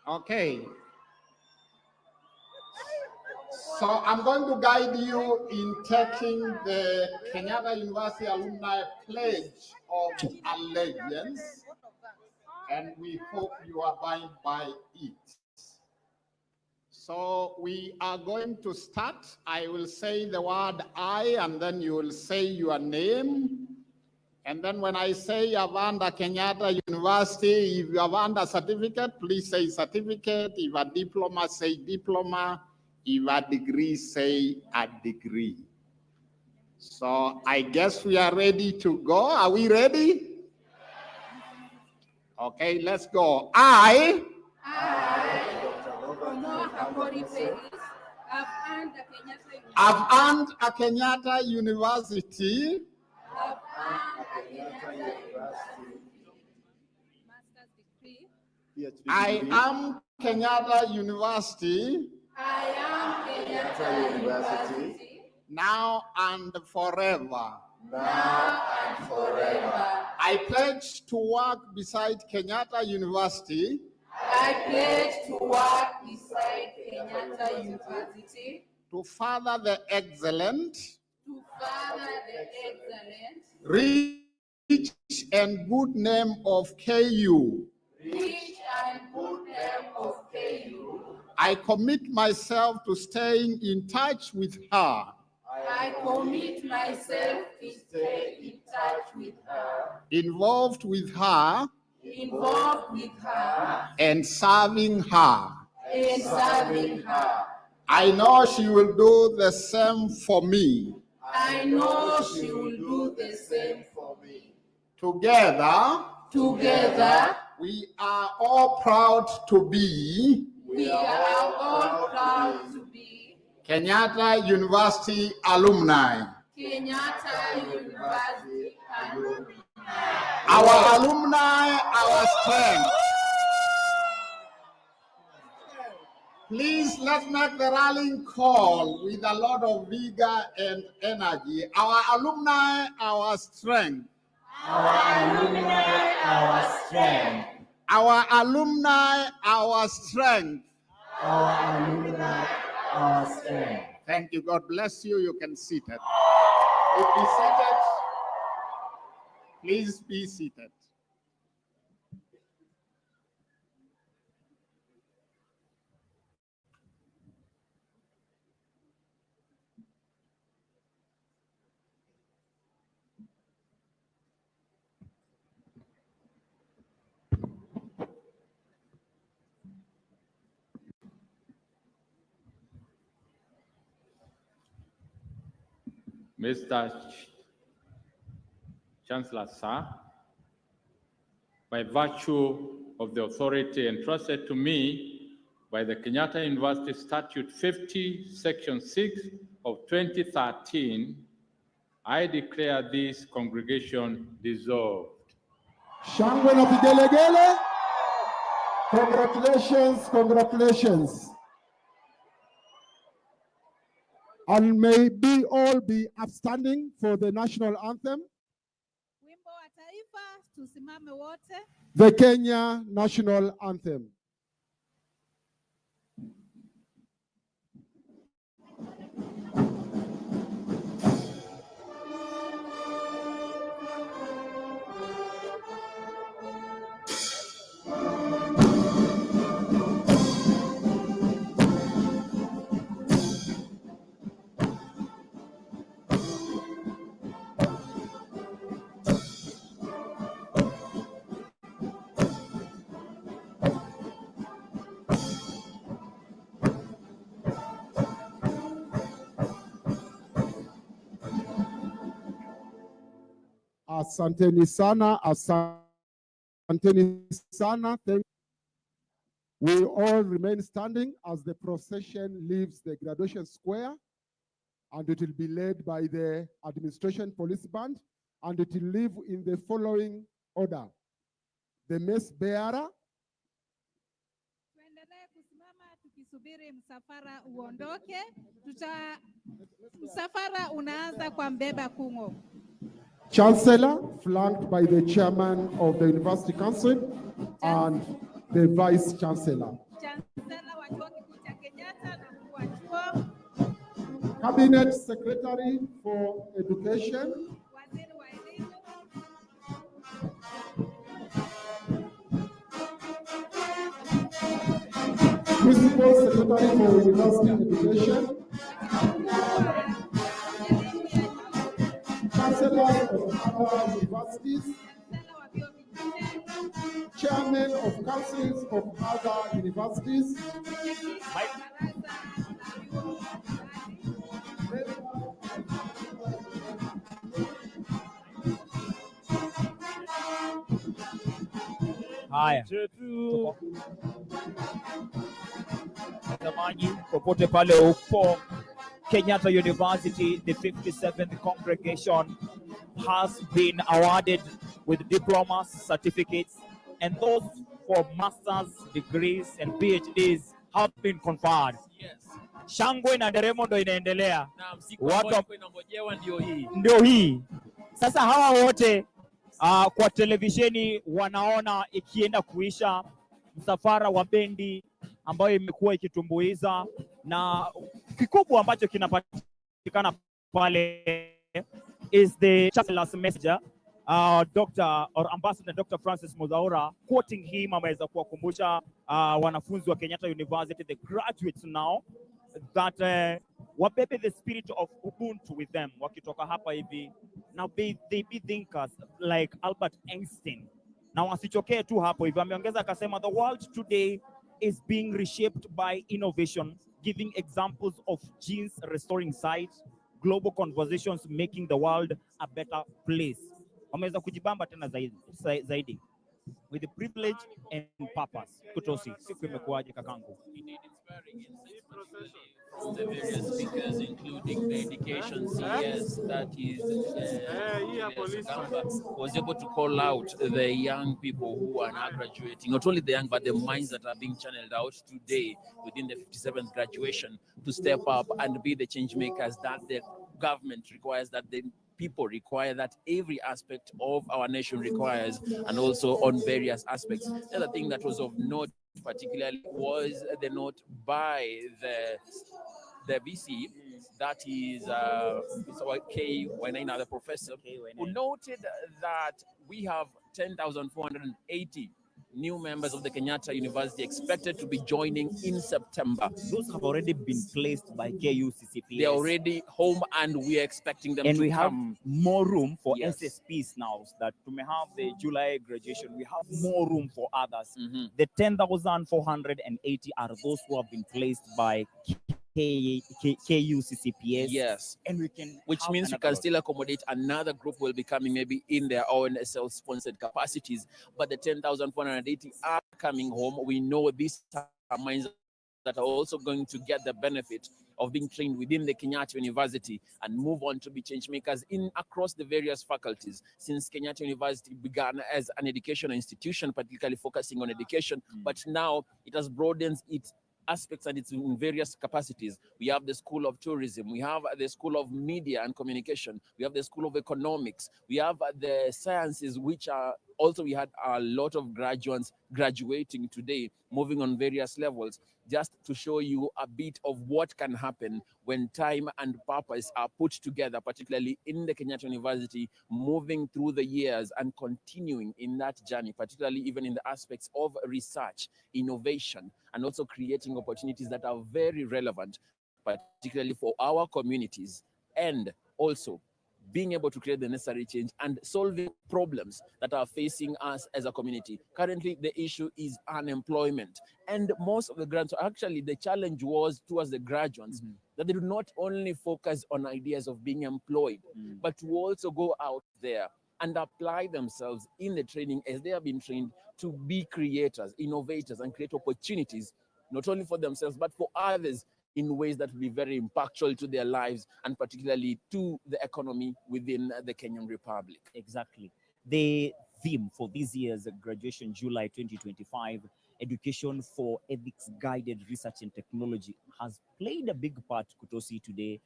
Okay. So I'm going to guide you in taking the Kenyatta University Alumni Pledge of Allegiance, and we hope you abide by it. So we are going to start. I will say the word I, and then you will say your name. And then when I say you have earned a Kenyatta University, if you have earned a certificate, please say certificate. If a diploma, say diploma. If a degree, say a degree. So I guess we are ready to go. Are we ready? Okay, let's go. I have earned a Kenyatta University. I am Kenyatta University.
I am Kenyatta University.
Now and forever.
Now and forever.
I pledge to work beside Kenyatta University.
I pledge to work beside Kenyatta University.
To further the excellent.
To further the excellent.
Rich and good name of KU.
Rich and good name of KU.
I commit myself to staying in touch with her.
I commit myself to stay in touch with her.
Involved with her.
Involved with her.
And serving her.
And serving her.
I know she will do the same for me.
I know she will do the same for me.
Together.
Together.
We are all proud to be.
We are all proud to be
Kenyatta University alumni.
Kenyatta University alumni.
Our alumni, our strength. Please, let's make the rallying call with a lot of vigor and energy. Our alumni, our strength.
Our alumni, our strength.
Our alumni, our strength.
Our alumni, our strength.
Thank you. God bless you. You can sit it. Be seated. Please be seated.
Mr. Chancellor, sir, by virtue of the authority entrusted to me by the Kenyatta University Statute 50, Section 6 of 2013, I declare this congregation dissolved.
Shangwe na vigelegele. Congratulations, congratulations. And may we all be upstanding for the national anthem.
Wimbo wa taifa, tusimame wote.
The Kenya national anthem. Asanteni sana, asanteni sana. Thank. We all remain standing as the procession leaves the graduation square, and it will be led by the administration police band, and it will leave in the following order. The mace bearer,
Tuendelee kusimama tukisubiri msafara uondoke. Msafara unaanza kwa mbeba kungo.
Chancellor, flanked by the chairman of the University Council and the Vice Chancellor.
Chancellor wa chuo kikuu cha Kenyatta na mkuu wa chuo.
Cabinet Secretary for Education.
Waziri wa elimu.
Principal Secretary for University Education. Chancellor of other universities. Chairman of councils of other universities.
Haya, mtazamaji popote pale upo, Kenyatta University, the 57th congregation has been awarded with diplomas, certificates, and those for master's degrees and PhDs have been conferred.
Yes.
Shangwe na nderemo ndo inaendelea.
Na siku ambayo inangojewa
ndio hii. Sasa hawa wote kwa televisheni wanaona ikienda kuisha msafara wa bendi ambayo imekuwa ikitumbuiza, na kikubwa ambacho kinapatikana pale is the chancellor's messenger, Dr. or Ambassador Dr. Francis Muzaura, quoting him, ameweza kuwakumbusha wanafunzi wa Kenyatta University, the graduates now, that wabebe the spirit of Ubuntu with them. Wakitoka hapa hivi, now they be thinkers like Albert Einstein. Na wasichokee tu hapo hivi, ameongeza akasema, the world today is being reshaped by innovation, giving examples of genes restoring sight, global conversations making the world a better place. Wameweza kujibamba tena zaidi. With the privilege and purpose. Kutosi, siku imekuwaje kakangu?
From the various speakers, including the education CS, that is was able to call out the young people who are now graduating, not only the young, but the minds that are being channeled out today within the 57th graduation to step up and be the change makers that the government requires, that the people require, that every aspect of our nation requires, and also on various aspects. The other thing that was of note particularly was the note by the VC, that is K. Wainaina, the professor, who noted that we have 10,480 new members of the Kenyatta University expected to be joining in September.
Those have already been placed by KUCCPS.
They're already home, and we are expecting them to come.
And we have more room for SSPs now. That to may have the July graduation, we have more room for others. The 10,480 are those who have been placed by KUCCPS.
Yes.
And we can,
which means we can still accommodate another group will be coming maybe in their own self-sponsored capacities, but the 10,480 are coming home. We know these are minds that are also going to get the benefit of being trained within the Kenyatta University and move on to be change makers in across the various faculties. Since Kenyatta University began as an educational institution, particularly focusing on education, but now it has broadened its aspects and it's in various capacities. We have the School of Tourism, we have the School of Media and Communication, we have the School of Economics, we have the Sciences, which are also, we had a lot of graduates graduating today, moving on various levels, just to show you a bit of what can happen when time and purpose are put together, particularly in the Kenyatta University, moving through the years and continuing in that journey, particularly even in the aspects of research, innovation, and also creating opportunities that are very relevant, particularly for our communities, and also being able to create the necessary change and solving problems that are facing us as a community. Currently, the issue is unemployment. And most of the grants, actually, the challenge was towards the graduates, that they do not only focus on ideas of being employed, but to also go out there and apply themselves in the training as they have been trained to be creators, innovators, and create opportunities, not only for themselves, but for others in ways that will be very impactful to their lives and particularly to the economy within the Kenyan Republic.
Exactly. The theme for this year's graduation, July 2025, Education for Ethics-Guided Research and Technology, has played a big part, Kutosi, today.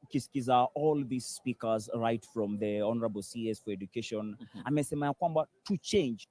Ukisikiza all these speakers right from the Honorable CS for Education, amesema ya kwamba to change,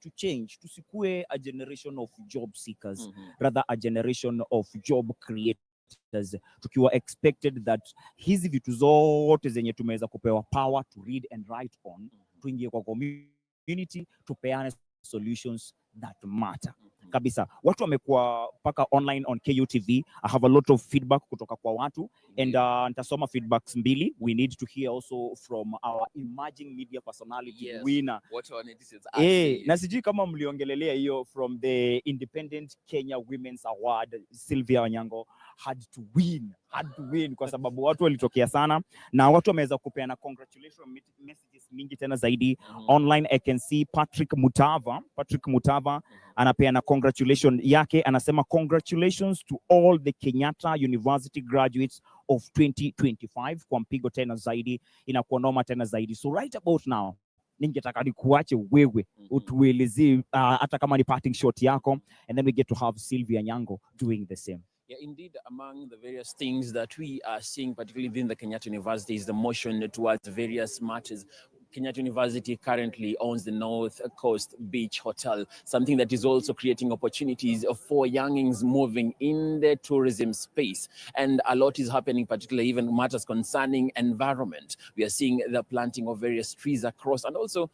tusikue a generation of job seekers, rather a generation of job creators, tukiwa expected that hizi vitu zote zenye tumeweza kupewa power to read and write on, tuingie kwa community, tupeane solutions that matter. Kabisa. Watu wamekuwa paka online on KUTV. I have a lot of feedback kutoka kwa watu and nitasoma feedbacks mbili. We need to hear also from our emerging media personality winner.
What our netizens
Na sijui kama mliongelelea hiyo from the Independent Kenya Women's Award, Sylvia Wanyango had to win kwa sababu watu walitokea sana na watu wameweza kupeana congratulations messages mingi tena zaidi. Online I can see Patrick Mutava anapeana congratulations yake, anasema congratulations to all the Kenyatta University graduates of 2025 kwa mpigo tena zaidi, inakuwa noma tena zaidi. So right about now ningetaka nikuache wewe utuelezee hata kama ni parting shot yako, and then we get to have Sylvia Nyango doing the same.
Yeah, indeed, among the various things that we are seeing, particularly within the Kenyatta University, is the motion towards various matters. Kenyatta University currently owns the North Coast Beach Hotel, something that is also creating opportunities for youngings moving in the tourism space. And a lot is happening, particularly even matters concerning environment. We are seeing the planting of various trees across, and also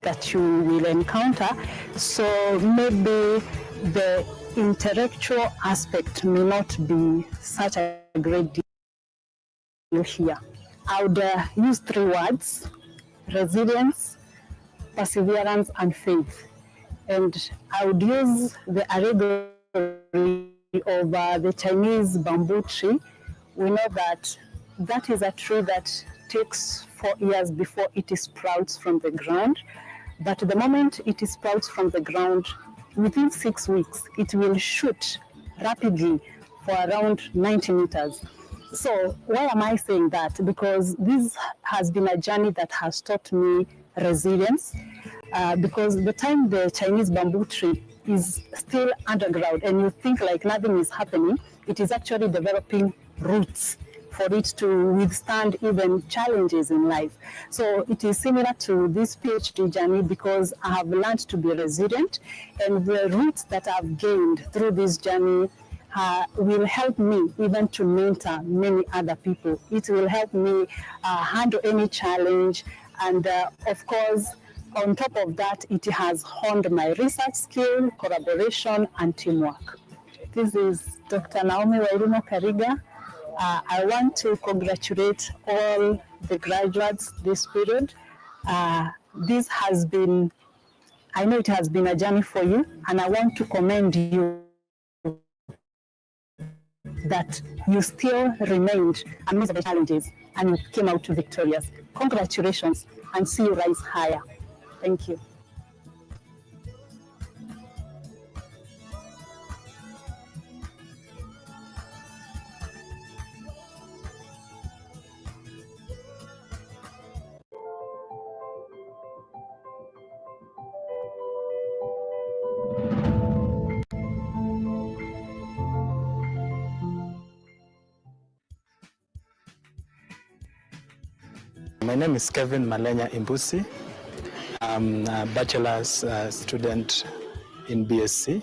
that you will encounter. So maybe the intellectual aspect may not be such a great deal here. I would use 3 words: resilience, perseverance, and faith. And I would use the allegory of the Chinese bamboo tree. We know that that is a tree that takes 4 years before it sprouts from the ground. But the moment it sprouts from the ground, within 6 weeks, it will shoot rapidly for around 90 meters. So why am I saying that? Because this has been a journey that has taught me resilience. Because the time the Chinese bamboo tree is still underground and you think like nothing is happening, it is actually developing roots for it to withstand even challenges in life. So it is similar to this PhD journey because I have learned to be resilient, and the roots that I've gained through this journey will help me even to mentor many other people. It will help me handle any challenge, and of course, on top of that, it has honed my research skill, collaboration, and teamwork. This is Dr. Naomi Wairimo Kariga. I want to congratulate all the graduates this period. This has been, I know it has been a journey for you, and I want to commend you that you still remained amidst the challenges and you came out victorious. Congratulations, and see you rise higher. Thank you.
My name is Kevin Malenya Imbusi. I'm a bachelor's student in BSc,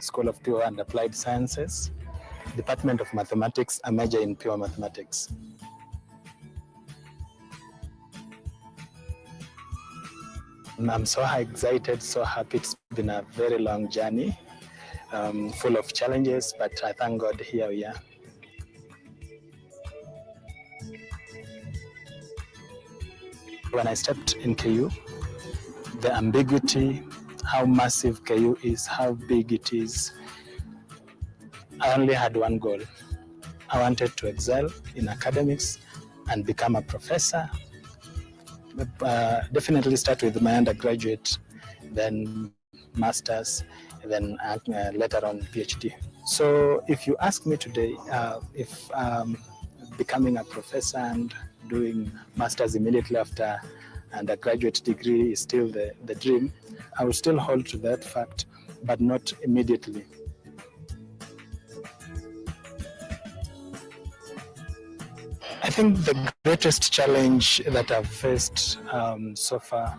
School of Pure and Applied Sciences, Department of Mathematics, a major in pure mathematics. I'm so excited, so happy. It's been a very long journey, full of challenges, but I thank God here we are. When I stepped in KU, the ambiguity, how massive KU is, how big it is, I only had one goal. I wanted to excel in academics and become a professor. Definitely start with my undergraduate, then master's, then later on PhD. So if you ask me today if becoming a professor and doing master's immediately after undergraduate degree is still the dream, I will still hold to that fact, but not immediately. I think the greatest challenge that I've faced so far,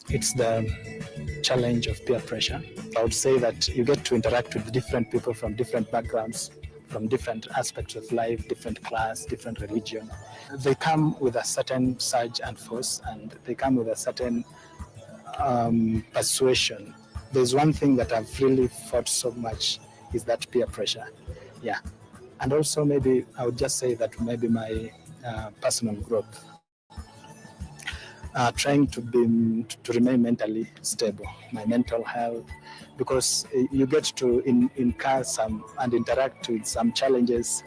it's the challenge of peer pressure. I would say that you get to interact with different people from different backgrounds, from different aspects of life, different class, different religion. They come with a certain surge and force, and they come with a certain persuasion. There's one thing that I've really fought so much is that peer pressure. Yeah. And also maybe I would just say that maybe my personal growth. Trying to remain mentally stable, my mental health, because you get to incur some and interact with some challenges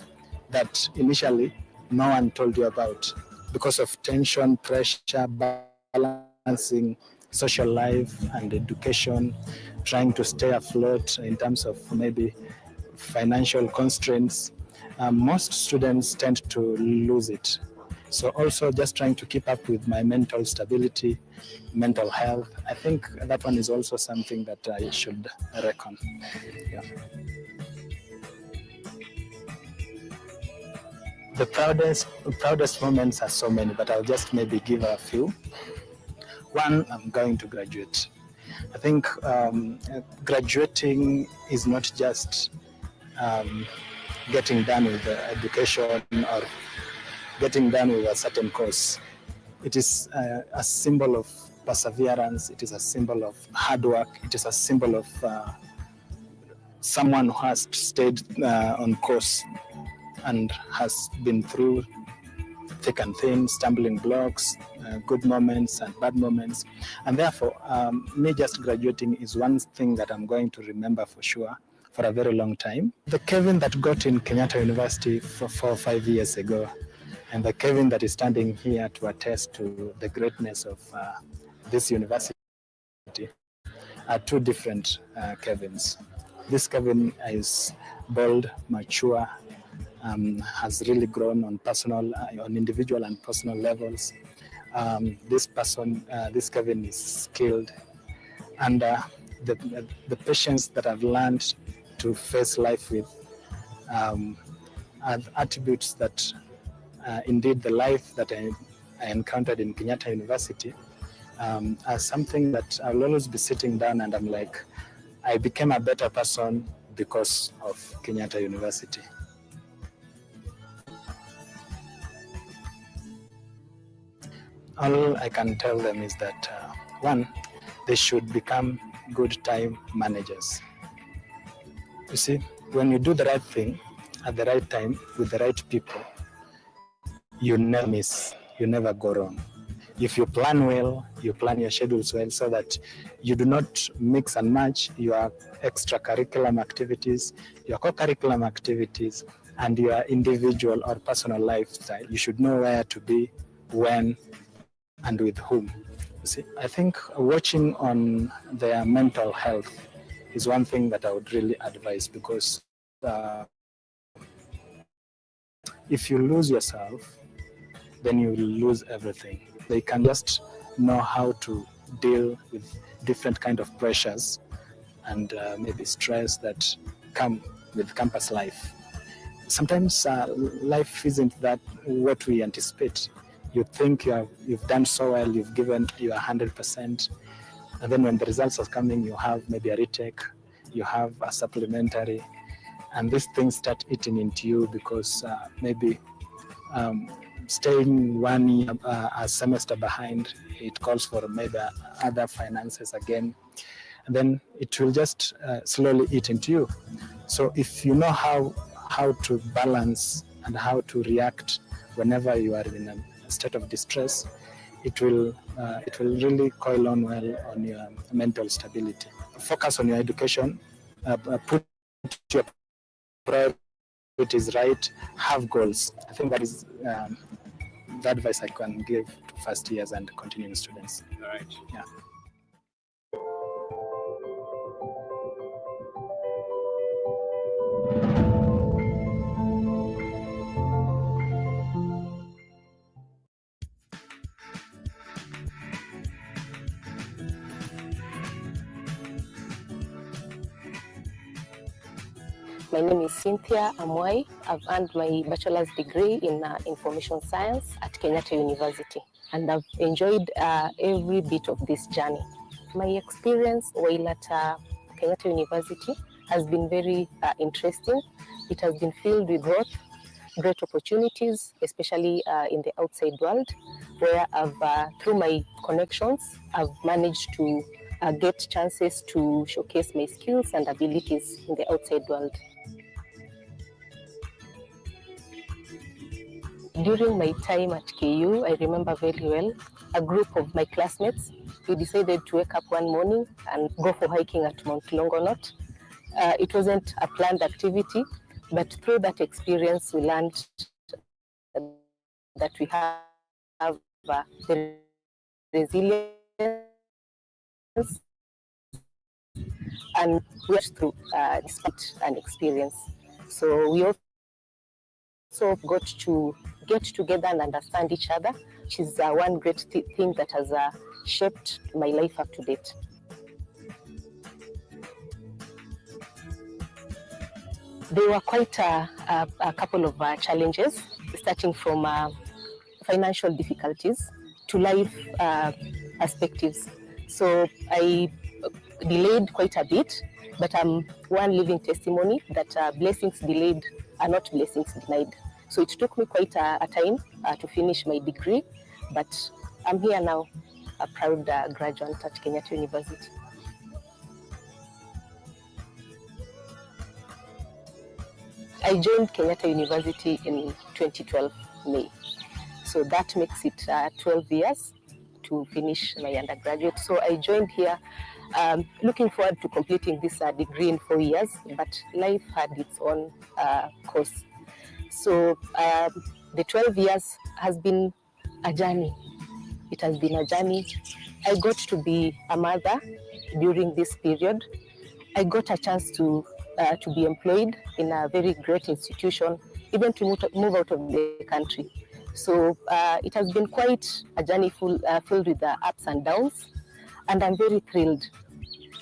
that initially no one told you about because of tension, pressure, balancing social life and education, trying to stay afloat in terms of maybe financial constraints. Most students tend to lose it. So also just trying to keep up with my mental stability, mental health. I think that one is also something that I should reckon. Yeah. The proudest moments are so many, but I'll just maybe give a few. One, I'm going to graduate. I think graduating is not just getting done with the education or getting done with a certain course. It is a symbol of perseverance. It is a symbol of hard work. It is a symbol of someone who has stayed on course and has been through thick and thin, stumbling blocks, good moments and bad moments. And therefore, me just graduating is one thing that I'm going to remember for sure for a very long time. The Kevin that got in Kenyatta University 4 or 5 years ago, and the Kevin that is standing here to attest to the greatness of this university are two different Kevins. This Kevin is bold, mature, has really grown on personal, on individual and personal levels. This Kevin is skilled, and the patience that I've learned to face life with are attributes that indeed the life that I encountered in Kenyatta University are something that I'll always be sitting down and I'm like, I became a better person because of Kenyatta University. All I can tell them is that, one, they should become good time managers. You see, when you do the right thing at the right time with the right people, you never miss, you never go wrong. If you plan well, you plan your schedules well so that you do not mix and match your extracurricular activities, your co-curriculum activities, and your individual or personal lifestyle. You should know where to be, when, and with whom. You see, I think watching on their mental health is one thing that I would really advise, because if you lose yourself, then you will lose everything. They can just know how to deal with different kind of pressures and maybe stress that come with campus life. Sometimes life isn't that what we anticipate. You think you've done so well, you've given your 100%, and then when the results are coming, you have maybe a retake, you have a supplementary, and these things start eating into you because maybe staying 1 year, a semester behind, it calls for maybe other finances again, and then it will just slowly eat into you. So if you know how to balance and how to react whenever you are in a state of distress, it will really coil on well on your mental stability. Focus on your education, put your priorities right, have goals. I think that is the advice I can give to first years and continuing students.
All right.
Yeah.
My name is Cynthia Amwai. I've earned my bachelor's degree in information science at Kenyatta University, and I've enjoyed every bit of this journey. My experience while at Kenyatta University has been very interesting. It has been filled with growth, great opportunities, especially in the outside world, where through my connections, I've managed to get chances to showcase my skills and abilities in the outside world. During my time at KU, I remember very well, a group of my classmates, we decided to wake up one morning and go for hiking at Mount Longonot. It wasn't a planned activity, but through that experience, we learned that we have the resilience and we are through despite an experience. So we also got to get together and understand each other, which is one great thing that has shaped my life up to date. There were quite a couple of challenges, starting from financial difficulties to life perspectives. So I delayed quite a bit, but I'm one living testimony that blessings delayed are not blessings denied. So it took me quite a time to finish my degree, but I'm here now, a proud graduate at Kenyatta University. I joined Kenyatta University in 2012 May. So that makes it 12 years to finish my undergraduate. So I joined here looking forward to completing this degree in 4 years, but life had its own course. So the 12 years has been a journey. It has been a journey. I got to be a mother during this period. I got a chance to be employed in a very great institution, even to move out of the country. So it has been quite a journey filled with ups and downs, and I'm very thrilled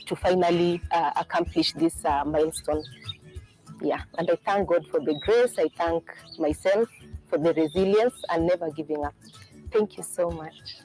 to finally accomplish this milestone. Yeah, and I thank God for the grace. I thank myself for the resilience and never giving up. Thank you so much.